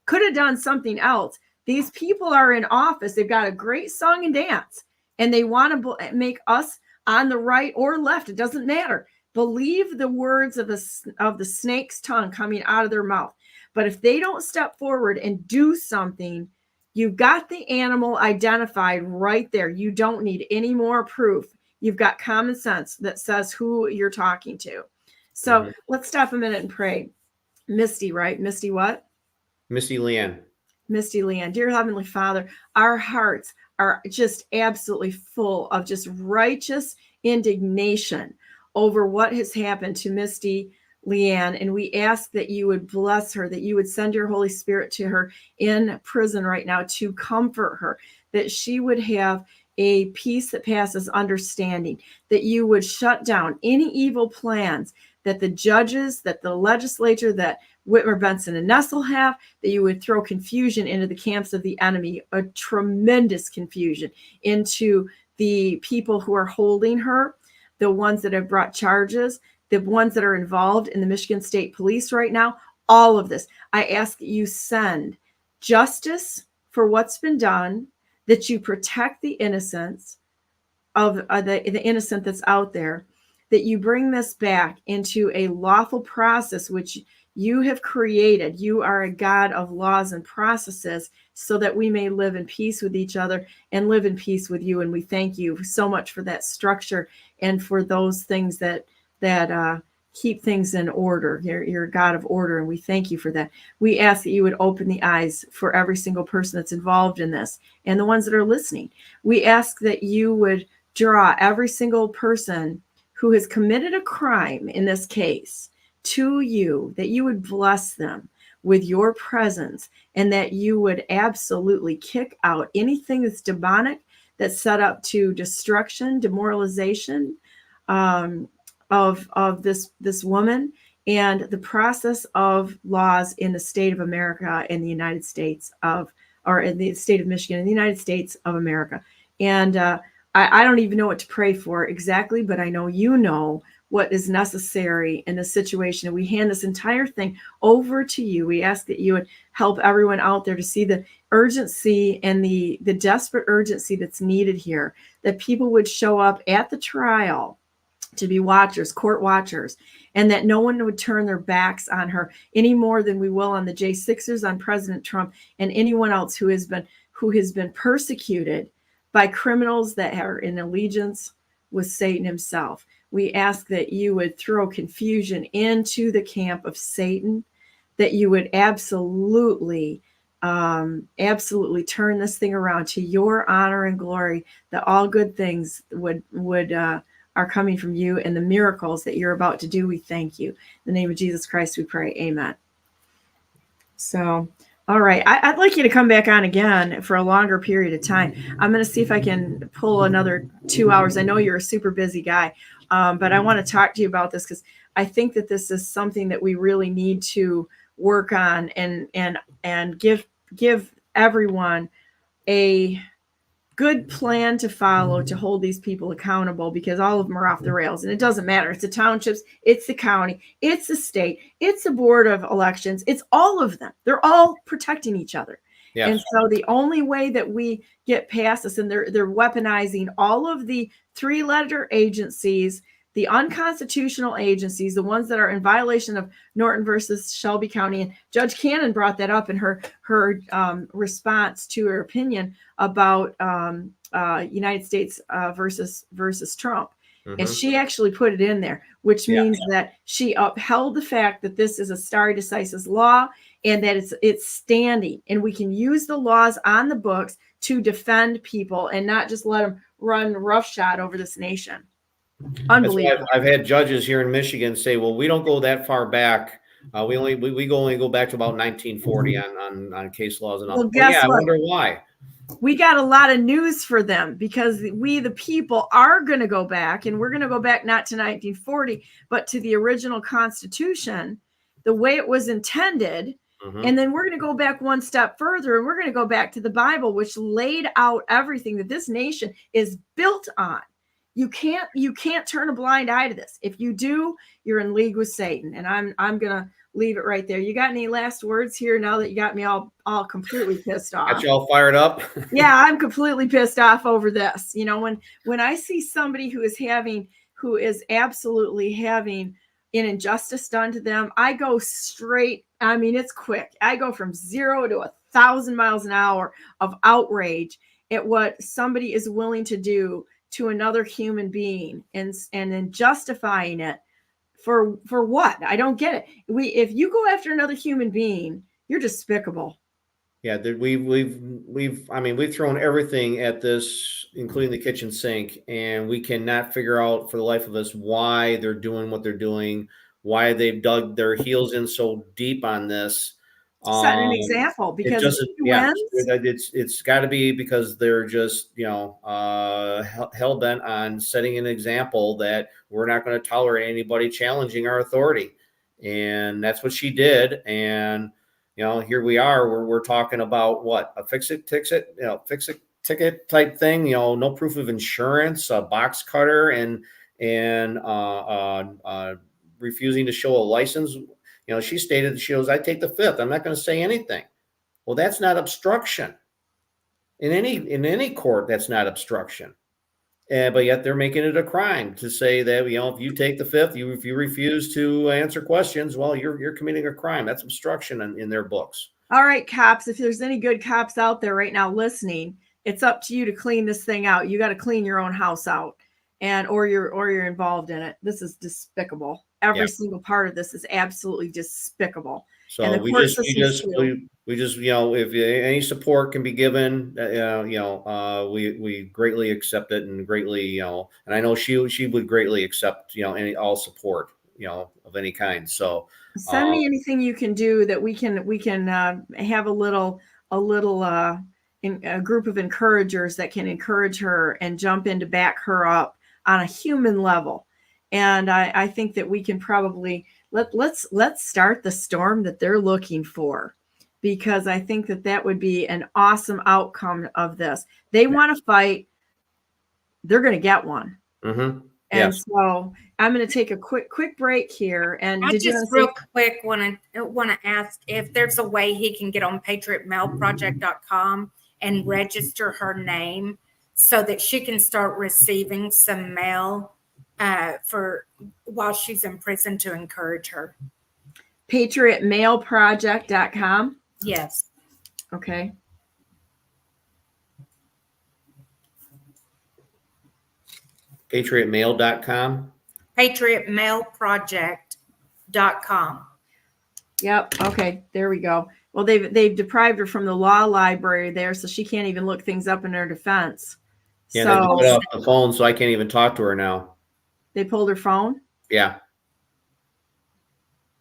could have done something else. These people are in office. They've got a great song and dance, and they want to make us on the right or left. It doesn't matter. Believe the words of the snake's tongue coming out of their mouth. But if they don't step forward and do something, you've got the animal identified right there. You don't need any more proof. You've got common sense that says who you're talking to. So let's stop a minute and pray. Misty, right? Misty what? Misty Leanne. Misty Leanne. Dear Heavenly Father, our hearts are just absolutely full of just righteous indignation over what has happened to Misty Leanne. And we ask that you would bless her, that you would send your Holy Spirit to her in prison right now to comfort her, that she would have a peace that passes understanding, that you would shut down any evil plans that the judges, that the legislature, that Whitmer, Benson, and Nessel have, that you would throw confusion into the camps of the enemy, a tremendous confusion into the people who are holding her, the ones that have brought charges, the ones that are involved in the Michigan State Police right now, all of this. I ask that you send justice for what's been done, that you protect the innocence of the innocent that's out there, that you bring this back into a lawful process, which you have created. You are a God of laws and processes, so that we may live in peace with each other and live in peace with you. And we thank you so much for that structure and for those things that keep things in order. You're a God of order, and we thank you for that. We ask that you would open the eyes for every single person that's involved in this and the ones that are listening. We ask that you would draw every single person who has committed a crime in this case to you, that you would bless them with your presence, and that you would absolutely kick out anything that's demonic, that's set up to destruction, demoralization of this woman, and the process of laws in the state of America and the United States of, or in the state of Michigan and the United States of America. And I don't even know what to pray for exactly, but I know you know what is necessary in the situation. And we hand this entire thing over to you. We ask that you would help everyone out there to see the urgency and the desperate urgency that's needed here, that people would show up at the trial to be watchers, court watchers, and that no one would turn their backs on her any more than we will on the J6ers, on President Trump, and anyone else who has been persecuted by criminals that are in allegiance with Satan himself. We ask that you would throw confusion into the camp of Satan, that you would absolutely turn this thing around to your honor and glory, that all good things are coming from you, and the miracles that you're about to do. We thank you. In the name of Jesus Christ, we pray. Amen. So, all right. I'd like you to come back on again for a longer period of time. I'm going to see if I can pull another 2 hours. I know you're a super busy guy, but I want to talk to you about this because I think that this is something that we really need to work on and give everyone a good plan to follow to hold these people accountable, because all of them are off the rails. And it doesn't matter. It's the townships, it's the county, it's the state, it's the board of elections. It's all of them. They're all protecting each other. Yes. And so the only way that we get past this, and they're weaponizing all of the 3-letter agencies, the unconstitutional agencies, the ones that are in violation of Norton versus Shelby County. And Judge Cannon brought that up in her response to her opinion about United States versus Trump. Mm-hmm. And she actually put it in there, which means that she upheld the fact that this is a stare decisis law, and that it's standing, and we can use the laws on the books to defend people and not just let them run roughshod over this nation. Unbelievable. I've had judges here in Michigan say, "Well, we don't go that far back. We only go back to about 1940 on case laws and all." Well, guess I what? wonder why. We got a lot of news for them, because we, the people, are going to go back, and we're going to go back not to 1940, but to the original Constitution, the way it was intended. Mm-hmm. And then we're going to go back one step further, and we're going to go back to the Bible, which laid out everything that this nation is built on. You can't turn a blind eye to this. If you do, you're in league with Satan. And I'm gonna leave it right there. You got any last words here now that you got me all completely pissed off? Got you all fired up? Yeah, I'm completely pissed off over this. You know, when I see somebody who is absolutely having an injustice done to them, I go straight. I mean, it's quick. I go from 0 to 1,000 miles an hour of outrage at what somebody is willing to do to another human being, and then justifying it for what? I don't get it. If you go after another human being, you're despicable. Yeah, we've thrown everything at this, including the kitchen sink, and we cannot figure out for the life of us why they're doing what they're doing, why they've dug their heels in so deep on this. Setting an example, It because doesn't. if he Yeah, wins, it's got to be because they're just hell bent on setting an example that we're not going to tolerate anybody challenging our authority, and that's what she did. And here we are. We're talking about what, a fix it ticket type thing. No proof of insurance, a box cutter, and refusing to show a license. She stated that she goes, I take the fifth. I'm not going to say anything. Well, that's not obstruction. In any court, that's not obstruction. But yet they're making it a crime to say that, if you take the fifth, if you refuse to answer questions, well, you're committing a crime. That's obstruction in their books. all right, cops, if there's any good cops out there right now listening, it's up to you to clean this thing out. You got to clean your own house out, or you're involved in it. This is despicable. Every single part of this is absolutely despicable. So and the we court just system if any support can be given, we greatly accept it, and greatly, and I know she would greatly accept, all support, of any kind. So send me anything you can do that we can have a group of encouragers that can encourage her and jump in to back her up on a human level. And I think that we can probably let's start the storm that they're looking for, because I think that would be an awesome outcome of this. They want to fight, they're going to get one. Mm-hmm. And so I'm going to take a quick break here. And I just real quick want to ask if there's a way he can get on patriotmailproject.com and register her name so that she can start receiving some mail for while she's in prison to encourage her. patriotmailproject.com. Yes. Okay. patriotmail.com. patriotmailproject.com. Yep. Okay. There we go. Well, they've deprived her from the law library there, so she can't even look things up in her defense. Yeah, so they put off the phone, so I can't even talk to her now. They pulled her phone? Yeah.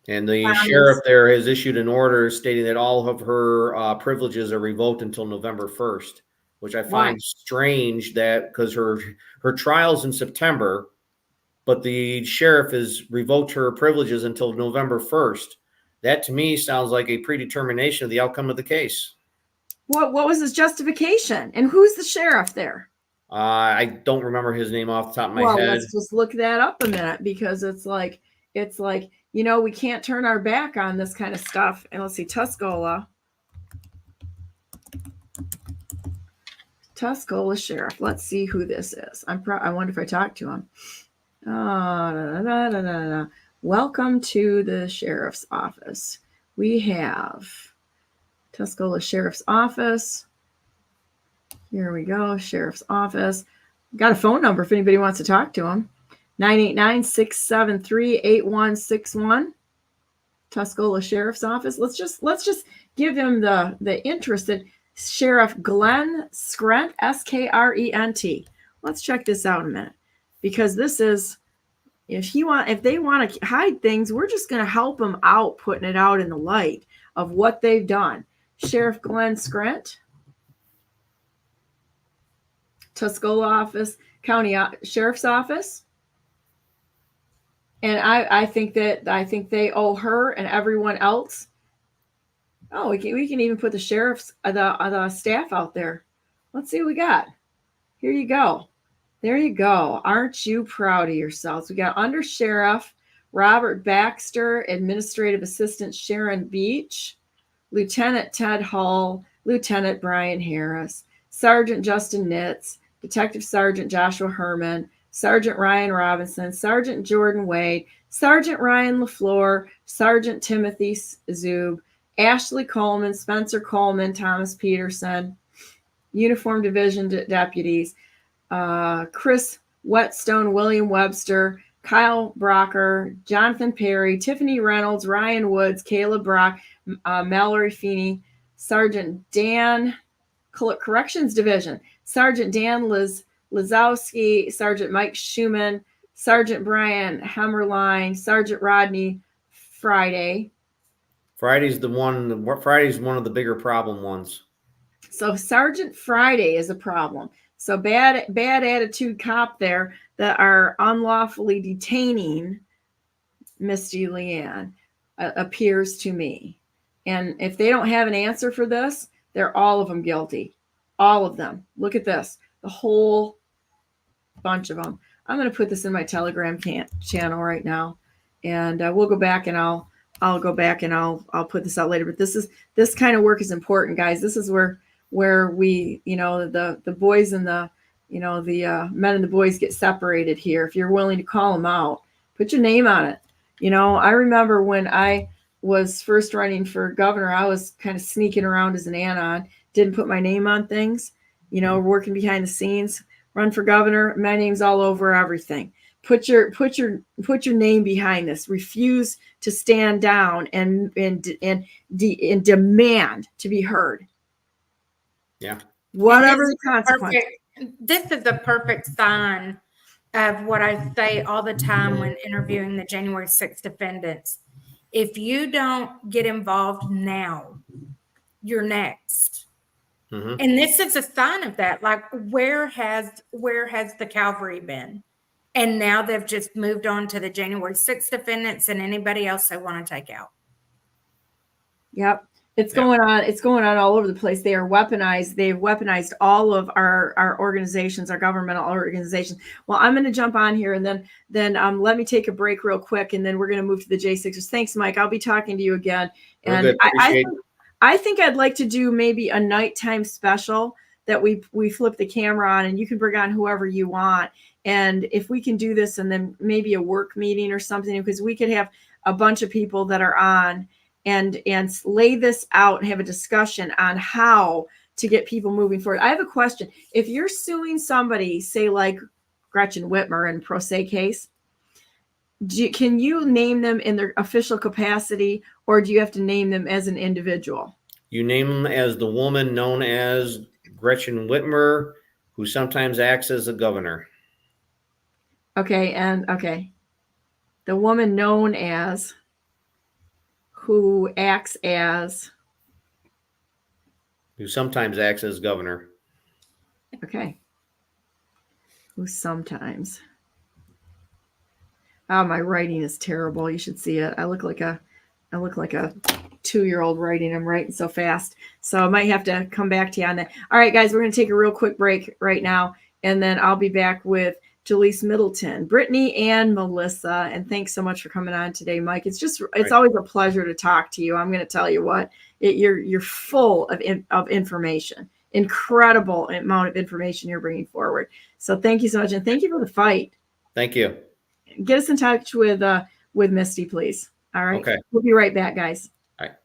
And the sheriff there has issued an order stating that all of her privileges are revoked until November 1st, which I find strange, that because her trial's in September, but the sheriff has revoked her privileges until November 1st. That to me sounds like a predetermination of the outcome of the case. What was his justification? And who's the sheriff there? I don't remember his name off the top of my head. Let's just look that up a minute, because it's like, we can't turn our back on this kind of stuff. And let's see, Tuscola sheriff. Let's see who this is. I wonder if I talked to him. Welcome to the sheriff's office. We have Tuscola Sheriff's Office. Here we go, Sheriff's Office. Got a phone number if anybody wants to talk to him. 989-673-8161. Tuscola Sheriff's Office. Let's just give him the interested Sheriff Glenn Skrent, Skrent. Let's check this out a minute, because this is, if they want to hide things, we're just going to help them out, putting it out in the light of what they've done. Sheriff Glenn Skrent, Tuscola Office, County Sheriff's Office. And I think they owe her and everyone else. Oh, we can even put the sheriff's the staff out there. Let's see what we got. Here you go. There you go. Aren't you proud of yourselves? We got Under Sheriff Robert Baxter, Administrative Assistant Sharon Beach, Lieutenant Ted Hull, Lieutenant Brian Harris, Sergeant Justin Nitz, Detective Sergeant Joshua Herman, Sergeant Ryan Robinson, Sergeant Jordan Wade, Sergeant Ryan LaFleur, Sergeant Timothy Zub, Ashley Coleman, Spencer Coleman, Thomas Peterson, Uniform Division deputies, Chris Whetstone, William Webster, Kyle Brocker, Jonathan Perry, Tiffany Reynolds, Ryan Woods, Caleb Brock, Mallory Feeney, Sergeant Dan, Corrections Division, Sergeant Dan Lazowski, Sergeant Mike Schumann, Sergeant Brian Hammerline, Sergeant Rodney Friday, Friday's one of the bigger problem ones. So Sergeant Friday is a problem. So bad attitude cop there that are unlawfully detaining Misty Leanne appears to me. And if they don't have an answer for this, they're all of them guilty. All of them. Look at this. The whole bunch of them. I'm going to put this in my Telegram channel right now. And we'll go back and I'll go back and I'll put this out later. But this kind of work is important, guys. This is where we, the boys and the men and the boys get separated here. If you're willing to call them out, put your name on it. I remember when I was first running for governor, I was kind of sneaking around as an anon, didn't put my name on things, working behind the scenes, run for governor. My name's all over everything. Put your name behind this. Refuse to stand down and demand to be heard. Yeah. Whatever the consequence. This is a perfect sign of what I say all the time when interviewing the January 6th defendants. If you don't get involved now, you're next. Mm-hmm. And this is a sign of that. Like, where has the cavalry been? And now they've just moved on to the January 6th defendants and anybody else they want to take out. Yep. It's going on all over the place. They are weaponized. They've weaponized all of our organizations, our governmental organizations. Well, I'm going to jump on here and then let me take a break real quick, and then we're going to move to the J6ers. Thanks, Mike. I'll be talking to you again. And I think I'd like to do maybe a nighttime special that we flip the camera on, and you can bring on whoever you want. And if we can do this, and then maybe a work meeting or something, because we could have a bunch of people that are on and lay this out and have a discussion on how to get people moving forward. I have a question. If you're suing somebody, say like Gretchen Whitmer in pro se case, can you name them in their official capacity, or do you have to name them as an individual? You name them as the woman known as Gretchen Whitmer, who sometimes acts as a governor. Okay, the woman known as, who sometimes acts as governor. Okay. Who sometimes. Oh, my writing is terrible. You should see it. I look like a 2-year-old writing. I'm writing so fast. So I might have to come back to you on that. All right, guys, we're going to take a real quick break right now, and then I'll be back with Jalise Middleton, Brittany, and Melissa. And thanks so much for coming on today, Mike. It's always a pleasure to talk to you. I'm going to tell you what, you're full of information, incredible amount of information you're bringing forward. So thank you so much. And thank you for the fight. Thank you. Get us in touch with Misty, please. All right. Okay. We'll be right back, guys. All right.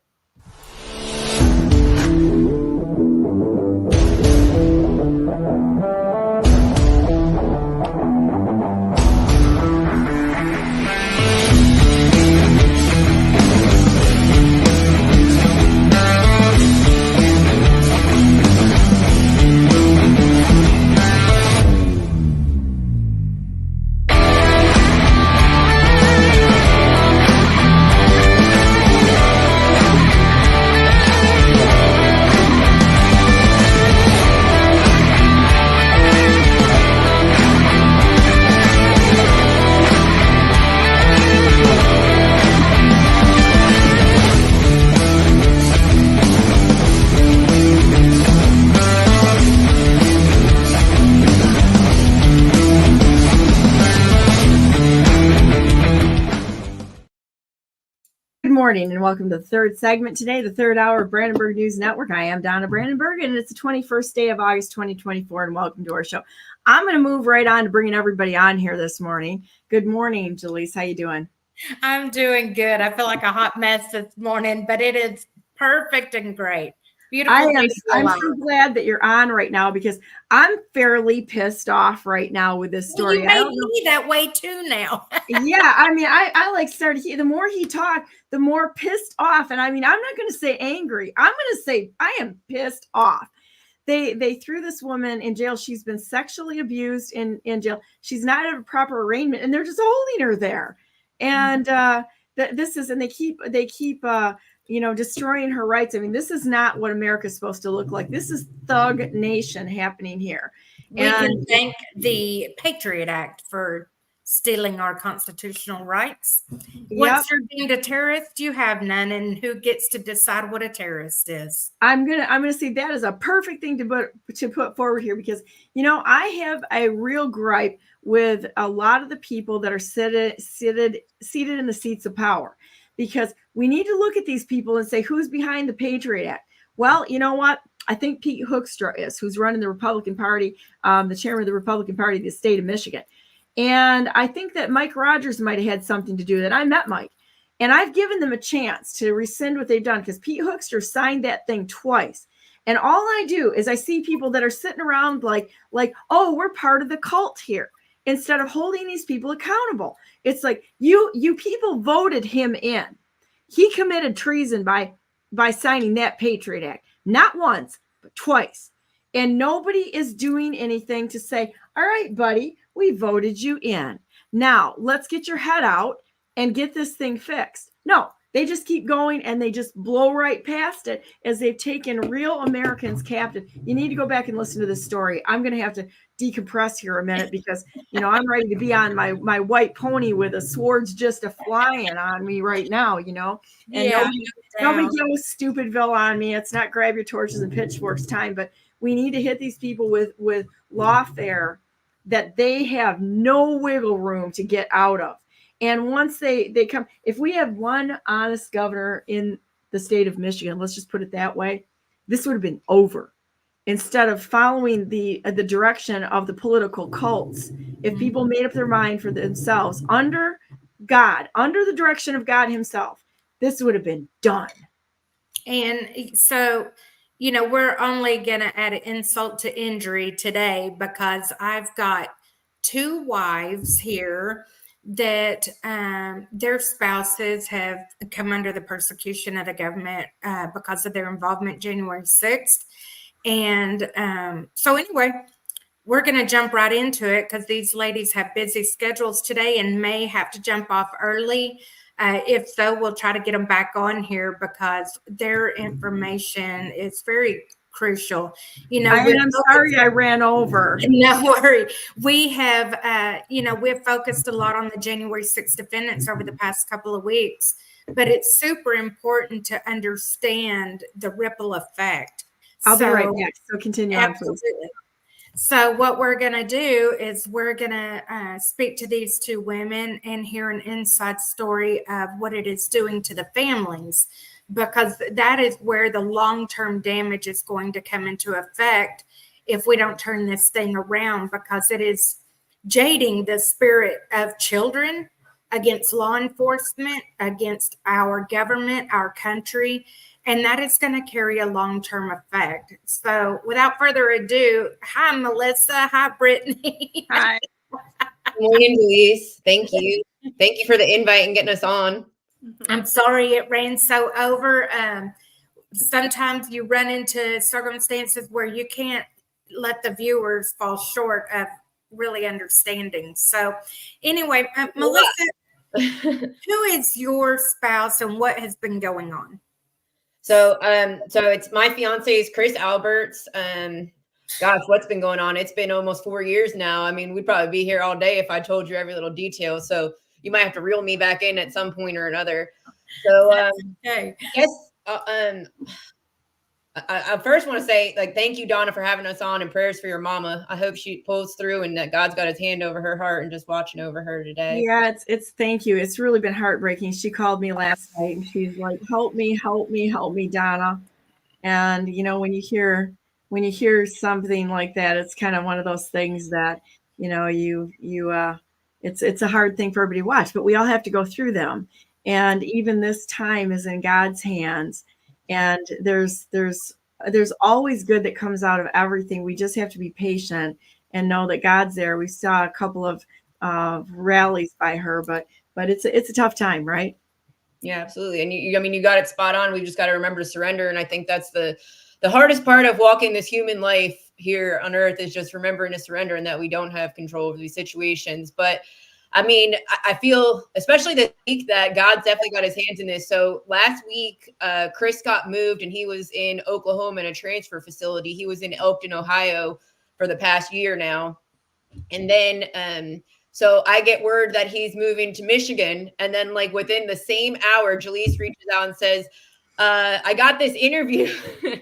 Good morning and welcome to the third segment today, the third hour of Brandenburg News Network. I am Donna Brandenburg, and it's the 21st day of August 2024, and welcome to our show. I'm going to move right on to bringing everybody on here this morning. Good morning, Jalise. How you doing? I'm doing good. I feel like a hot mess this morning, but it is perfect and great. Beautiful. I'm so glad that you're on right now, because I'm fairly pissed off right now with this story. Well, you made me that way too now. Yeah, I mean, I like started. The more he talked, the more pissed off. And I mean, I'm not going to say angry. I'm going to say I am pissed off. They threw this woman in jail. She's been sexually abused in jail. She's not at a proper arraignment, and they're just holding her there. And they keep destroying her rights. I mean, this is not what America's supposed to look like. This is thug nation happening here. We can thank the Patriot Act for stealing our constitutional rights. Once you're deemed a terrorist, you have none, and who gets to decide what a terrorist is? I'm gonna say that is a perfect thing to put forward here, because I have a real gripe with a lot of the people that are seated in the seats of power, because we need to look at these people and say, who's behind the Patriot Act? Well, you know what? I think Pete Hoekstra is, who's running the Republican Party, the chairman of the Republican Party of the state of Michigan. And I think that Mike Rogers might have had something to do with it. I met Mike, and I've given them a chance to rescind what they've done, because Pete Hoekstra signed that thing twice. And all I do is I see people that are sitting around like, oh, we're part of the cult here, instead of holding these people accountable. It's like, you people voted him in. He committed treason by signing that Patriot Act, not once, but twice. And nobody is doing anything to say, all right, buddy, we voted you in. Now let's get your head out and get this thing fixed. No, they just keep going, and they just blow right past it, as they've taken real Americans captive. You need to go back and listen to this story. I'm going to have to decompress here a minute, because I'm ready to be on my white pony with the swords just a flying on me right now, and nobody goes Stupidville on me. It's not grab your torches and pitchforks time, but we need to hit these people with lawfare that they have no wiggle room to get out of. And once they come, if we have one honest governor in the state of Michigan, let's just put it that way, this would have been over. Instead of following the direction of the political cults, if people made up their mind for themselves under God, under the direction of God himself, this would have been done. And so, we're only going to add insult to injury today, because I've got two wives here that their spouses have come under the persecution of the government because of their involvement January 6th. And so anyway, we're going to jump right into it, because these ladies have busy schedules today and may have to jump off early. If so, we'll try to get them back on here, because their information is very crucial. I'm sorry I ran over. No worry. We have, we've focused a lot on the January 6th defendants over the past couple of weeks, but it's super important to understand the ripple effect. I'll be right back. So continue on, please. So what we're going to do is we're going to speak to these two women and hear an inside story of what it is doing to the families, because that is where the long-term damage is going to come into effect if we don't turn this thing around, because it is jading the spirit of children against law enforcement, against our government, our country, and that is going to carry a long-term effect. So without further ado, hi, Melissa. Hi, Brittany. Hi. Good morning, Jalise. Thank you. Thank you for the invite and getting us on. I'm sorry it ran so over. Sometimes you run into circumstances where you can't let the viewers fall short of really understanding. So anyway, Melissa, who is your spouse and what has been going on? So it's my fiance is Chris Alberts. Gosh, what's been going on? It's been almost 4 years now. I mean, we'd probably be here all day if I told you every little detail. So you might have to reel me back in at some point or another. So Okay. yes, I first want to say, thank you, Donna, for having us on, and prayers for your mama. I hope she pulls through and that God's got his hand over her heart and just watching over her today. Yeah, it's thank you. It's really been heartbreaking. She called me last night and she's like, help me, Donna. And when you hear something like that, it's kind of one of those things that, it's a hard thing for everybody to watch, but we all have to go through them. And even this time is in God's hands. And there's always good that comes out of everything. We just have to be patient and know that God's there. We saw a couple of rallies by her, but it's a tough time, right? Yeah, absolutely. And you got it spot on. We just got to remember to surrender. And I think that's the hardest part of walking this human life here on earth, is just remembering to surrender and that we don't have control over these situations. But I mean, I feel, especially this week, that God's definitely got his hands in this. So last week, Chris got moved and he was in Oklahoma in a transfer facility. He was in Elkton, Ohio for the past year now. And then, so I get word that he's moving to Michigan. And then like within the same hour, Jalise reaches out and says, I got this interview and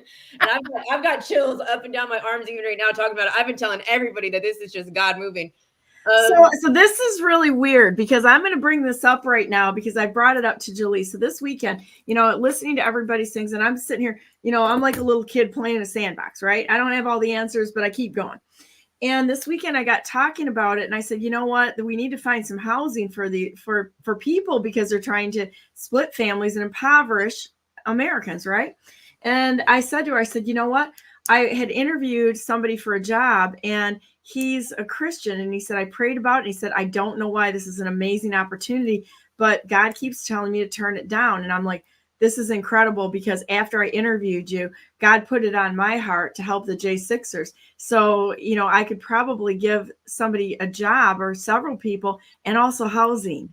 I've got chills up and down my arms even right now talking about it. I've been telling everybody that this is just God moving. So this is really weird because I'm going to bring this up right now because I brought it up to Jalise. So this weekend, listening to everybody's things, and I'm sitting here, I'm like a little kid playing in a sandbox, right? I don't have all the answers, but I keep going. And this weekend I got talking about it and I said, you know what, we need to find some housing for people because they're trying to split families and impoverish Americans, right? And I said to her, I said, you know what? I had interviewed somebody for a job and he's a Christian. And he said, I prayed about it. And he said, I don't know why. This is an amazing opportunity, but God keeps telling me to turn it down. And I'm like, this is incredible because after I interviewed you, God put it on my heart to help the J6ers. So, I could probably give somebody a job or several people and also housing.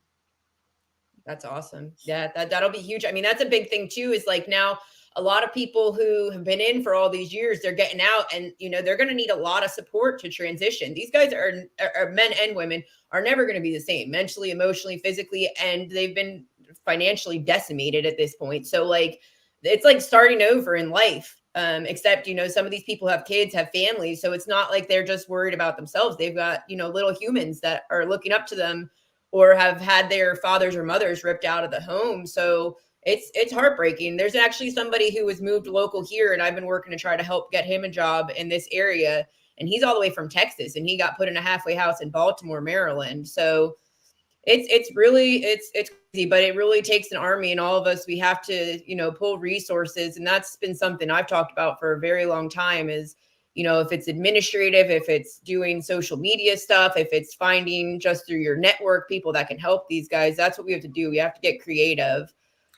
That's awesome. Yeah, that'll be huge. I mean, that's a big thing too, is like now a lot of people who have been in for all these years, they're getting out and, they're going to need a lot of support to transition. These guys are men and women are never going to be the same mentally, emotionally, physically, and they've been financially decimated at this point. So like, it's like starting over in life. Except, some of these people have kids, have families. So it's not like they're just worried about themselves. They've got, little humans that are looking up to them or have had their fathers or mothers ripped out of the home. So it's heartbreaking. There's actually somebody who was moved local here and I've been working to try to help get him a job in this area. And he's all the way from Texas and he got put in a halfway house in Baltimore, Maryland. So it's crazy, but it really takes an army and all of us, we have to, pull resources. And that's been something I've talked about for a very long time is, if it's administrative, if it's doing social media stuff, if it's finding just through your network, people that can help these guys, that's what we have to do. We have to get creative.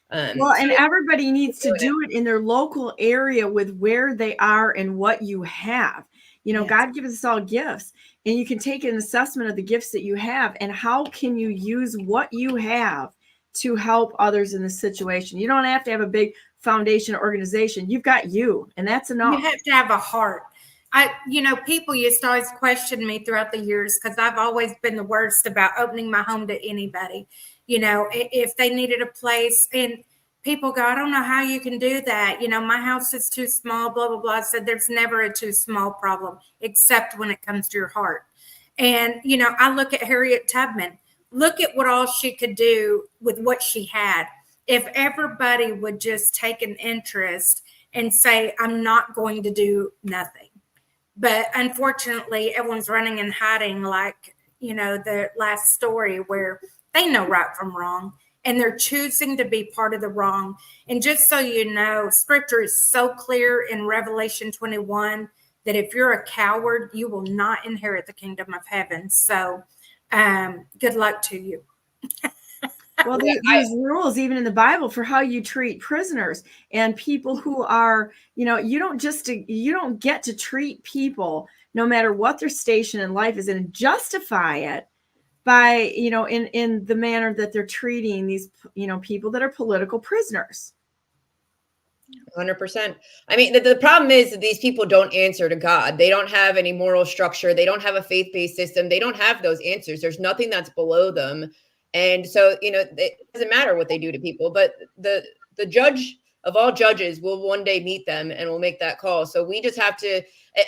And everybody needs to do it in their local area with where they are and what you have. Yes. God gives us all gifts and you can take an assessment of the gifts that you have and how can you use what you have to help others in this situation. You don't have to have a big foundation organization. You've got you, and that's enough. You have to have a heart. People used to always question me throughout the years because I've always been the worst about opening my home to anybody. If they needed a place and people go, I don't know how you can do that. My house is too small, blah, blah, blah. I said, there's never a too small problem, except when it comes to your heart. And, I look at Harriet Tubman, look at what all she could do with what she had. If everybody would just take an interest and say, I'm not going to do nothing. But unfortunately, everyone's running and hiding like, the last story where they know right from wrong and they're choosing to be part of the wrong. And just so you know, scripture is so clear in Revelation 21 that if you're a coward, you will not inherit the kingdom of heaven. So good luck to you. Well, there's rules even in the Bible for how you treat prisoners and people who are, you don't get to treat people no matter what their station in life is and justify it by, in the manner that they're treating these, people that are political prisoners. 100%. I mean, the problem is that these people don't answer to God. They don't have any moral structure. They don't have a faith-based system. They don't have those answers. There's nothing that's below them. And so, it doesn't matter what they do to people, but the judge of all judges will one day meet them and will make that call. So we just have to,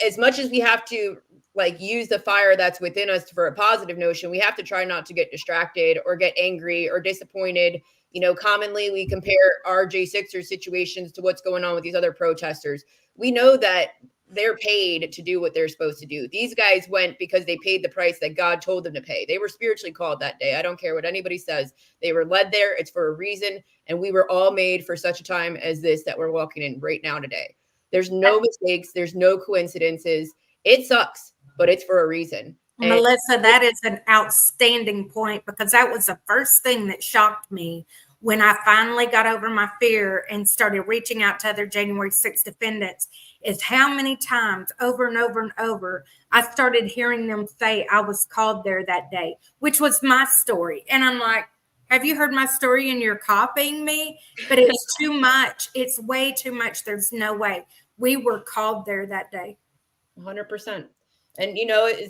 as much as we have to like use the fire that's within us for a positive notion, we have to try not to get distracted or get angry or disappointed. Commonly we compare our J6er situations to what's going on with these other protesters. We know that they're paid to do what they're supposed to do. These guys went because they paid the price that God told them to pay. They were spiritually called that day. I don't care what anybody says. They were led there. It's for a reason. And we were all made for such a time as this that we're walking in right now today. There's no mistakes. There's no coincidences. It sucks, but it's for a reason. And Melissa, that is an outstanding point because that was the first thing that shocked me when I finally got over my fear and started reaching out to other January 6th defendants, is how many times over and over and over I started hearing them say I was called there that day, which was my story. And I'm like, have you heard my story and you're copying me? But it's too much. It's way too much. There's no way. We were called there that day. 100%. And,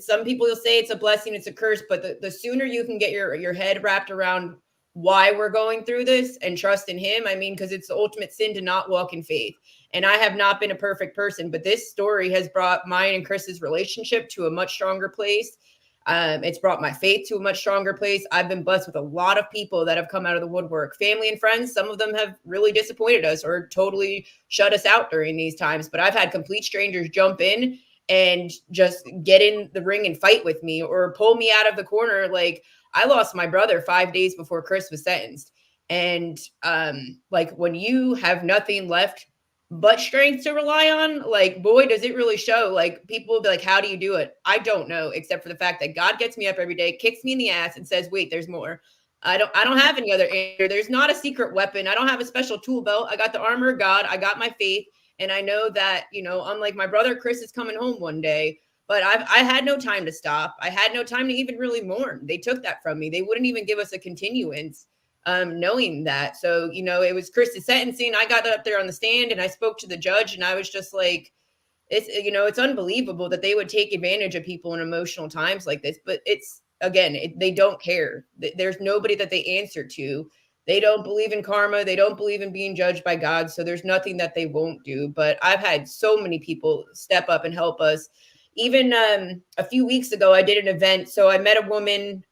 some people will say it's a blessing, it's a curse, but the sooner you can get your head wrapped around why we're going through this and trust in him. I mean, because it's the ultimate sin to not walk in faith. And I have not been a perfect person, but this story has brought mine and Chris's relationship to a much stronger place. It's brought my faith to a much stronger place. I've been blessed with a lot of people that have come out of the woodwork, family and friends. Some of them have really disappointed us or totally shut us out during these times. But I've had complete strangers jump in and just get in the ring and fight with me or pull me out of the corner. Like, I lost my brother 5 days before Chris was sentenced. And like, when you have nothing left but strength to rely on, like, boy, does it really show. Like, people will be like, how do you do it? I don't know, except for the fact that God gets me up every day, kicks me in the ass and says, wait, there's more. I don't have any other answer. There's not a secret weapon. I don't have a special tool belt. I got the armor of God. I got my faith. And I know that, unlike my brother, Chris is coming home one day, but I had no time to stop. I had no time to even really mourn. They took that from me. They wouldn't even give us a continuance, knowing that. So, it was Chris's sentencing. I got up there on the stand and I spoke to the judge and I was just like, it's unbelievable that they would take advantage of people in emotional times like this. But it's, again, they don't care. There's nobody that they answer to. They don't believe in karma. They don't believe in being judged by God. So there's nothing that they won't do. But I've had so many people step up and help us. Even a few weeks ago, I did an event. So I met a woman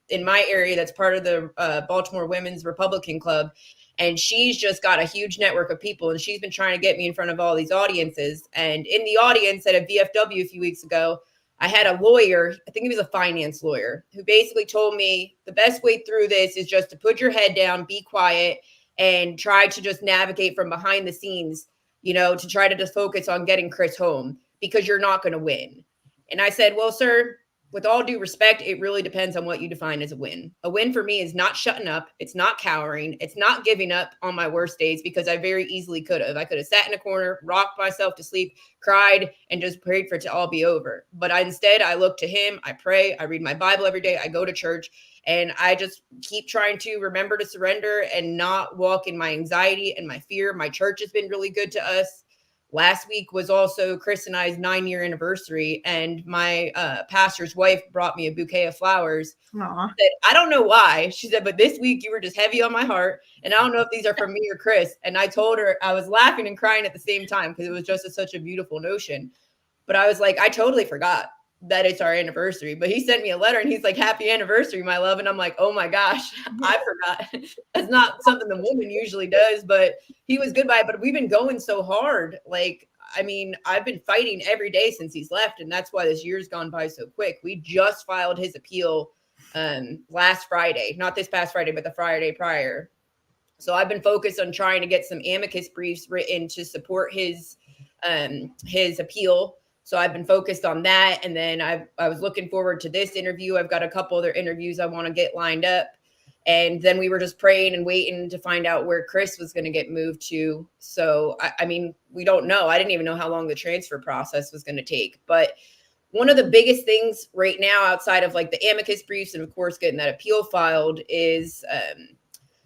in my area that's part of the Baltimore Women's Republican Club. And she's just got a huge network of people. And she's been trying to get me in front of all these audiences. And in the audience at a VFW a few weeks ago, I had a lawyer, I think he was a finance lawyer, who basically told me the best way through this is just to put your head down, be quiet, and try to just navigate from behind the scenes, to try to just focus on getting Chris home because you're not going to win. And I said, well, sir, with all due respect, it really depends on what you define as a win. A win for me is not shutting up. It's not cowering. It's not giving up on my worst days because I very easily could have. I could have sat in a corner, rocked myself to sleep, cried, and just prayed for it to all be over. But instead, I look to him. I pray. I read my Bible every day. I go to church. And I just keep trying to remember to surrender and not walk in my anxiety and my fear. My church has been really good to us. Last week was also Chris and I's 9-year anniversary, and my pastor's wife brought me a bouquet of flowers. Aww. Said, I don't know why. She said, but this week you were just heavy on my heart, and I don't know if these are from me or Chris. And I told her, I was laughing and crying at the same time because it was just such a beautiful notion. But I was like, I totally forgot that it's our anniversary. But he sent me a letter and he's like, happy anniversary, my love. And I'm like, oh my gosh, I forgot. That's not something the woman usually does, but he was good by it. But we've been going so hard. Like, I mean, I've been fighting every day since he's left. And that's why this year's gone by so quick. We just filed his appeal last Friday, not this past Friday, but the Friday prior. So I've been focused on trying to get some amicus briefs written to support his appeal. So I've been focused on that. And then I was looking forward to this interview. I've got a couple other interviews I want to get lined up. And then we were just praying and waiting to find out where Chris was going to get moved to. So, I mean, we don't know. I didn't even know how long the transfer process was going to take. But one of the biggest things right now outside of like the amicus briefs and, of course, getting that appeal filed is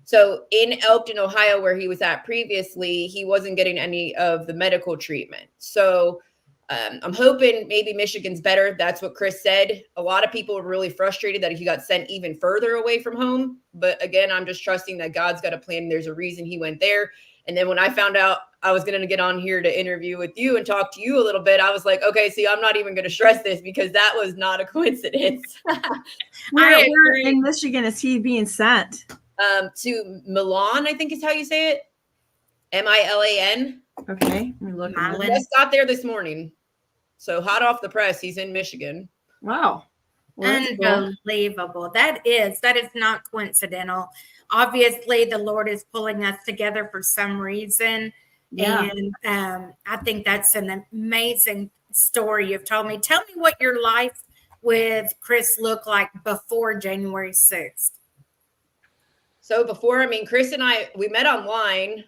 so in Elkton, Ohio, where he was at previously, he wasn't getting any of the medical treatment. So I'm hoping maybe Michigan's better. That's what Chris said. A lot of people were really frustrated that he got sent even further away from home. But again, I'm just trusting that God's got a plan. There's a reason he went there. And then when I found out I was going to get on here to interview with you and talk to you a little bit, I was like, okay, see, I'm not even going to stress this because that was not a coincidence. Where in Michigan is he being sent? To Milan, I think is how you say it. Milan. Okay. Let me look. I Just got there this morning. So hot off the press, he's in Michigan. Wow. Well, that's cool. Unbelievable. That is not coincidental. Obviously, the Lord is pulling us together for some reason. Yeah. And I think that's an amazing story you've told me. Tell me what your life with Chris looked like before January 6th. So before, I mean, Chris and I, we met online,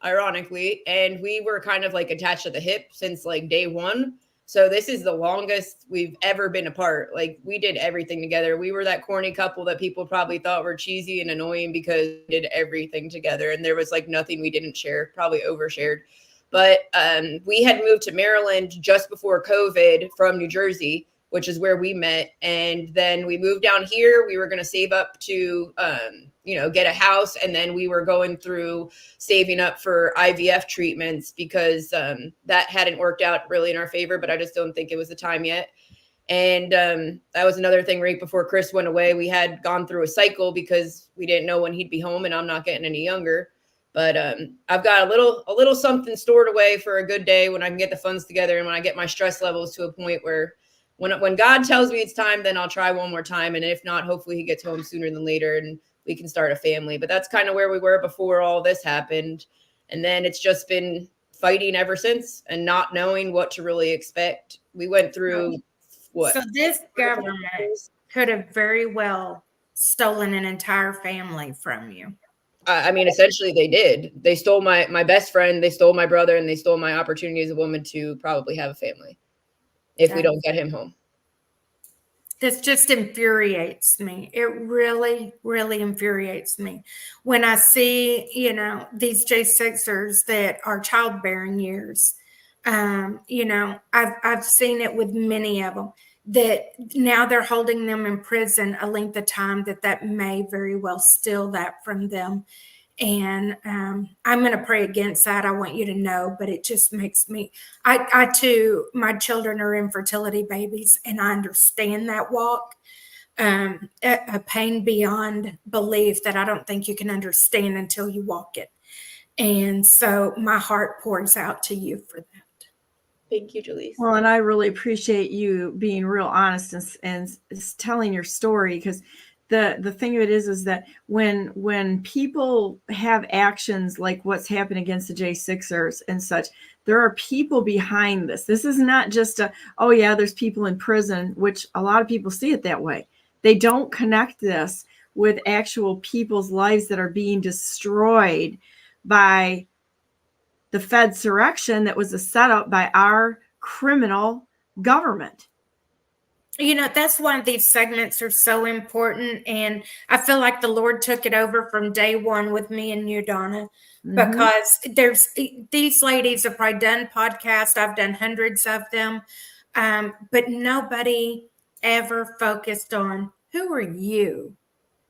ironically, and we were kind of like attached at the hip since like day one. So this is the longest we've ever been apart. Like we did everything together. We were that corny couple that people probably thought were cheesy and annoying because we did everything together. And there was like nothing we didn't share, probably overshared. But we had moved to Maryland just before COVID from New Jersey, which is where we met. And then we moved down here. We were going to save up to, get a house. And then we were going through saving up for IVF treatments because that hadn't worked out really in our favor, but I just don't think it was the time yet. And that was another thing right before Chris went away. We had gone through a cycle because we didn't know when he'd be home, and I'm not getting any younger. But I've got a little something stored away for a good day when I can get the funds together and when I get my stress levels to a point where when God tells me it's time, then I'll try one more time. And if not, hopefully he gets home sooner than later and we can start a family. But that's kind of where we were before all this happened. And then it's just been fighting ever since and not knowing what to really expect. We went through what? So this government could have very well stolen an entire family from you. I mean, essentially they did. They stole my best friend, they stole my brother, and they stole my opportunity as a woman to probably have a family if we don't get him home. This just infuriates me. It really, really infuriates me when I see, these J6ers that are childbearing years. I've seen it with many of them that now they're holding them in prison a length of time that may very well steal that from them. And I'm going to pray against that. I want you to know, but it just makes me, I too, my children are infertility babies, and I understand that walk, a pain beyond belief that I don't think you can understand until you walk it. And so my heart pours out to you for that. Thank you, Jalise. Well, and I really appreciate you being real honest and telling your story, because the thing of it is that when people have actions like what's happened against the J6ers and such, there are people behind this. This is not just there's people in prison, which a lot of people see it that way. They don't connect this with actual people's lives that are being destroyed by the Fedsurrection that was a setup by our criminal government. That's why these segments are so important. And I feel like the Lord took it over from day one with me and you, Donna, because these ladies have probably done podcasts. I've done hundreds of them. But nobody ever focused on who are you?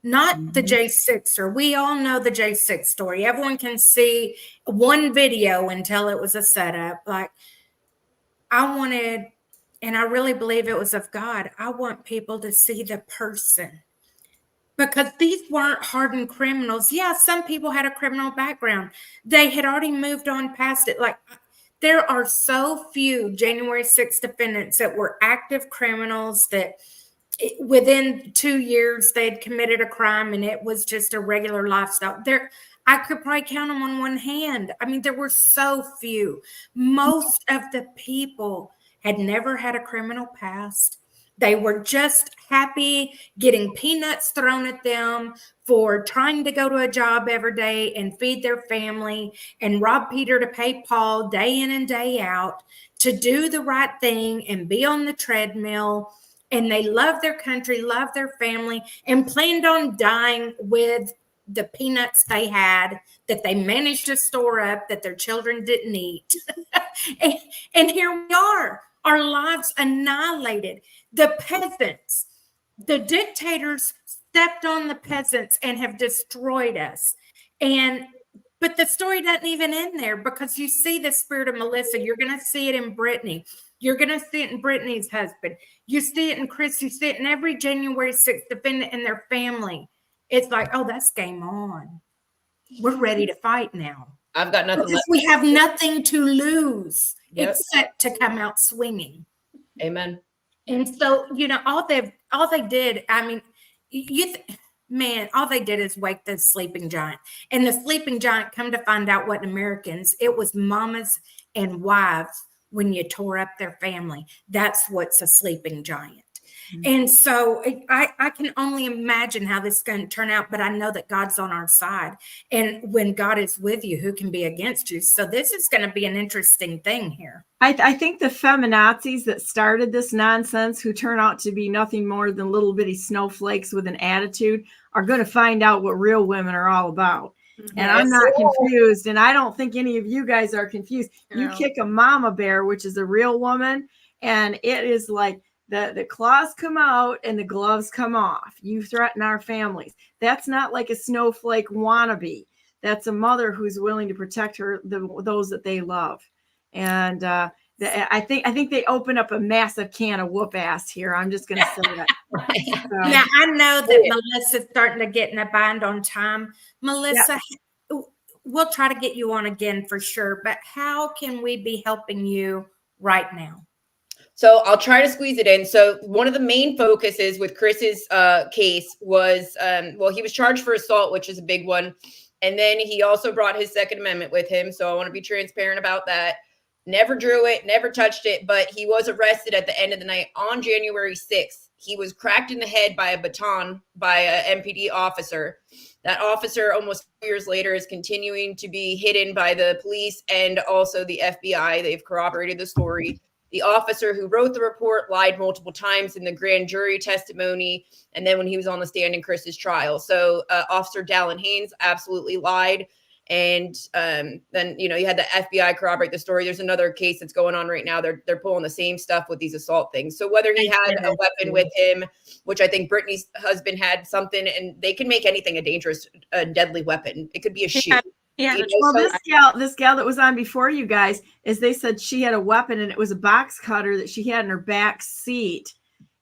Not the J6er. We all know the J6 story. Everyone can see one video and tell it was a setup. Like I wanted, and I really believe it was of God, I want people to see the person. Because these weren't hardened criminals. Yeah, some people had a criminal background. They had already moved on past it. Like there are so few January 6th defendants that were active criminals that within 2 years they'd committed a crime and it was just a regular lifestyle. I could probably count them on one hand. I mean, there were so few. Most of the people had never had a criminal past. They were just happy getting peanuts thrown at them for trying to go to a job every day and feed their family and rob Peter to pay Paul day in and day out, to do the right thing and be on the treadmill. And they love their country, love their family, and planned on dying with the peanuts they had that they managed to store up that their children didn't eat. and here we are, our lives annihilated. The peasants, the dictators stepped on the peasants and have destroyed us. But the story doesn't even end there, because you see the spirit of Melissa. You're going to see it in Brittany. You're going to see it in Brittany's husband. You see it in Chris. You see it in every January 6th defendant and their family. It's like, oh, that's game on. We're ready to fight now. I've got nothing left. We have nothing to lose except to come out swinging. Amen. And so, all they did, I mean, all they did is wake the sleeping giant. And the sleeping giant, come to find out, what Americans, it was mamas and wives when you tore up their family. That's what's a sleeping giant. And so I can only imagine how this is going to turn out, but I know that God's on our side. And when God is with you, who can be against you? So this is going to be an interesting thing here. I think the feminazis that started this nonsense, who turn out to be nothing more than little bitty snowflakes with an attitude, are going to find out what real women are all about. And I'm not confused. And I don't think any of you guys are confused. You kick a mama bear, which is a real woman, and it is like the claws come out and the gloves come off. You threaten our families. That's not like a snowflake wannabe. That's a mother who's willing to protect those that they love. And I think they open up a massive can of whoop ass here. I'm just going to say that. Now, I know that Melissa's starting to get in a bind on time. Melissa, we'll try to get you on again for sure. But how can we be helping you right now? So I'll try to squeeze it in. So one of the main focuses with Chris's case was, he was charged for assault, which is a big one. And then he also brought his Second Amendment with him. So I want to be transparent about that. Never drew it, never touched it, but he was arrested at the end of the night on January 6th. He was cracked in the head by a baton by an MPD officer. That officer, almost 4 years later, is continuing to be hidden by the police and also the FBI. They've corroborated the story. The officer who wrote the report lied multiple times in the grand jury testimony, and then when he was on the stand in Chris's trial. So Officer Dallin Haynes absolutely lied. And then, you had the FBI corroborate the story. There's another case that's going on right now. They're pulling the same stuff with these assault things. So whether he had a weapon with him, which I think Brittany's husband had something, and they can make anything a dangerous, deadly weapon. It could be a shoe. Yeah. Well, this gal that was on before you guys, is they said she had a weapon, and it was a box cutter that she had in her back seat.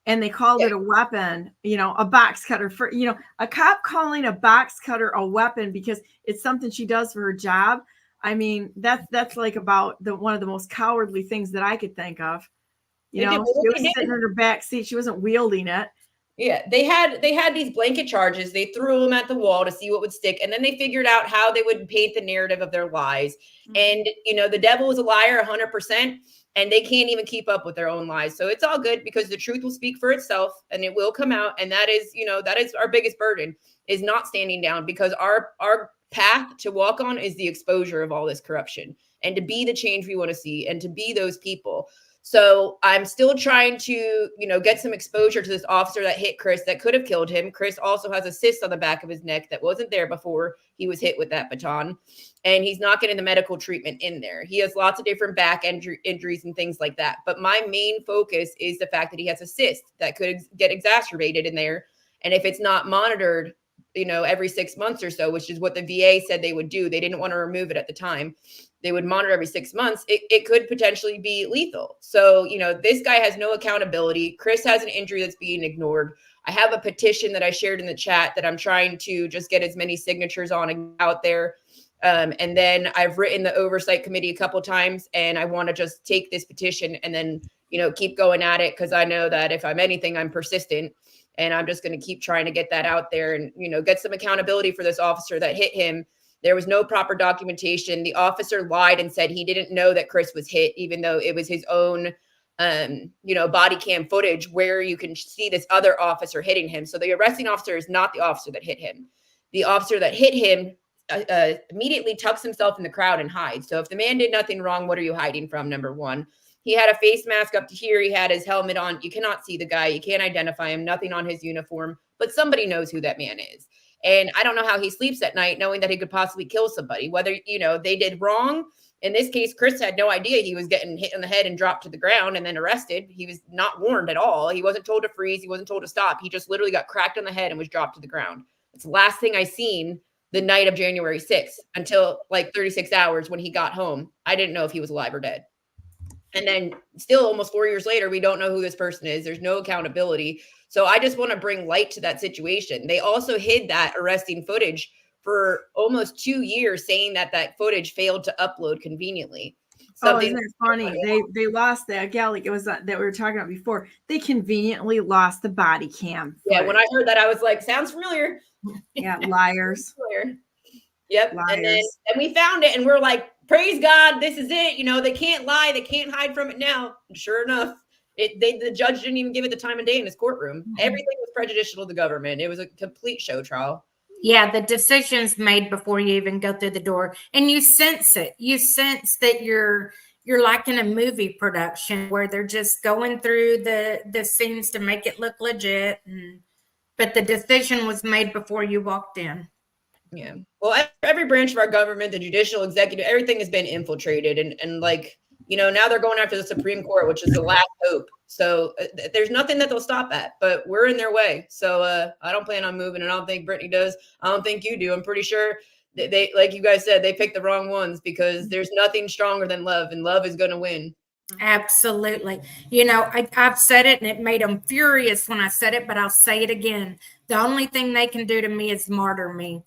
And they called it a weapon, a box cutter. For a cop calling a box cutter a weapon because it's something she does for her job. I mean, that's like about one of the most cowardly things that I could think of. She was sitting in her back seat. She wasn't wielding it. Yeah, they had these blanket charges. They threw them at the wall to see what would stick, and then they figured out how they would paint the narrative of their lies. And the devil is a liar 100%. And they can't even keep up with their own lies. So it's all good because the truth will speak for itself and it will come out. And that is our biggest burden, is not standing down, because our path to walk on is the exposure of all this corruption and to be the change we want to see and to be those people. So I'm still trying to, get some exposure to this officer that hit Chris that could have killed him. Chris also has a cyst on the back of his neck that wasn't there before he was hit with that baton. And he's not getting the medical treatment in there. He has lots of different back injuries and things like that. But my main focus is the fact that he has a cyst that could get exacerbated in there. And if it's not monitored, every 6 months or so, which is what the VA said they would do. They didn't want to remove it at the time. They would monitor every 6 months. It could potentially be lethal. So, this guy has no accountability. Chris has an injury that's being ignored. I have a petition that I shared in the chat that I'm trying to just get as many signatures on and out there. And then I've written the oversight committee a couple of times, and I want to just take this petition and then, keep going at it. Cause I know that if I'm anything, I'm persistent, and I'm just going to keep trying to get that out there and, get some accountability for this officer that hit him. There was no proper documentation. The officer lied and said he didn't know that Chris was hit, even though it was his own, body cam footage where you can see this other officer hitting him. So the arresting officer is not the officer that hit him. The officer that hit him immediately tucks himself in the crowd and hides. So if the man did nothing wrong, what are you hiding from? Number one, he had a face mask up to here. He had his helmet on. You cannot see the guy. You can't identify him. Nothing on his uniform, but somebody knows who that man is. And I don't know how he sleeps at night knowing that he could possibly kill somebody, whether, they did wrong. In this case, Chris had no idea he was getting hit in the head and dropped to the ground and then arrested. He was not warned at all. He wasn't told to freeze. He wasn't told to stop. He just literally got cracked on the head and was dropped to the ground. It's the last thing I seen the night of January 6th until like 36 hours when he got home. I didn't know if he was alive or dead. And then still almost 4 years later, we don't know who this person is. There's no accountability. So I just want to bring light to that situation. They also hid that arresting footage for almost 2 years, saying that footage failed to upload conveniently. Isn't it funny? They lost that gal, like it was that we were talking about before. They conveniently lost the body cam footage. Yeah, when I heard that, I was like, sounds familiar. Yeah, liars. Yep. Liars. And then we found it and we're like, praise God, this is it. They can't lie. They can't hide from it now. And sure enough, The judge didn't even give it the time of day in his courtroom. Everything was prejudicial to the government. It was a complete show trial. Yeah, the decision's made before you even go through the door, and you sense it. You sense that you're like in a movie production where they're just going through the scenes to make it look legit, but the decision was made before you walked in. Yeah. Well, every branch of our government, the judicial, executive, everything has been infiltrated, and like, you know, now they're going after the Supreme Court, which is the last hope. So there's nothing that they'll stop at, but we're in their way. So I don't plan on moving, and I don't think Brittany does. I don't think you do. I'm pretty sure they, like you guys said, they picked the wrong ones, because there's nothing stronger than love, and love is going to win. Absolutely. You know, I've said it, and it made them furious when I said it, but I'll say it again. The only thing they can do to me is martyr me.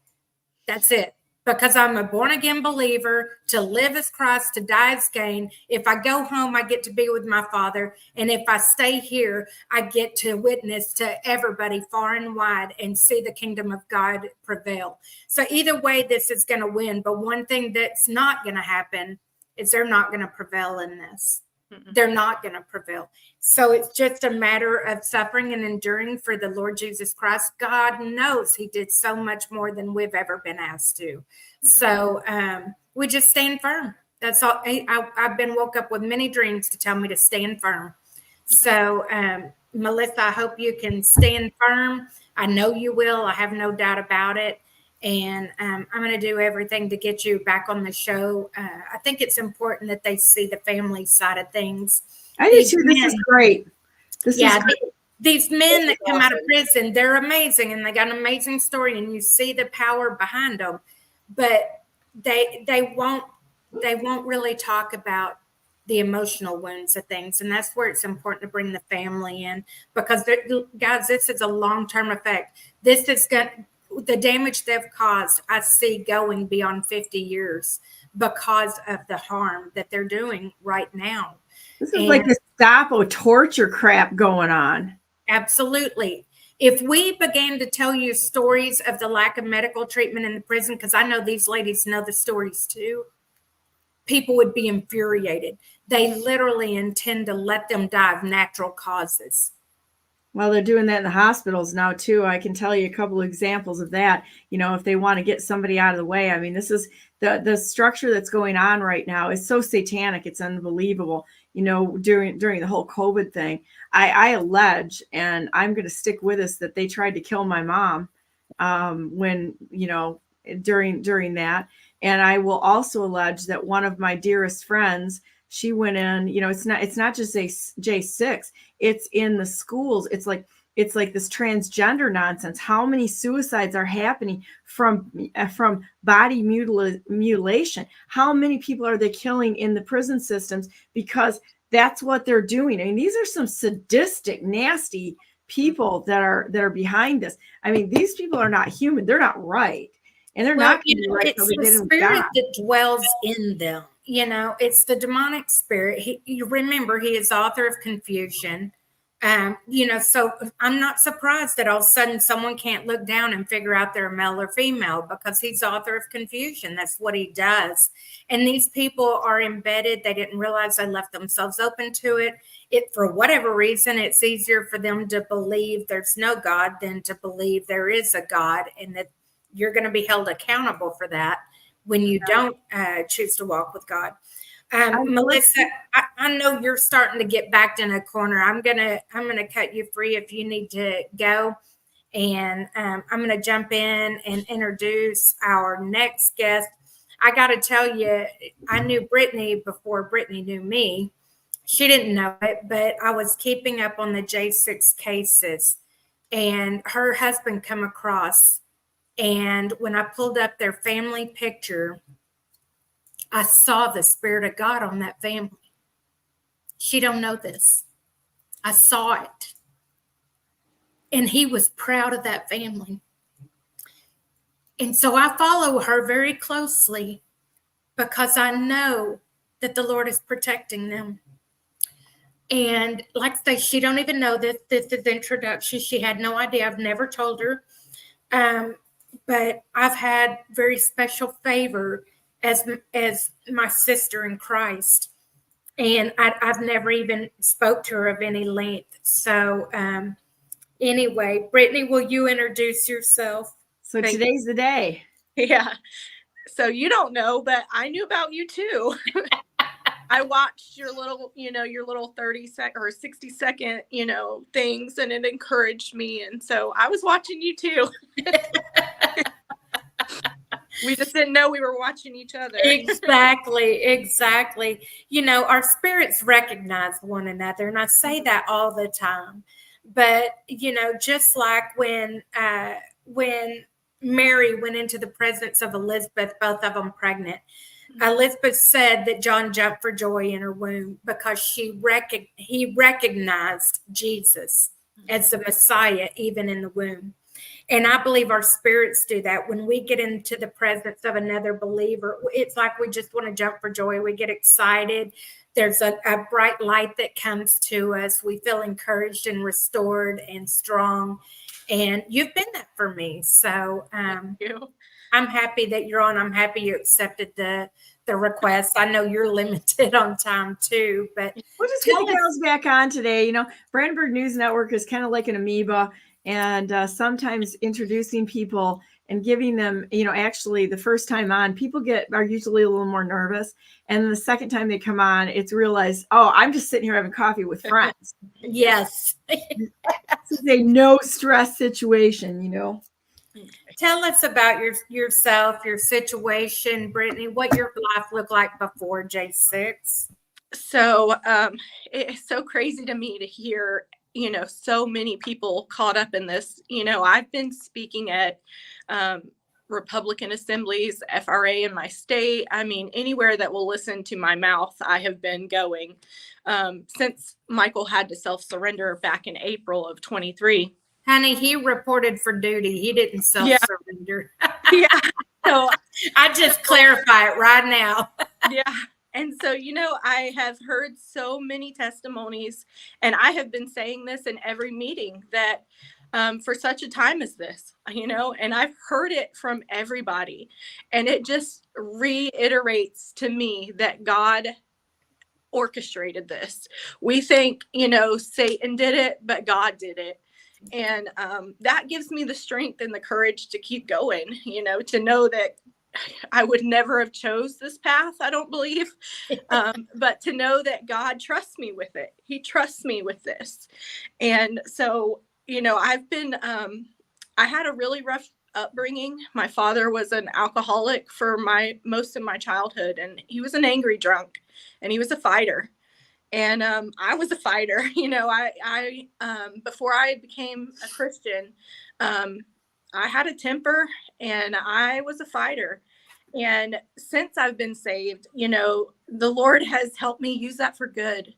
That's it. Because I'm a born again believer. To live as Christ, to die as gain. If I go home, I get to be with my Father. And if I stay here, I get to witness to everybody far and wide and see the kingdom of God prevail. So either way, this is going to win. But one thing that's not going to happen is they're not going to prevail in this. They're not going to prevail. So it's just a matter of suffering and enduring for the Lord Jesus Christ. God knows he did so much more than we've ever been asked to. So we just stand firm. That's all. I've been woke up with many dreams to tell me to stand firm. So Melissa, I hope you can stand firm. I know you will. I have no doubt about it. And I'm going to do everything to get you back on the show. I think it's important that they see the family side of things. I do too. This is great. This is great. These men that come out of prison, they're amazing, and they got an amazing story, and you see the power behind them. But they won't really talk about the emotional wounds of things, and that's where it's important to bring the family in, because guys, this is a long-term effect. This is the damage they've caused, I see going beyond 50 years because of the harm that they're doing right now. This is like the Gestapo torture crap going on. Absolutely. If we began to tell you stories of the lack of medical treatment in the prison, because I know these ladies know the stories too, people would be infuriated. They literally intend to let them die of natural causes. Well, they're doing that in the hospitals now too. I can tell you a couple of examples of that. You know, if they want to get somebody out of the way. I mean, this is the structure that's going on right now is so satanic. It's unbelievable. You know, during the whole COVID thing, I allege, and I'm going to stick with this, that they tried to kill my mom when, you know, during that. And I will also allege that one of my dearest friends, she went in, you know, it's not just a J6, it's in the schools. It's like this transgender nonsense. How many suicides are happening from body mutilation? How many people are they killing in the prison systems? Because that's what they're doing. I mean, these are some sadistic, nasty people that are behind this. I mean, these people are not human. They're not right. And they're not going to be right. It's the spirit that dwells in them. You know, it's the demonic spirit. You remember, he is author of confusion. You know, so I'm not surprised that all of a sudden someone can't look down and figure out they're male or female, because he's author of confusion. That's what he does. And these people are embedded. They didn't realize they left themselves open to it. For whatever reason, it's easier for them to believe there's no God than to believe there is a God, and that you're going to be held accountable for that when you don't choose to walk with God. Melissa, I know you're starting to get backed in a corner. I'm gonna cut you free if you need to go, and I'm gonna jump in and introduce our next guest. I got to tell you, I knew Brittany before Brittany knew me. She didn't know it, but I was keeping up on the J6 cases, and her husband come across. And when I pulled up their family picture, I saw the Spirit of God on that family. She don't know this. I saw it. And he was proud of that family. And so I follow her very closely because I know that the Lord is protecting them. And like I say, she don't even know this. This is introduction. She had no idea. I've never told her. But I've had very special favor as my sister in Christ. And I've never even spoke to her of any length. So anyway, Brittany, will you introduce yourself? So today's the day. Yeah. So you don't know, but I knew about you too. I watched your little, your little 30-second or 60-second, things, and it encouraged me. And so I was watching you too. We just didn't know we were watching each other. Exactly. Our spirits recognize one another, and I say that all the time. But just like when Mary went into the presence of Elizabeth, both of them pregnant, Elizabeth said that John jumped for joy in her womb because he recognized Jesus as the Messiah even in the womb. And I believe our spirits do that. When we get into the presence of another believer, it's like we just want to jump for joy. We get excited. There's a bright light that comes to us. We feel encouraged and restored and strong. And you've been that for me. So Thank you. I'm happy that you're on. I'm happy you accepted the request. I know you're limited on time too, but We'll just get the girls back on today. Brandenburg News Network is kind of like an amoeba, and sometimes introducing people and giving them, actually the first time on, people are usually a little more nervous. And the second time they come on, it's realized, oh, I'm just sitting here having coffee with friends. yes. This is a no stress situation, Tell us about yourself, your situation, Brittany, what your life looked like before J6. So it's so crazy to me to hear, so many people caught up in this. I've been speaking at Republican assemblies, FRA in my state. I mean, anywhere that will listen to my mouth, I have been going since Michael had to self-surrender back in April of 23. Honey, he reported for duty. He didn't self-surrender. Yeah. So I just clarify it right now. Yeah. And so, I have heard so many testimonies, and I have been saying this in every meeting that for such a time as this, and I've heard it from everybody. And it just reiterates to me that God orchestrated this. We think, Satan did it, but God did it. And that gives me the strength and the courage to keep going, to know that I would never have chose this path, I don't believe, but to know that God trusts me with it. He trusts me with this. And so, I've been, I had a really rough upbringing. My father was an alcoholic for most of my childhood, and he was an angry drunk, and he was a fighter. And I was a fighter, I before I became a Christian, I had a temper, and I was a fighter. And since I've been saved, the Lord has helped me use that for good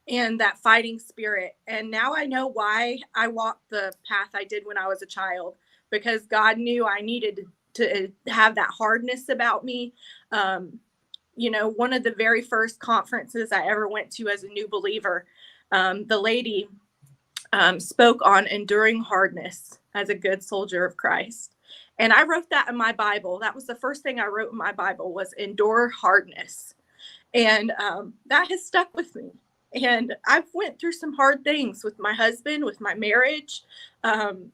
and that fighting spirit. And now I know why I walked the path I did when I was a child, because God knew I needed to have that hardness about me. One of the very first conferences I ever went to as a new believer, the lady spoke on enduring hardness as a good soldier of Christ. And I wrote that in my Bible. That was the first thing I wrote in my Bible, was endure hardness. And that has stuck with me. And I've went through some hard things with my husband, with my marriage, and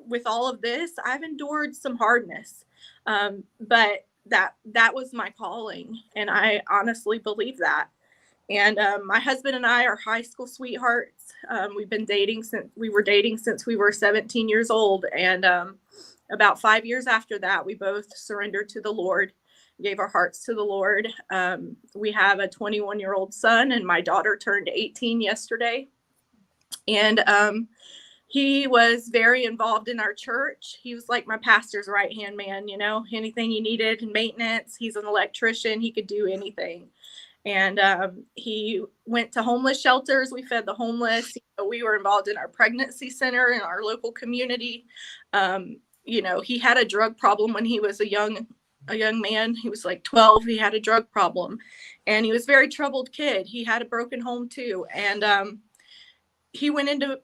with all of this, I've endured some hardness. But that was my calling. And I honestly believe that. And my husband and I are high school sweethearts. We've been dating since we were 17 years old. And about 5 years after that, we both surrendered to the Lord, gave our hearts to the Lord. We have a 21-year-old son, and my daughter turned 18 yesterday. And he was very involved in our church. He was like my pastor's right-hand man, anything he needed, maintenance. He's an electrician. He could do anything. And he went to homeless shelters. We fed the homeless. We were involved in our pregnancy center in our local community. He had a drug problem when he was a young man. He was like 12. He had a drug problem, and he was a very troubled kid. He had a broken home too. And he went into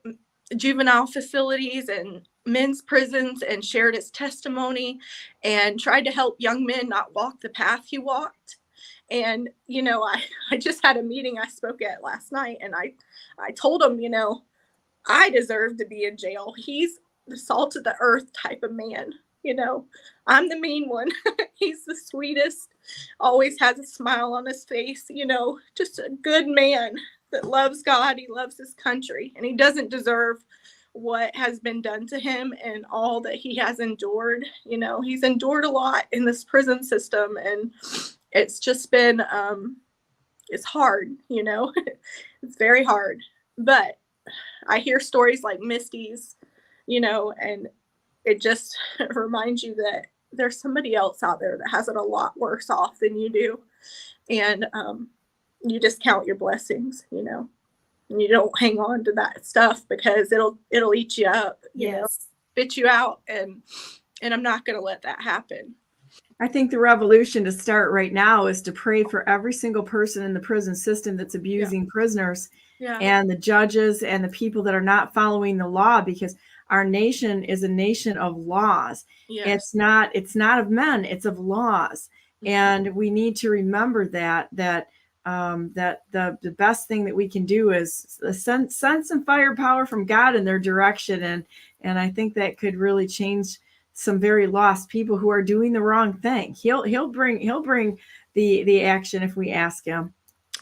juvenile facilities and men's prisons and shared his testimony and tried to help young men not walk the path he walked. And, you know, I just had a meeting I spoke at last night, and I told him, you know, I deserve to be in jail. He's the salt of the earth type of man. You know, I'm the mean one. He's the sweetest, always has a smile on his face, you know, just a good man that loves God. He loves his country, and he doesn't deserve what has been done to him and all that he has endured. You know, he's endured a lot in this prison system, and it's just been, it's hard, you know, it's very hard. But I hear stories like Misty's, you know, and it just reminds you that there's somebody else out there that has it a lot worse off than you do. And you just count your blessings, you know, and you don't hang on to that stuff because it'll eat you up, you know, spit you out. And I'm not going to let that happen. I think the revolution to start right now is to pray for every single person in the prison system that's abusing prisoners and the judges and the people that are not following the law, because our nation is a nation of laws. It's not of men, it's of laws. And we need to remember that the best thing that we can do is send some firepower from God in their direction. And I think that could really change some very lost people who are doing the wrong thing. He'll bring the action if we ask him.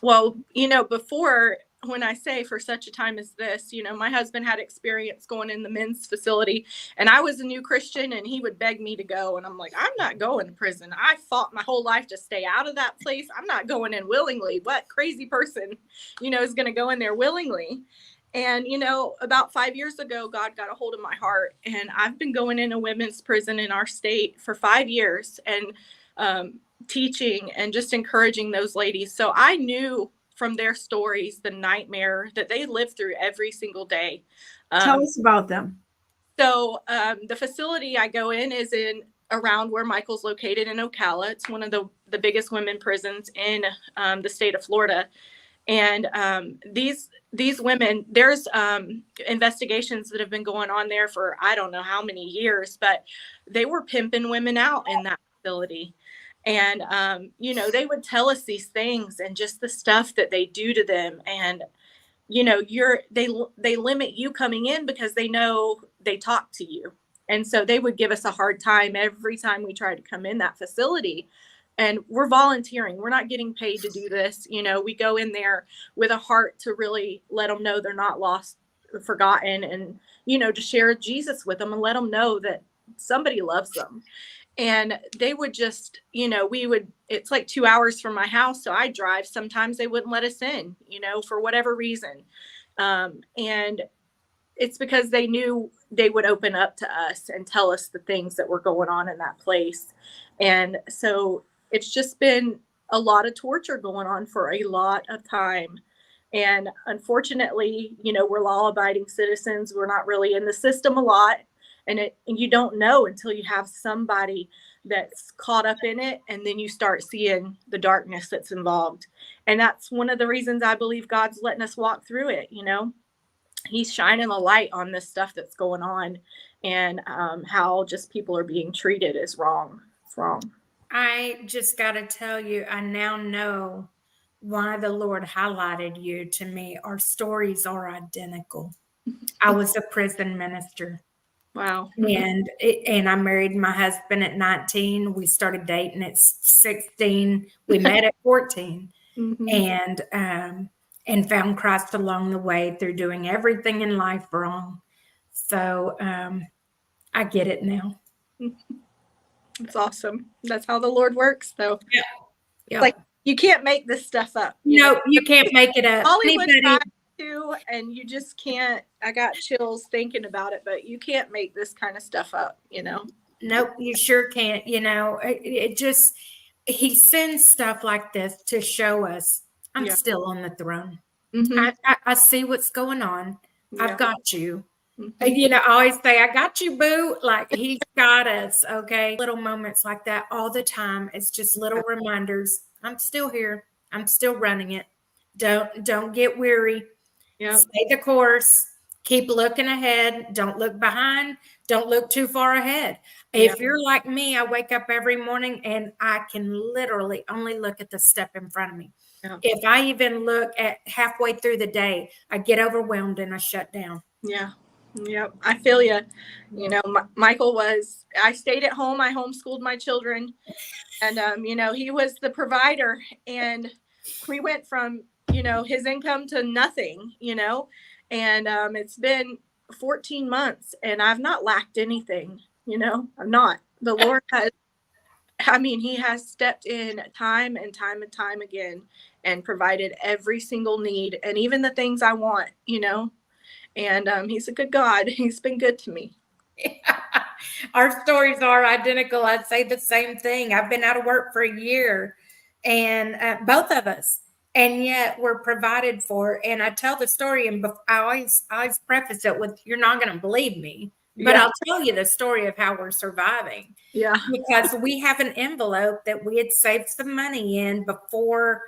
Well, you know, before, when I say for such a time as this, you know, my husband had experience going in the men's facility, and I was a new Christian, and he would beg me to go. And I'm like, I'm not going to prison. I fought my whole life to stay out of that place. I'm not going in willingly. What crazy person, you know, is going to go in there willingly? And, you know, about 5 years ago, God got a hold of my heart, and I've been going in a women's prison in our state for 5 years and teaching and just encouraging those ladies. So I knew from their stories the nightmare that they live through every single day. Tell us about them. So the facility I go in is in around where Michael's located in Ocala. It's one of the biggest women prisons in the state of Florida. And these women, there's investigations that have been going on there for I don't know how many years, but they were pimping women out in that facility. And, you know, they would tell us these things and just the stuff that they do to them. And, you know, they limit you coming in because they know they talk to you. And so they would give us a hard time every time we tried to come in that facility. And we're volunteering. We're not getting paid to do this. You know, we go in there with a heart to really let them know they're not lost or forgotten, and, you know, to share Jesus with them and let them know that somebody loves them. And they would just, you know, it's like 2 hours from my house. So I drive. Sometimes they wouldn't let us in, you know, for whatever reason. And it's because they knew they would open up to us and tell us the things that were going on in that place. And so it's just been a lot of torture going on for a lot of time. And unfortunately, you know, we're law-abiding citizens. We're not really in the system a lot. And you don't know until you have somebody that's caught up in it, and then you start seeing the darkness that's involved. And that's one of the reasons I believe God's letting us walk through it. You know, he's shining a light on this stuff that's going on, and how just people are being treated is wrong. It's wrong. I just got to tell you, I now know why the Lord highlighted you to me. Our stories are identical. I was a prison minister. Wow. And I married my husband at 19. We started dating at 16. We met at 14. And found Christ along the way through doing everything in life wrong. So I get it now. It's awesome. That's how the Lord works, though. Yeah. Like, you can't make this stuff up. No, you can't make it up. Hollywood tries to, and you just can't. I got chills thinking about it, but you can't make this kind of stuff up, you know? Nope, you sure can't. You know, it just, he sends stuff like this to show us I'm still on the throne. I see what's going on. I've got you. You know, I always say, I got you, boo. Like, he's got us. Okay. Little moments like that all the time. It's just little reminders. I'm still here. I'm still running it. Don't get weary. Stay the course. Keep looking ahead. Don't look behind. Don't look too far ahead. Yeah. If you're like me, I wake up every morning and I can literally only look at the step in front of me. Yeah. If I even look at halfway through the day, I get overwhelmed and I shut down. Yeah. Yep. I feel you. You know, I stayed at home. I homeschooled my children, and, you know, he was the provider, and we went from, you know, his income to nothing, you know, and it's been 14 months and I've not lacked anything, you know, I'm not. The Lord has, I mean, he has stepped in time and time and time again and provided every single need and even the things I want, you know, and he's a good God. He's been good to me. Our stories are identical. I'd say the same thing. I've been out of work for a year, and both of us, and yet we're provided for. And I tell the story, and I always preface it with, "You're not going to believe me, but Yeah. I'll tell you the story of how we're surviving." Yeah. Because we have an envelope that we had saved some money in before,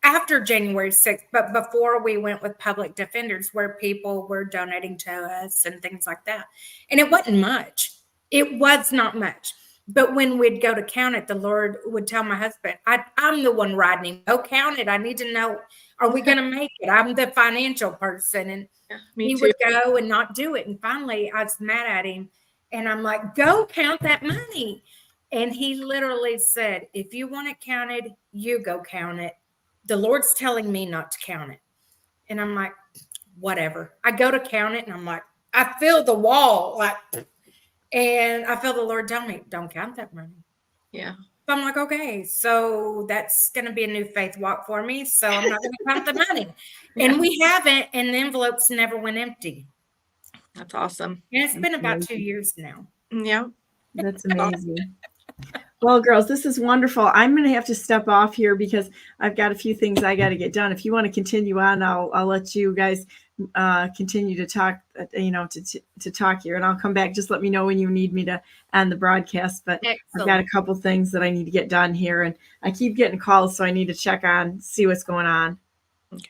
after January 6th, but before we went with public defenders, where people were donating to us and things like that. And it wasn't much. It was not much. But when we'd go to count it, the Lord would tell my husband, I'm the one riding him. Go count it. I need to know, are we going to make it? I'm the financial person. And Me he too. would go and not do it. And finally, I was mad at him. And I'm like, go count that money. And he literally said, if you want it counted, you go count it. The Lord's telling me not to count it. And I'm like, whatever. I go to count it and I'm like, I feel the wall. And I feel the Lord tell me, don't count that money. Yeah. So I'm like, okay, so that's going to be a new faith walk for me. So I'm not going to count the money. Yeah. And we haven't, and the envelopes never went empty. That's awesome. And it's been about 2 years now. Yeah. That's amazing. Well, girls, this is wonderful. I'm going to have to step off here because I've got a few things I got to get done. If you want to continue on, I'll let you guys continue to talk, you know, to talk here, and I'll come back. Just let me know when you need me to end the broadcast. But Excellent. I've got a couple things that I need to get done here, and I keep getting calls, so I need to check on, see what's going on.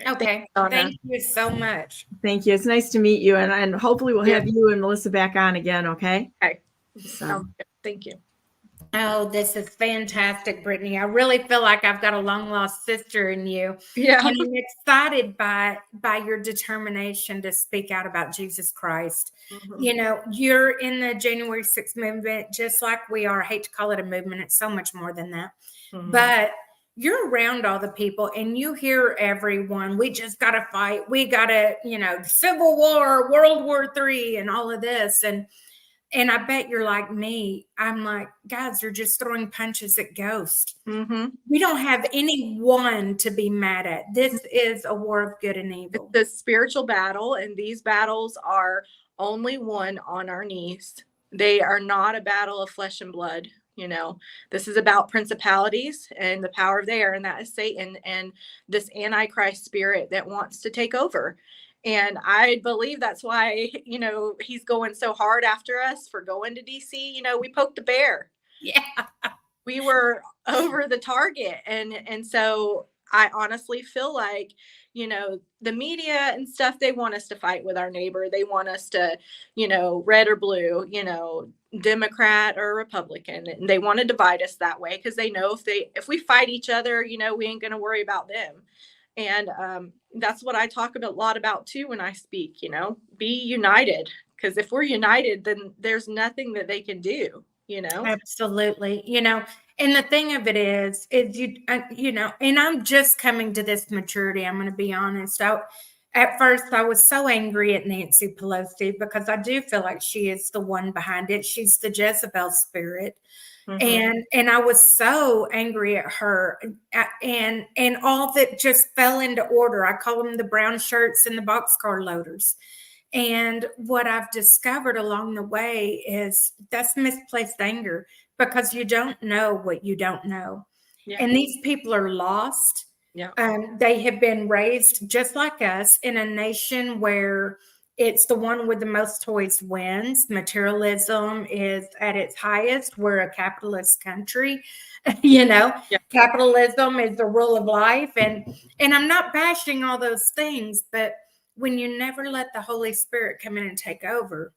Okay. Thank you so much. Thank you. It's nice to meet you, and hopefully we'll have you and Melissa back on again. Okay. Okay. So. Thank you. Oh, this is fantastic, Brittany. I really feel like I've got a long lost sister in you. Yeah. And I'm excited by your determination to speak out about Jesus Christ. Mm-hmm. You know, you're in the January 6th movement, just like we are. I hate to call it a movement. It's so much more than that. Mm-hmm. But you're around all the people and you hear everyone. We just got to fight. We got to, you know, Civil War, World War III, and all of this. And I bet you're like me. I'm like, guys, you're just throwing punches at ghosts. Mm-hmm. We don't have anyone to be mad at. This is a war of good and evil. It's a spiritual battle, and these battles are only won on our knees. They are not a battle of flesh and blood. You know, this is about principalities and the power of the air, and that is Satan and this Antichrist spirit that wants to take over. And I believe that's why, you know, he's going so hard after us for going to DC. You know, we poked the bear. Yeah. We were over the target. And so I honestly feel like, you know, the media and stuff, they want us to fight with our neighbor. They want us to, you know, red or blue, you know, Democrat or Republican. And they want to divide us that way because they know if we fight each other, you know, we ain't going to worry about them. And that's what I talk a lot about too when I speak, you know, be united, because if we're united, then there's nothing that they can do, you know. Absolutely. You know, and the thing of it is you know, and I'm just coming to this maturity. I'm going to be honest. At first, I was so angry at Nancy Pelosi because I do feel like she is the one behind it. She's the Jezebel spirit. Mm-hmm. And I was so angry at her and all that just fell into order. I call them the brown shirts and the boxcar loaders. And what I've discovered along the way is that's misplaced anger because you don't know what you don't know. Yeah. And these people are lost. Yeah. They have been raised just like us in a nation where it's the one with the most toys wins. Materialism is at its highest. We're a capitalist country, you know. Yeah. Capitalism is the rule of life. And I'm not bashing all those things, but when you never let the Holy Spirit come in and take over,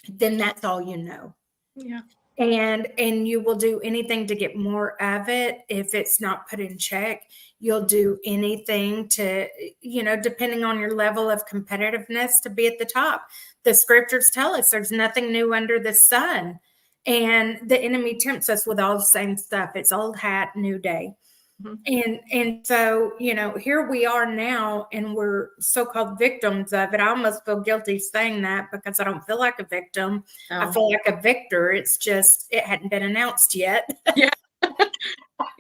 then that's all you know. Yeah. And you will do anything to get more of it. If it's not put in check, you'll do anything to, depending on your level of competitiveness, to be at the top. The scriptures tell us there's nothing new under the sun, and the enemy tempts us with all the same stuff. It's old hat, new day. And so, here we are now, and we're so-called victims of it. I almost feel guilty saying that because I don't feel like a victim. I feel like a victor. It's just, it hadn't been announced yet. Yeah.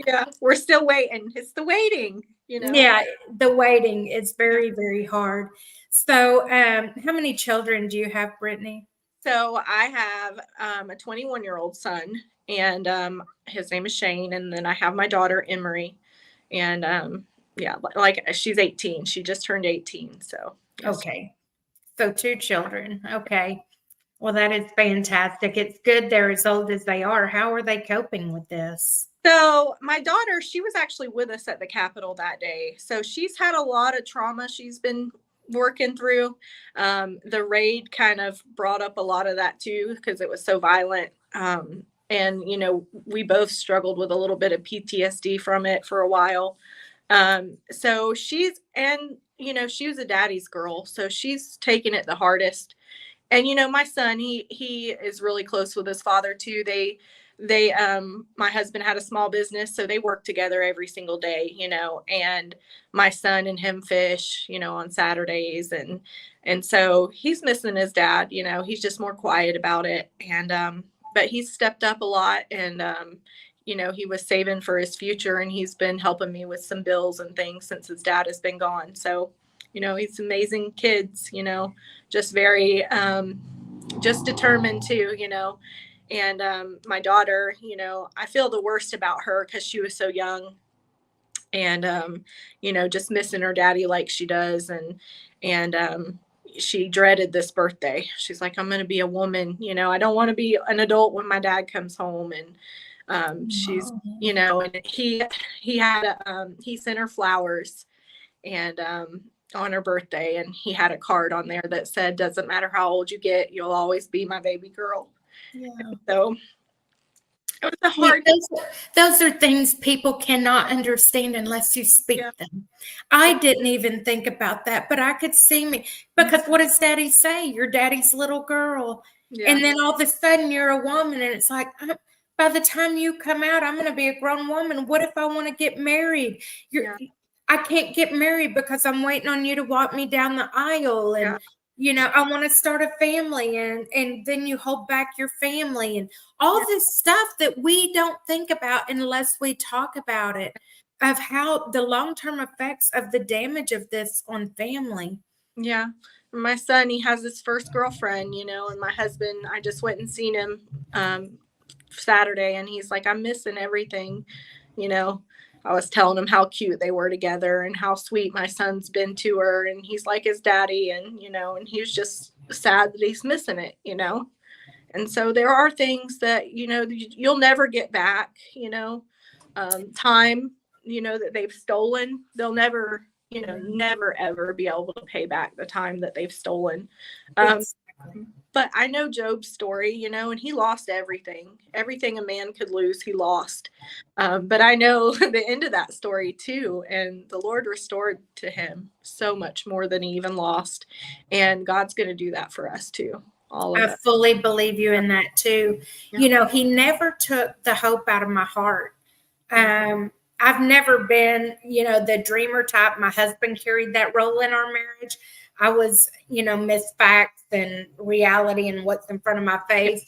Yeah. We're still waiting. It's the waiting, Yeah. The waiting is very, very hard. So, how many children do you have, Brittany? So I have a 21-year-old son, and his name is Shane. And then I have my daughter, Emery. And like she's 18. She just turned 18. So yes. Okay. So 2 children. Okay. Well, that is fantastic. It's good they're as old as they are. How are they coping with this? So my daughter, she was actually with us at the Capitol that day. So she's had a lot of trauma she's been working through. The raid kind of brought up a lot of that too, because it was so violent. And, we both struggled with a little bit of PTSD from it for a while. So she was a daddy's girl. So she's taken it the hardest. And, my son, he is really close with his father too. My husband had a small business, so they work together every single day, and my son and him fish, on Saturdays. And so he's missing his dad, he's just more quiet about it. And, but he's stepped up a lot, and, he was saving for his future, and he's been helping me with some bills and things since his dad has been gone. So, he's amazing kids, just very, just determined too, and, my daughter, I feel the worst about her because she was so young, and, just missing her daddy like she does. And, she dreaded this birthday. She's like, I'm going to be a woman. I don't want to be an adult when my dad comes home. And she's, and he sent her flowers and on her birthday. And he had a card on there that said, doesn't matter how old you get, you'll always be my baby girl. Yeah. So it was a hard. Those are things people cannot understand unless you speak them. I didn't even think about that, but I could see me, because what does daddy say? You're daddy's little girl. Yeah. And then all of a sudden you're a woman, and it's like, by the time you come out, I'm going to be a grown woman. What if I want to get married? I can't get married because I'm waiting on you to walk me down the aisle. And I want to start a family, and then you hold back your family and all this stuff that we don't think about unless we talk about it, of how the long-term effects of the damage of this on family. Yeah. My son, he has his first girlfriend, and my husband, I just went and seen him Saturday, and he's like, I'm missing everything. I was telling him how cute they were together and how sweet my son's been to her. And he's like his daddy, and, and he was just sad that he's missing it, And so there are things that, you'll never get back, time, that they've stolen. They'll never, never, ever be able to pay back the time that they've stolen. But I know Job's story, and he lost everything. Everything a man could lose, he lost. But I know the end of that story too. And the Lord restored to him so much more than he even lost. And God's going to do that for us too. I fully believe you in that too. Yeah. He never took the hope out of my heart. I've never been, the dreamer type. My husband carried that role in our marriage. I was, miss facts and reality and what's in front of my face,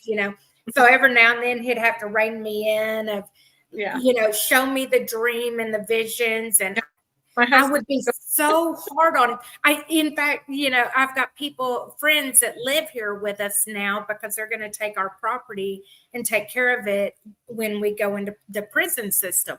So every now and then he'd have to rein me in of, show me the dream and the visions. And I would be so hard on him. In fact, I've got friends that live here with us now because they're going to take our property and take care of it when we go into the prison system.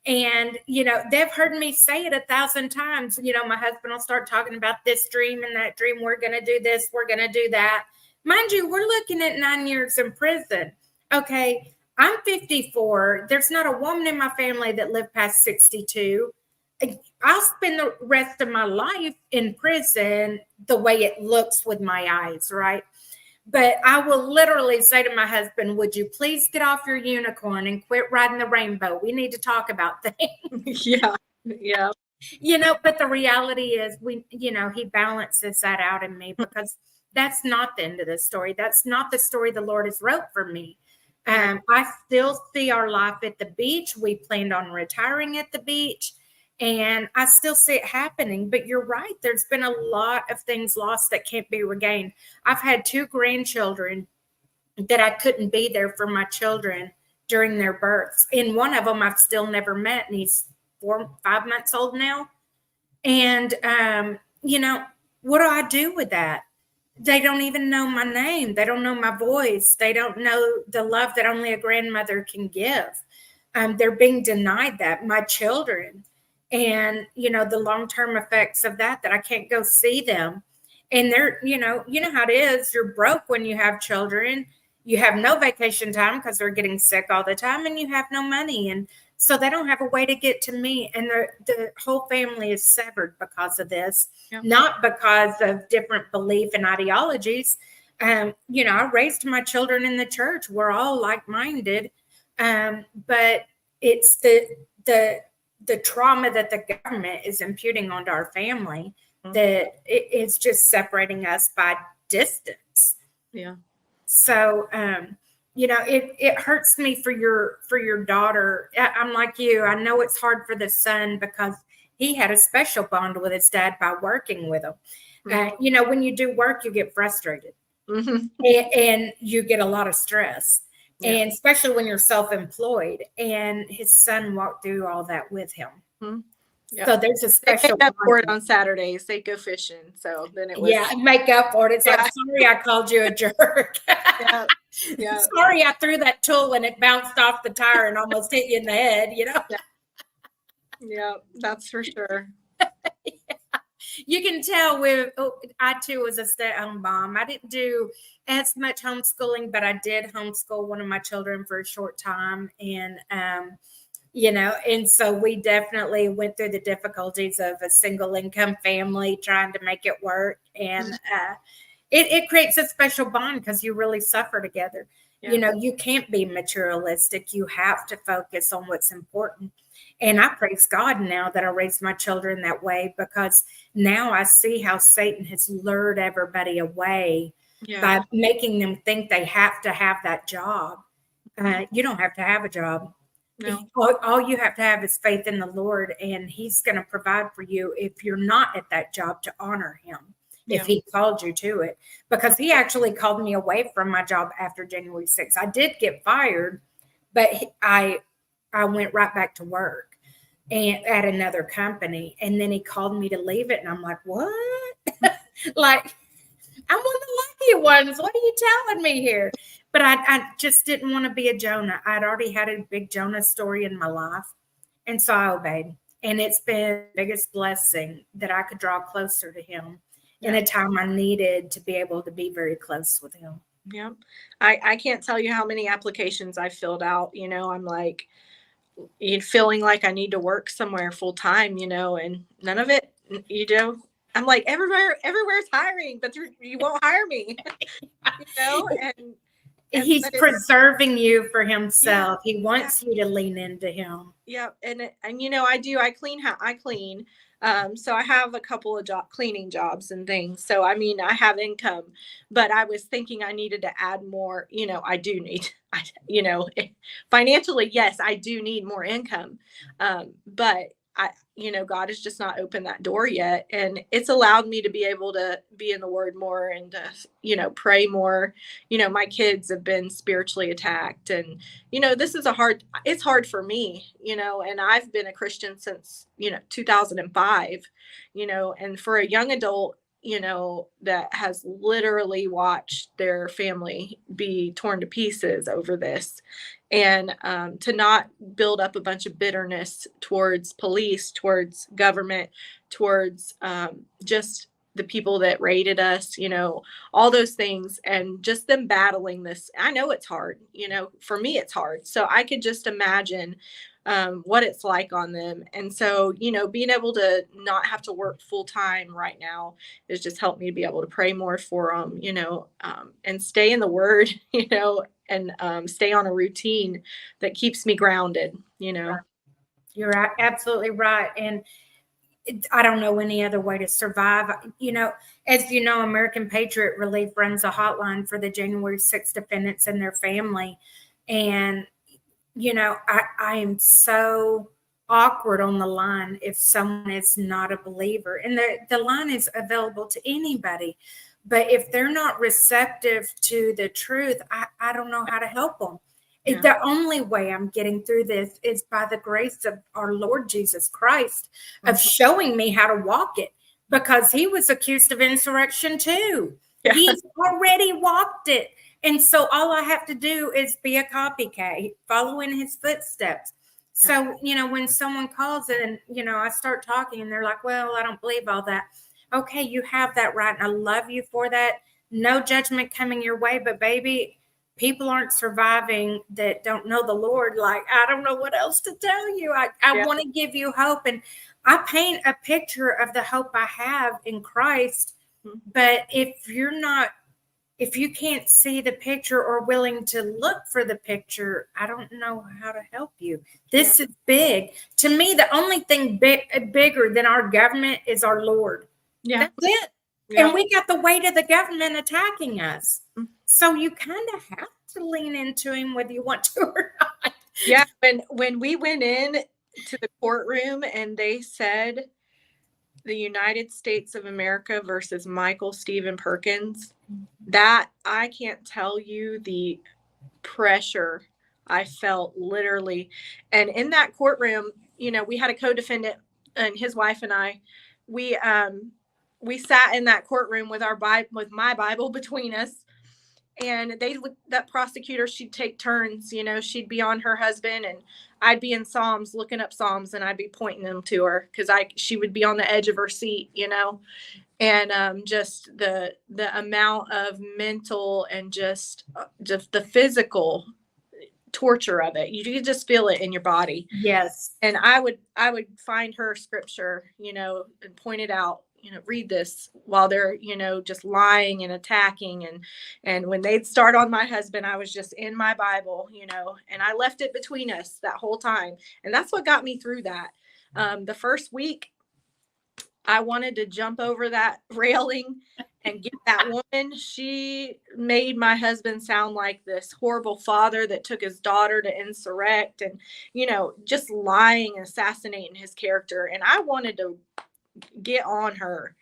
And, they've heard me say it 1,000 times. My husband will start talking about this dream and that dream. We're going to do this. We're going to do that. Mind you, we're looking at 9 years in prison. Okay. I'm 54. There's not a woman in my family that lived past 62. I'll spend the rest of my life in prison the way it looks with my eyes, right? But I will literally say to my husband, would you please get off your unicorn and quit riding the rainbow? We need to talk about things. Yeah. Yeah. But the reality is he balances that out in me, because that's not the end of the story. That's not the story the Lord has wrote for me. I still see our life at the beach. We planned on retiring at the beach, and I still see it happening. But you're right. There's been a lot of things lost that can't be regained. I've had 2 grandchildren that I couldn't be there for my children during their births. And one of them I've still never met, and he's 5 months old now. And, what do I do with that? They don't even know my name. They don't know my voice. They don't know the love that only a grandmother can give. They're being denied that, my children. And, the long-term effects of that I can't go see them. And they're, you know how it is. You're broke when you have children. You have no vacation time because they're getting sick all the time, and you have no money. And so they don't have a way to get to me. And the whole family is severed because of this, not because of different belief and ideologies. I raised my children in the church. We're all like-minded. But it's the trauma that the government is imputing onto our family, that it's just separating us by distance. Yeah. So, it hurts me for your daughter. I'm like you. I know it's hard for the son because he had a special bond with his dad by working with him. Mm-hmm. When you do work, you get frustrated, Mm-hmm. and you get a lot of stress. Yeah. And especially when you're self-employed, and his son walked through all that with him. Mm-hmm. Yep. So there's a special make up for it on Saturdays. They go fishing. So then it was make up for it. It's like, sorry, I called you a jerk. Yeah. Sorry, I threw that tool and it bounced off the tire and almost hit you in the head, Yeah, that's for sure. You can tell I too was a stay-at-home mom. I didn't do as much homeschooling, but I did homeschool one of my children for a short time. And, and so we definitely went through the difficulties of a single income family trying to make it work. And it creates a special bond because you really suffer together. Yeah. You can't be materialistic. You have to focus on what's important. And I praise God now that I raised my children that way, because now I see how Satan has lured everybody away by making them think they have to have that job. You don't have to have a job. No. All you have to have is faith in the Lord, and he's going to provide for you if you're not at that job, to honor him. If he called you to it, because he actually called me away from my job after January 6th. I did get fired, but I went right back to work and at another company. And then he called me to leave it. And I'm like, what? Like, I'm one of the lucky ones. What are you telling me here? But I just didn't want to be a Jonah. I'd already had a big Jonah story in my life. And so I obeyed. And it's been the biggest blessing that I could draw closer to him in a time I needed to be able to be very close with him. Yeah. I can't tell you how many applications I filled out. I'm like, feeling like I need to work somewhere full time, and none of it, I'm like, everywhere's hiring, but you won't hire me, and he's preserving you for himself. He wants you to lean into him. Yeah. And I clean. So I have a couple of cleaning jobs and things. So, I have income, but I was thinking I needed to add more, I do need, financially, yes, I do need more income. But God has just not opened that door yet. And it's allowed me to be able to be in the word more and to, pray more. My kids have been spiritually attacked, and, this is it's hard for me, and I've been a Christian since, 2005, and for a young adult, that has literally watched their family be torn to pieces over this, and to not build up a bunch of bitterness towards police, towards government, towards just the people that rated us, all those things, and just them battling this. I know it's hard, for me, it's hard. So I could just imagine what it's like on them. And so, being able to not have to work full time right now has just helped me to be able to pray more for them, and stay in the word, and stay on a routine that keeps me grounded, You're absolutely right. And I don't know any other way to survive. As you know, American Patriot Relief runs a hotline for the January 6th defendants and their family. And, I am so awkward on the line if someone is not a believer. And the line is available to anybody. But if they're not receptive to the truth, I don't know how to help them. Yeah. The only way I'm getting through this is by the grace of our Lord Jesus Christ, of showing me how to walk it, because he was accused of insurrection too. Yeah. He's already walked it. And so all I have to do is be a copycat, follow in his footsteps. So, when someone calls it and, I start talking and they're like, well, I don't believe all that. Okay, you have that right. And I love you for that. No judgment coming your way, but baby, people aren't surviving that don't know the Lord. Like, I don't know what else to tell you. I want to give you hope. And I paint a picture of the hope I have in Christ. But if you can't see the picture or willing to look for the picture, I don't know how to help you. This is big. To me, the only thing bigger than our government is our Lord. Yeah. That's it. Yeah. And we got the weight of the government attacking us. So you kind of have to lean into him whether you want to or not. Yeah. When we went in to the courtroom and they said the United States of America versus Michael Stephen Perkins, that I can't tell you the pressure I felt, literally. And in that courtroom, we had a co-defendant and his wife and I, we sat in that courtroom with my Bible between us. And that prosecutor, she'd take turns, she'd be on her husband and I'd be in Psalms, looking up Psalms, and I'd be pointing them to her because she would be on the edge of her seat, and just the amount of mental and just the physical torture of it. You could just feel it in your body. Yes. And I would find her scripture, and point it out. Read this while they're, just lying and attacking. And when they'd start on my husband, I was just in my Bible, and I left it between us that whole time. And that's what got me through that. The first week, I wanted to jump over that railing and get that woman. She made my husband sound like this horrible father that took his daughter to insurrect and, just lying and assassinating his character. And I wanted to get on her.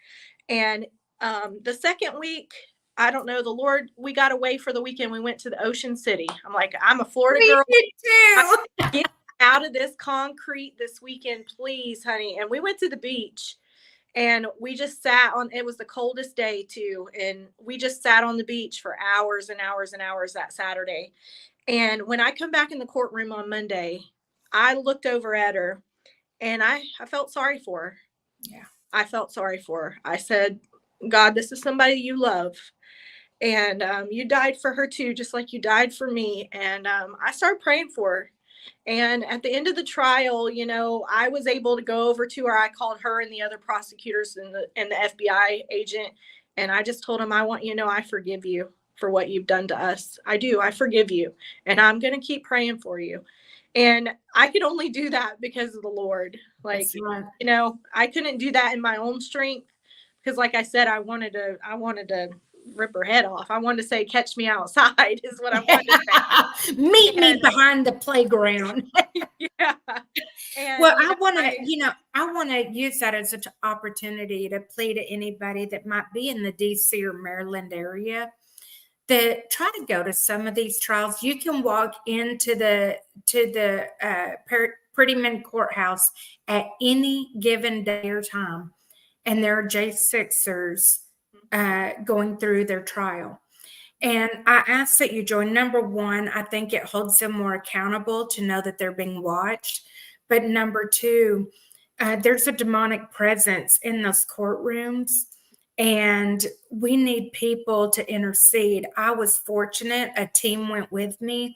And the second week, I don't know, the Lord, we got away for the weekend. We went to the Ocean City. I'm like, I'm a Florida girl. Me too. Get out of this concrete this weekend, please, honey. And we went to the beach and we just sat on, it was the coldest day too. And we just sat on the beach for hours and hours and hours that Saturday. And when I come back in the courtroom on Monday, I looked over at her and I felt sorry for her. Yeah. I felt sorry for her. I said, God, this is somebody you love. And you died for her too, just like you died for me. And I started praying for her. And at the end of the trial, I was able to go over to her. I called her and the other prosecutors and the FBI agent. And I just told him, I want you to know I forgive you for what you've done to us. I do. I forgive you. And I'm going to keep praying for you. And I could only do that because of the Lord. Like, right. I couldn't do that in my own strength because, like I said, I wanted to rip her head off. I wanted to say, catch me outside is what I wanted to say. Meet me behind the playground. Yeah. And, well, I want to use that as an opportunity to plead to anybody that might be in the DC or Maryland area that try to go to some of these trials. You can walk into the Prettyman Courthouse at any given day or time, and there are J6ers going through their trial. And I ask that you join. Number one, I think it holds them more accountable to know that they're being watched. But number two, there's a demonic presence in those courtrooms. And we need people to intercede. I was fortunate. A team went with me,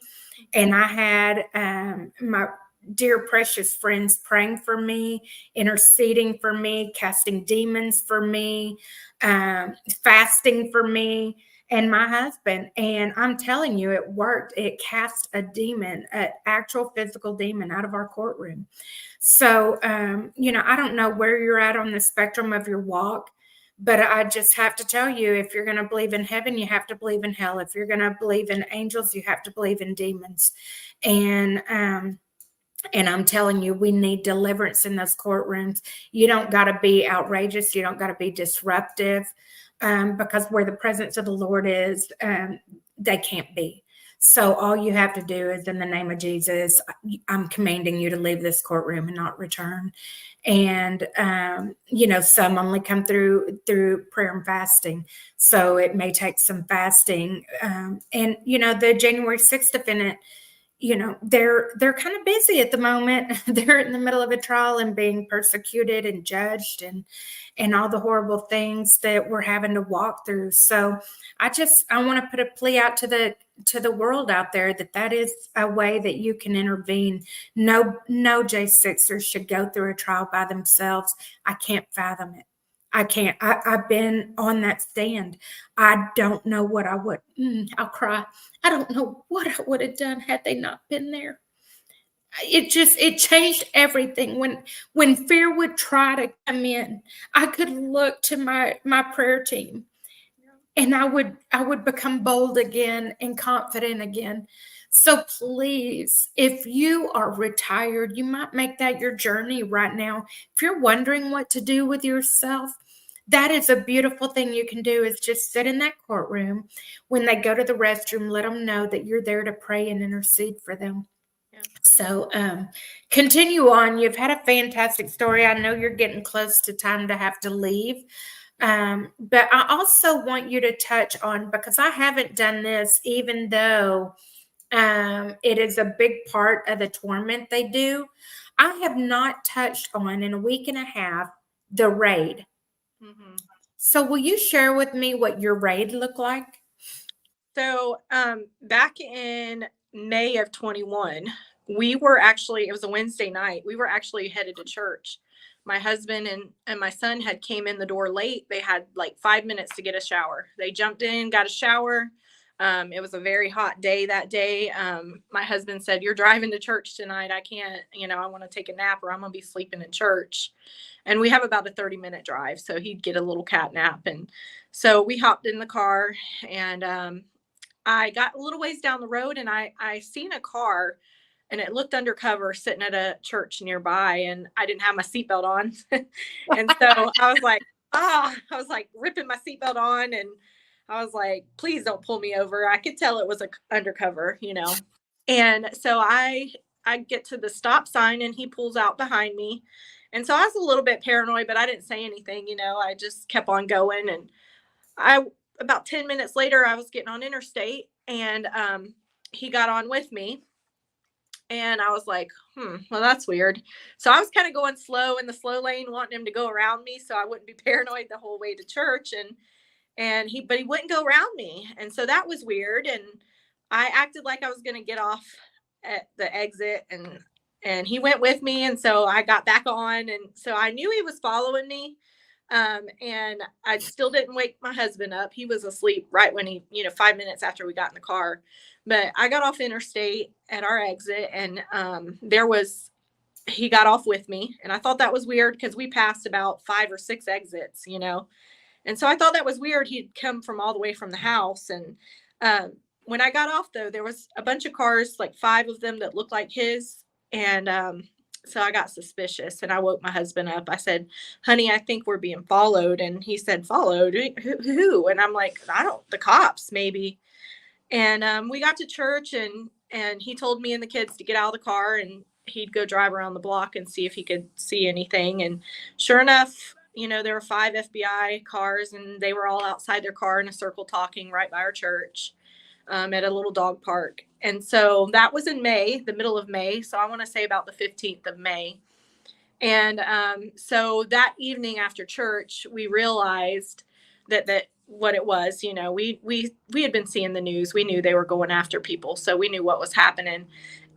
and I had my dear precious friends praying for me, interceding for me, casting demons for me, fasting for me, and my husband. And I'm telling you, it worked. It cast a demon, an actual physical demon, out of our courtroom. So, I don't know where you're at on the spectrum of your walk, but I just have to tell you, if you're going to believe in heaven, you have to believe in hell. If you're going to believe in angels, you have to believe in demons. And I'm telling you, we need deliverance in those courtrooms. You don't got to be outrageous. You don't got to be disruptive, because where the presence of the Lord is, they can't be. So all you have to do is, in the name of Jesus, I'm commanding you to leave this courtroom and not return. And, some only come through prayer and fasting. So it may take some fasting. The January 6th defendant, they're kind of busy at the moment. They're in the middle of a trial and being persecuted and judged and all the horrible things that we're having to walk through. So I want to put a plea out to the world out there that is a way that you can intervene. No J6ers should go through a trial by themselves. I can't fathom it. I can't. I've been on that stand. I don't know what I would. I'll cry. I don't know what I would have done had they not been there. It changed everything. When fear would try to come in, I could look to my prayer team, and I would become bold again and confident again. So please, if you are retired, you might make that your journey right now. If you're wondering what to do with yourself, that is a beautiful thing you can do, is just sit in that courtroom. When they go to the restroom, let them know that you're there to pray and intercede for them. Yeah. So continue on. You've had a fantastic story. I know you're getting close to time to have to leave. But I also want you to touch on, because I haven't done this, even though it is a big part of the torment they do. I have not touched on, in a week and a half, the raid. Mm-hmm. So will you share with me what your raid looked like? So back in May of 21, we were actually, it was a Wednesday night, we were actually headed to church. My husband and my son had came in the door late. They had like 5 minutes to get a shower. They jumped in, got a shower. It was a very hot day that day. My husband said, "You're driving to church tonight. I can't, I want to take a nap, or I'm going to be sleeping in church." And we have about a 30-minute drive, so he'd get a little cat nap. And so we hopped in the car, and I got a little ways down the road, and I seen a car, and it looked undercover sitting at a church nearby, and I didn't have my seatbelt on. And so I was like ripping my seatbelt on, and I was like, "Please don't pull me over." I could tell it was undercover, And so I get to the stop sign, and he pulls out behind me. And so I was a little bit paranoid, but I didn't say anything, I just kept on going. And about 10 minutes later, I was getting on interstate, and he got on with me. And I was like, well, that's weird. So I was kind of going slow in the slow lane, wanting him to go around me so I wouldn't be paranoid the whole way to church. But he wouldn't go around me. And so that was weird. And I acted like I was going to get off at the exit, and he went with me. And so I got back on. And so I knew he was following me. And I still didn't wake my husband up. He was asleep right when 5 minutes after we got in the car. But I got off interstate at our exit, and he got off with me. And I thought that was weird, because we passed about 5 or 6 exits, And so I thought that was weird. He'd come from all the way from the house. And when I got off, though, there was a bunch of cars, like 5 of them that looked like his. And so I got suspicious, and I woke my husband up. I said, "Honey, I think we're being followed." And he said, "Followed? Who?" And I'm like, the cops, maybe. And we got to church, and he told me and the kids to get out of the car, and he'd go drive around the block and see if he could see anything. And sure enough, there were 5 FBI cars, and they were all outside their car in a circle talking right by our church at a little dog park. And so that was in May, the middle of May. So I want to say about the 15th of May. And so that evening after church, we realized that what it was. We had been seeing the news. We knew they were going after people, so we knew what was happening.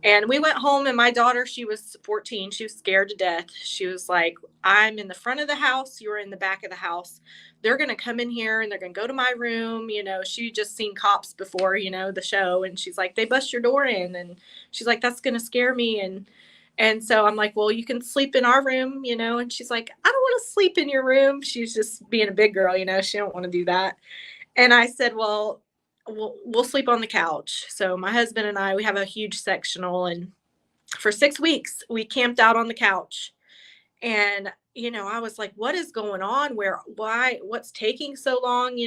And we went home, and my daughter, she was 14. She was scared to death. She was like, I'm in the front of the house. You're in the back of the house. They're going to come in here and they're going to go to my room. She just seen Cops before, the show. And she's like, they bust your door in. And she's like, that's going to scare me. And so I'm like, well, you can sleep in our room, and she's like, I don't want to sleep in your room. She's just being a big girl, she don't want to do that. And I said, well, we'll sleep on the couch. So my husband and I, we have a huge sectional, and for 6 weeks we camped out on the couch. And, I was like, what is going on? What's taking so long?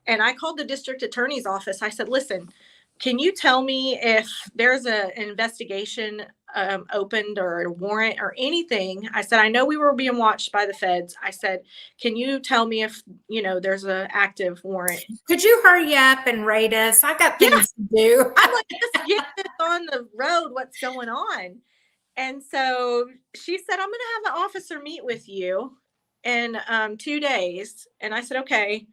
And I called the district attorney's office. I said, listen, can you tell me if there's an investigation opened or a warrant or anything? I said, I know we were being watched by the feds. I said, can you tell me if, there's an active warrant? Could you hurry up and rate us? I got things to do. I'm like, just get this on the road. What's going on? And so she said, I'm going to have an officer meet with you in 2 days. And I said, okay.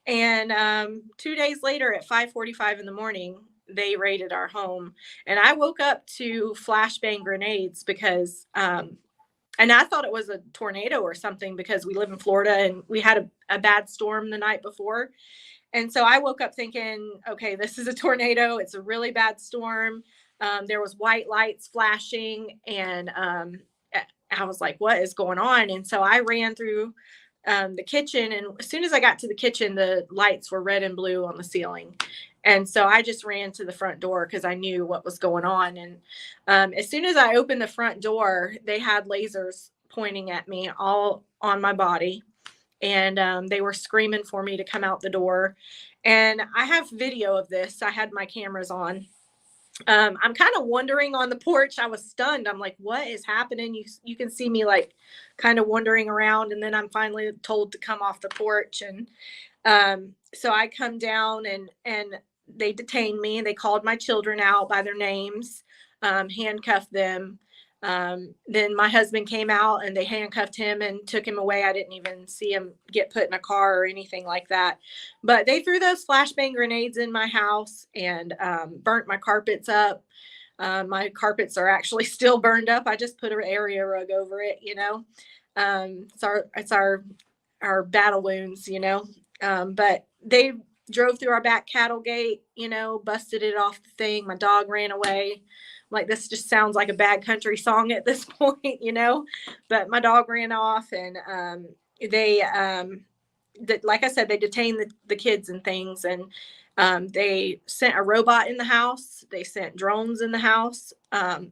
And 2 days later at 5:45 in the morning, they raided our home. And I woke up to flashbang grenades because, and I thought it was a tornado or something because we live in Florida and we had a bad storm the night before. And so I woke up thinking, okay, this is a tornado. It's a really bad storm. There was white lights flashing, and I was like, what is going on? And so I ran through the kitchen, and as soon as I got to the kitchen, the lights were red and blue on the ceiling. And so I just ran to the front door because I knew what was going on. And as soon as I opened the front door, they had lasers pointing at me all on my body. And they were screaming for me to come out the door. And I have video of this. I had my cameras on. I'm kind of wandering on the porch. I was stunned. I'm like, what is happening? You can see me like kind of wandering around. And then I'm finally told to come off the porch. And so I come down and they detained me. They called my children out by their names, handcuffed them. Then my husband came out and they handcuffed him and took him away. I didn't even see him get put in a car or anything like that. But they threw those flashbang grenades in my house and burnt my carpets up. My carpets are actually still burned up. I just put an area rug over it, It's our battle wounds, But they drove through our back cattle gate, busted it off the thing. My dog ran away. Like, this just sounds like a bad country song at this point, but my dog ran off, and they, like I said, they detained the kids and things, and they sent a robot in the house. They sent drones in the house.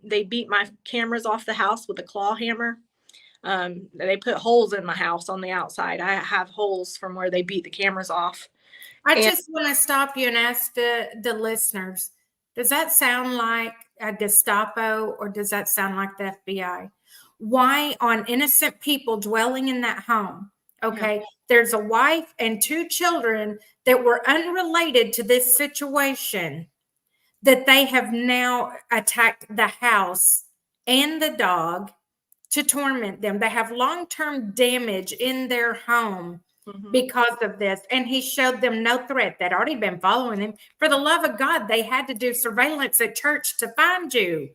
They beat my cameras off the house with a claw hammer. They put holes in my house on the outside. I have holes from where they beat the cameras off. I just want to stop you and ask the listeners, does that sound like a Gestapo or does that sound like the FBI? Why on innocent people dwelling in that home? Okay. Yeah. There's a wife and 2 children that were unrelated to this situation that they have now attacked the house and the dog to torment them. They have long-term damage in their home because of this. And he showed them no threat. They'd already been following him. For the love of God, they had to do surveillance at church to find you.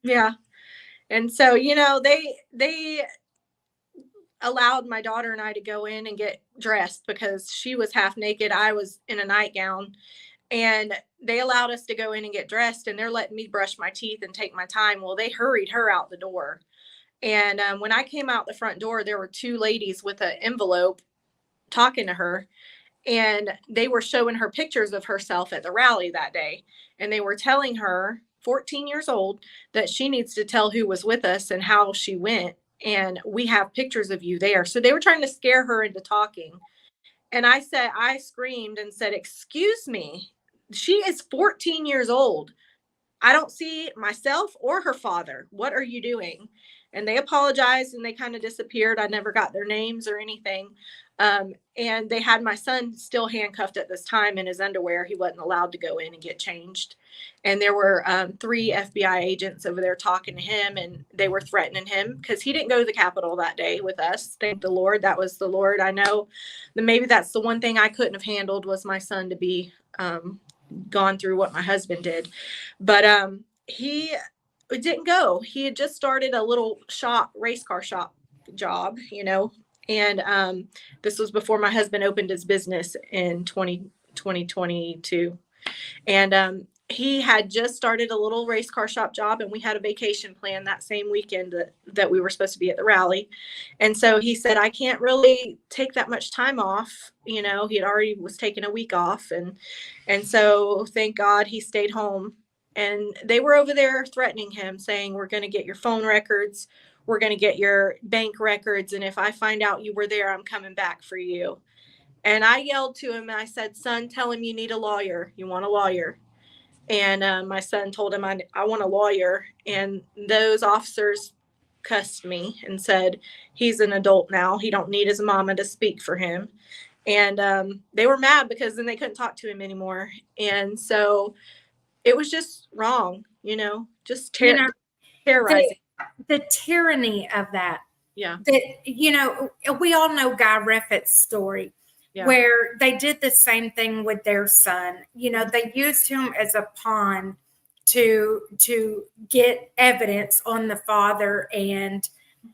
Yeah. And so, they allowed my daughter and I to go in and get dressed because she was half naked. I was in a nightgown, and they allowed us to go in and get dressed, and they're letting me brush my teeth and take my time. Well, they hurried her out the door. And when I came out the front door, there were 2 ladies with an envelope talking to her, and they were showing her pictures of herself at the rally that day. And they were telling her, 14 years old, that she needs to tell who was with us and how she went. And we have pictures of you there. So they were trying to scare her into talking. And I screamed and said, excuse me, she is 14 years old. I don't see myself or her father. What are you doing? and they apologized and they kind of disappeared. I never got their names or anything. And they had my son still handcuffed at this time in his underwear. He wasn't allowed to go in and get changed. And there were 3 FBI agents over there talking to him, and they were threatening him because he didn't go to the Capitol that day with us. Thank the Lord. That was the Lord. I know that maybe that's the one thing I couldn't have handled was my son to be gone through what my husband did. But he didn't go. He had just started a little race car shop job, and this was before my husband opened his business in 2022. And he had just started a little race car shop job, and we had a vacation plan that same weekend that we were supposed to be at the rally. And so he said, I can't really take that much time off. He had already was taking a week off. And so thank God he stayed home. And they were over there threatening him, saying, we're going to get your phone records. We're going to get your bank records. And if I find out you were there, I'm coming back for you. And I yelled to him and I said, son, tell him you need a lawyer. You want a lawyer. And my son told him, I want a lawyer. And those officers cussed me and said, he's an adult now. He don't need his mama to speak for him. And they were mad because then they couldn't talk to him anymore. And so it was just wrong, just terrorizing. The tyranny of that. Yeah. That, we all know Guy Reffitt's story. Yeah. Where they did the same thing with their son. They used him as a pawn to get evidence on the father and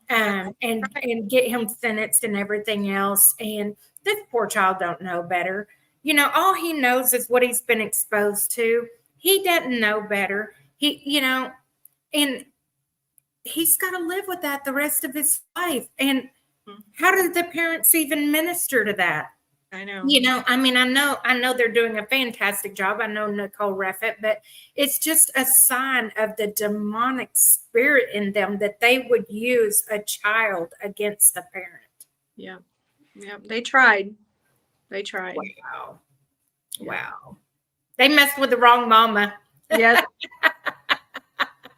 get him sentenced and everything else. And this poor child don't know better. All he knows is what he's been exposed to. He doesn't know better. And he's got to live with that the rest of his life. And how do the parents even minister to that? I know. I know they're doing a fantastic job. I know Nicole Reffitt, but it's just a sign of the demonic spirit in them that they would use a child against the parent. Yeah. Yeah. They tried. Wow. Yeah. Wow. They messed with the wrong mama. Yes.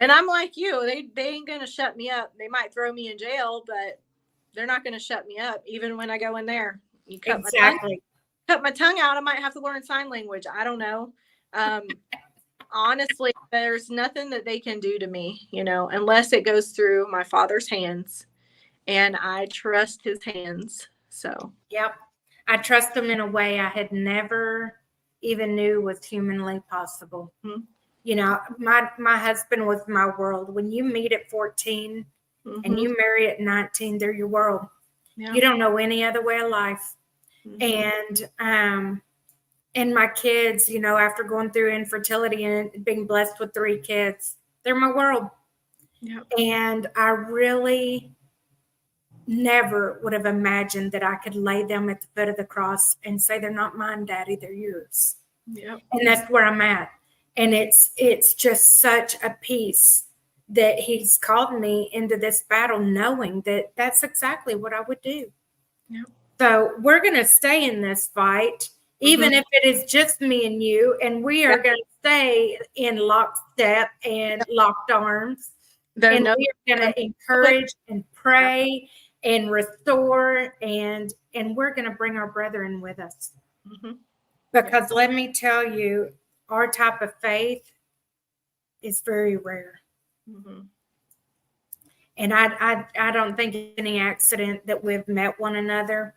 And I'm like you, they ain't going to shut me up. They might throw me in jail, but they're not going to shut me up even when I go in there. You cut my tongue out, I might have to learn sign language. I don't know. Honestly, there's nothing that they can do to me, unless it goes through my father's hands, and I trust his hands. So, yep. I trust him in a way I had never even knew was humanly possible. My husband was my world. When you meet at 14 and you marry at 19, they're your world. Yeah. You don't know any other way of life. And my kids, after going through infertility and being blessed with 3 kids, they're my world. Yeah. And I really never would have imagined that I could lay them at the foot of the cross and say, they're not mine, Daddy, they're yours. Yeah. And that's where I'm at. And it's just such a peace that he's called me into this battle, knowing that that's exactly what I would do. Yeah. So we're going to stay in this fight, even if it is just me and you, and we are going to stay in lockstep and locked arms. We are going to encourage and pray and restore, and we're going to bring our brethren with us. Because let me tell you, our type of faith is very rare. And I don't think any accident that we've met one another.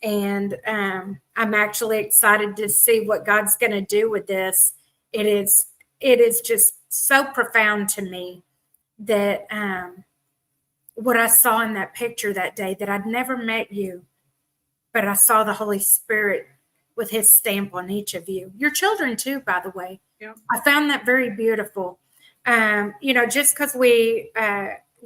And I'm actually excited to see what God's going to do with this. It is just so profound to me that what I saw in that picture that day, that I'd never met you, but I saw the Holy Spirit with his stamp on each of you. Your children too, by the way. Yeah. I found that very beautiful. Just because we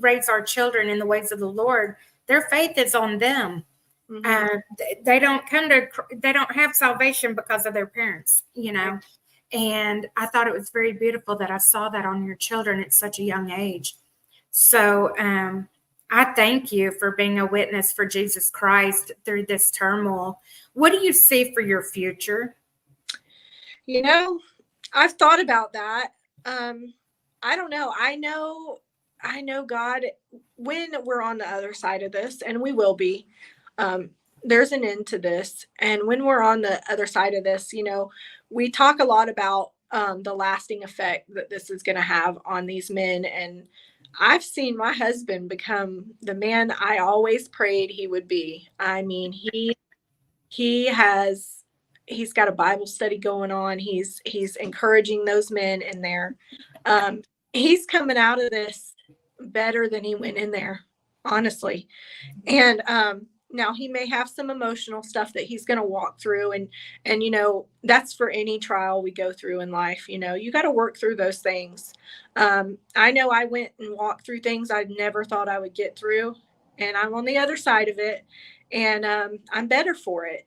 raise our children in the ways of the Lord, their faith is on them. They don't have salvation because of their parents, and I thought it was very beautiful that I saw that on your children at such a young age. So I thank you for being a witness for Jesus Christ through this turmoil. What do you see for your future? I've thought about that. I don't know. I know I know God, when we're on the other side of this, and we will be, there's an end to this. And when we're on the other side of this, you know, we talk a lot about the lasting effect that this is going to have on these men. And I've seen my husband become the man I always prayed he would be. I mean, he's got a Bible study going on. He's encouraging those men in there. He's coming out of this better than he went in there, honestly. And now he may have some emotional stuff that he's going to walk through, and you know, that's for any trial we go through in life. You know, you got to work through those things. I know I went and walked through things I never thought I would get through, and I'm on the other side of it, and I'm better for it.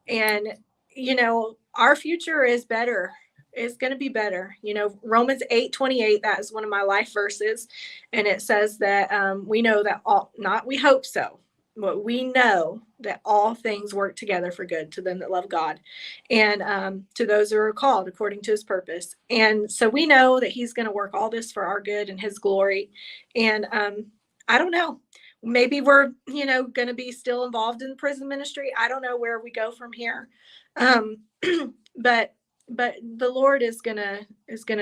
And you know, our future is better. It's going to be better. You know, Romans 8:28, that is one of my life verses. And it says that we know that we hope so, but we know that all things work together for good to them that love God and to those who are called according to his purpose. And so we know that he's going to work all this for our good and his glory. And I don't know, maybe we're, you know, going to be still involved in the prison ministry. I don't know where we go from here. But the Lord is gonna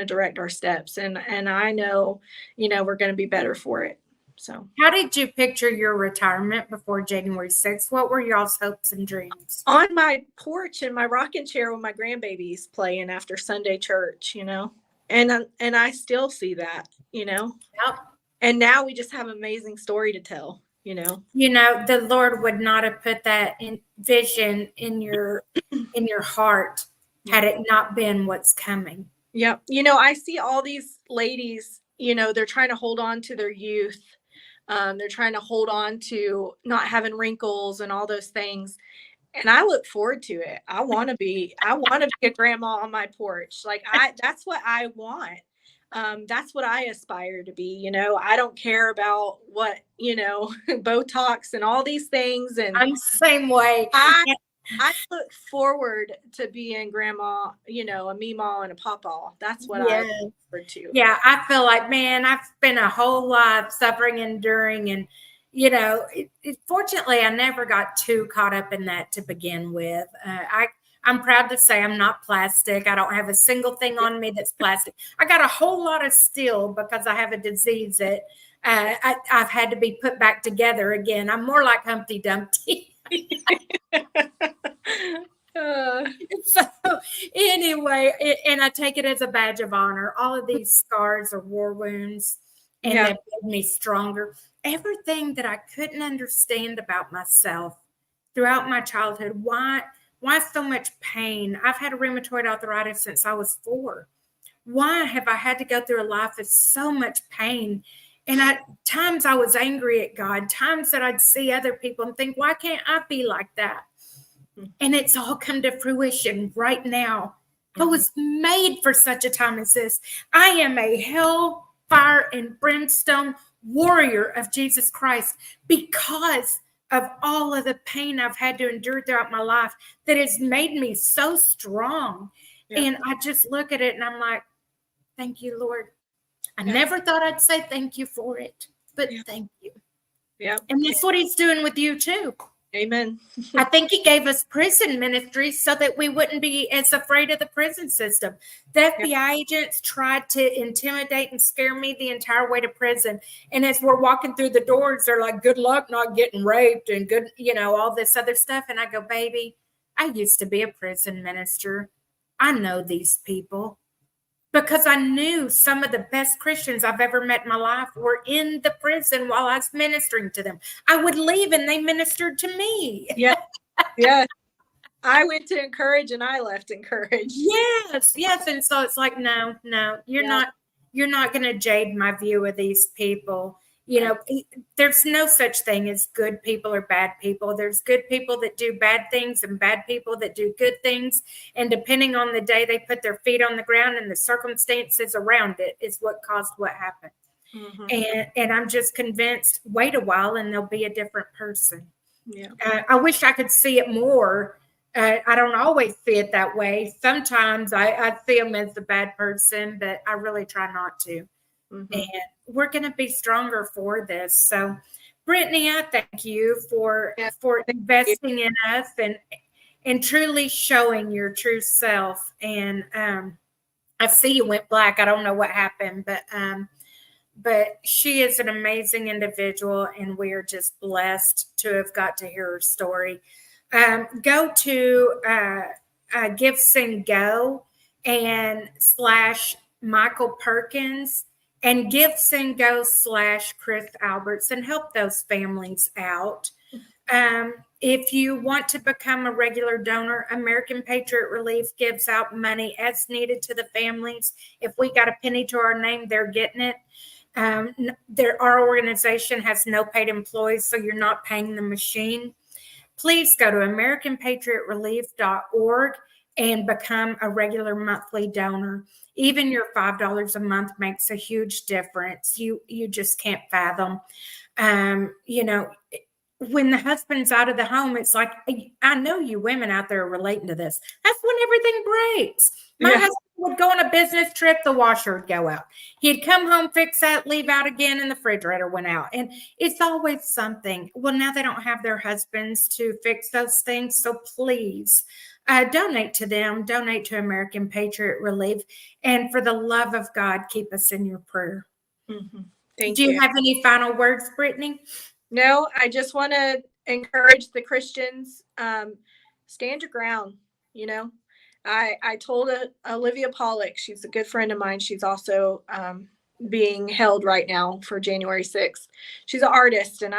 direct our steps, and I know, you know, we're gonna be better for it. So, how did you picture your retirement before January 6th? What were y'all's hopes and dreams? On my porch in my rocking chair with my grandbabies playing after Sunday church, you know, and I still see that, you know. Yep. And now we just have an amazing story to tell, you know. You know, the Lord would not have put that vision in your heart had it not been what's coming. Yeah. You know, I see all these ladies, you know, they're trying to hold on to their youth. They're trying to hold on to not having wrinkles and all those things. And I look forward to it. I want to be a grandma on my porch. Like that's what I want. That's what I aspire to be. You know, I don't care about what, you know, Botox and all these things. And I'm the same way. I look forward to being grandma, you know, a meemaw and a pawpaw. That's what I look forward to. Yeah, I feel like, man, I've spent a whole life suffering, enduring, and, you know, fortunately, I never got too caught up in that to begin with. I'm proud to say I'm not plastic. I don't have a single thing on me that's plastic. I got a whole lot of steel because I have a disease that I've had to be put back together again. I'm more like Humpty Dumpty. So anyway, and I take it as a badge of honor. All of these scars are war wounds, and they've made me stronger. Everything that I couldn't understand about myself throughout my childhood, why so much pain? I've had rheumatoid arthritis since I was 4. Why have I had to go through a life of so much pain? And at times I was angry at God, times that I'd see other people and think, why can't I be like that? And it's all come to fruition right now. I was made for such a time as this. I am a hell, fire, and brimstone warrior of Jesus Christ because of all of the pain I've had to endure throughout my life that has made me so strong. Yeah. And I just look at it and I'm like, thank you, Lord. I never thought I'd say thank you for it, but thank you. Yeah. And that's what he's doing with you too. Amen. I think he gave us prison ministry so that we wouldn't be as afraid of the prison system. The FBI agents tried to intimidate and scare me the entire way to prison. And as we're walking through the doors, they're like, good luck not getting raped and good, you know, all this other stuff. And I go, baby, I used to be a prison minister. I know these people. Because I knew some of the best Christians I've ever met in my life were in the prison while I was ministering to them. I would leave and they ministered to me. Yeah. Yeah. I went to encourage and I left encouraged. Yes. Yes. And so it's like, no, you're not going to jade my view of these people. You know, there's no such thing as good people or bad people. There's good people that do bad things and bad people that do good things. And depending on the day they put their feet on the ground and the circumstances around it is what caused what happened. Mm-hmm. And I'm just convinced, wait a while and they'll be a different person. Yeah. I wish I could see it more. I don't always see it that way. Sometimes I see them as the bad person, but I really try not to. Mm-hmm. And we're going to be stronger for this. So, Brittany, I thank you for investing in us and truly showing your true self. And I see you went black. I don't know what happened, but she is an amazing individual, and we are just blessed to have got to hear her story. Go to Give Send Go and / Michael Perkins and Give Send Go / Chris Alberts and help those families out. If you want to become a regular donor, American Patriot Relief gives out money as needed to the families. If we got a penny to our name, they're getting it. Our organization has no paid employees, so you're not paying the machine. Please go to AmericanPatriotRelief.org and become a regular monthly donor. Even your $5 a month makes a huge difference. You just can't fathom. When the husband's out of the home, it's like, I know you women out there are relating to this. That's when everything breaks. My husband would go on a business trip, the washer would go out. He'd come home, fix that, leave out again, and the refrigerator went out. And it's always something. Well, now they don't have their husbands to fix those things. So please donate to them. Donate to American Patriot Relief. And for the love of God, keep us in your prayer. Mm-hmm. Do you have any final words, Brittany? No, I just want to encourage the Christians, stand your ground. I told Olivia Pollock, she's a good friend of mine. She's also being held right now for January 6th. She's an artist, and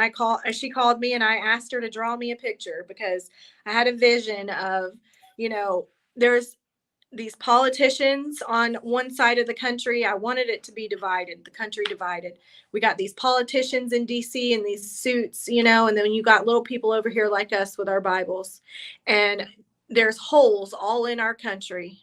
she called me and I asked her to draw me a picture because I had a vision of, there's these politicians on one side of the country. I wanted it to be divided, the country divided. We got these politicians in DC in these suits, and then you got little people over here like us with our Bibles, and there's holes all in our country.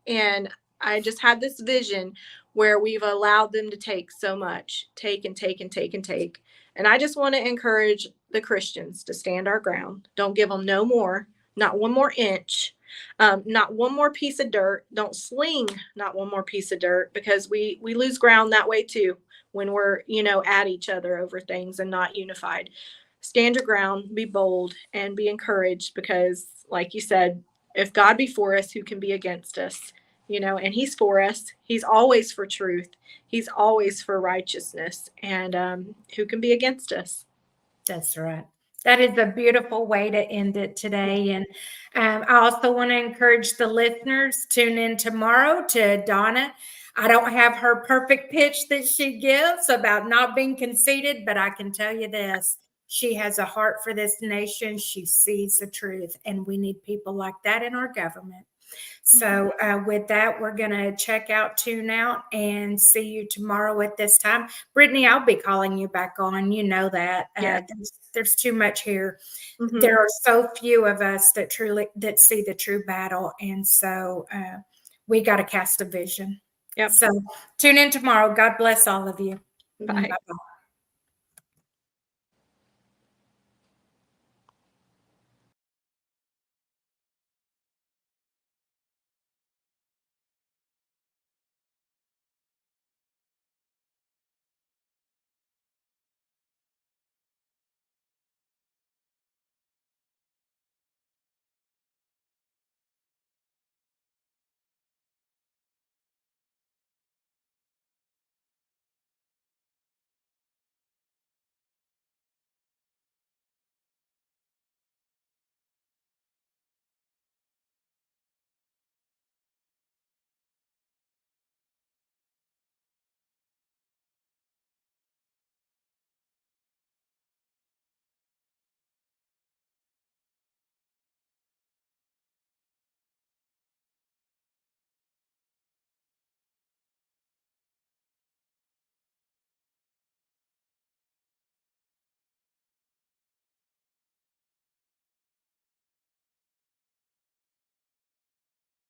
And I just had this vision where we've allowed them to take so much, take and take and take and take. And I just want to encourage the Christians to stand our ground. Don't give them no more, not one more inch. Not one more piece of dirt. Don't sling not one more piece of dirt, because we lose ground that way too when we're at each other over things and not unified. Stand your ground, be bold, and be encouraged, because like you said, if God be for us, who can be against us? And he's for us. He's always for truth. He's always for righteousness. And who can be against us? That's right. That is a beautiful way to end it today. And I also want to encourage the listeners, tune in tomorrow to Donna. I don't have her perfect pitch that she gives about not being conceited, but I can tell you this. She has a heart for this nation. She sees the truth, and we need people like that in our government. So with that, we're going to check out, tune out, and see you tomorrow at this time. Brittany, I'll be calling you back on. You know that. There's too much here. Mm-hmm. There are so few of us that see the true battle. And so we got to cast a vision. Yep. So tune in tomorrow. God bless all of you. Bye. Bye-bye.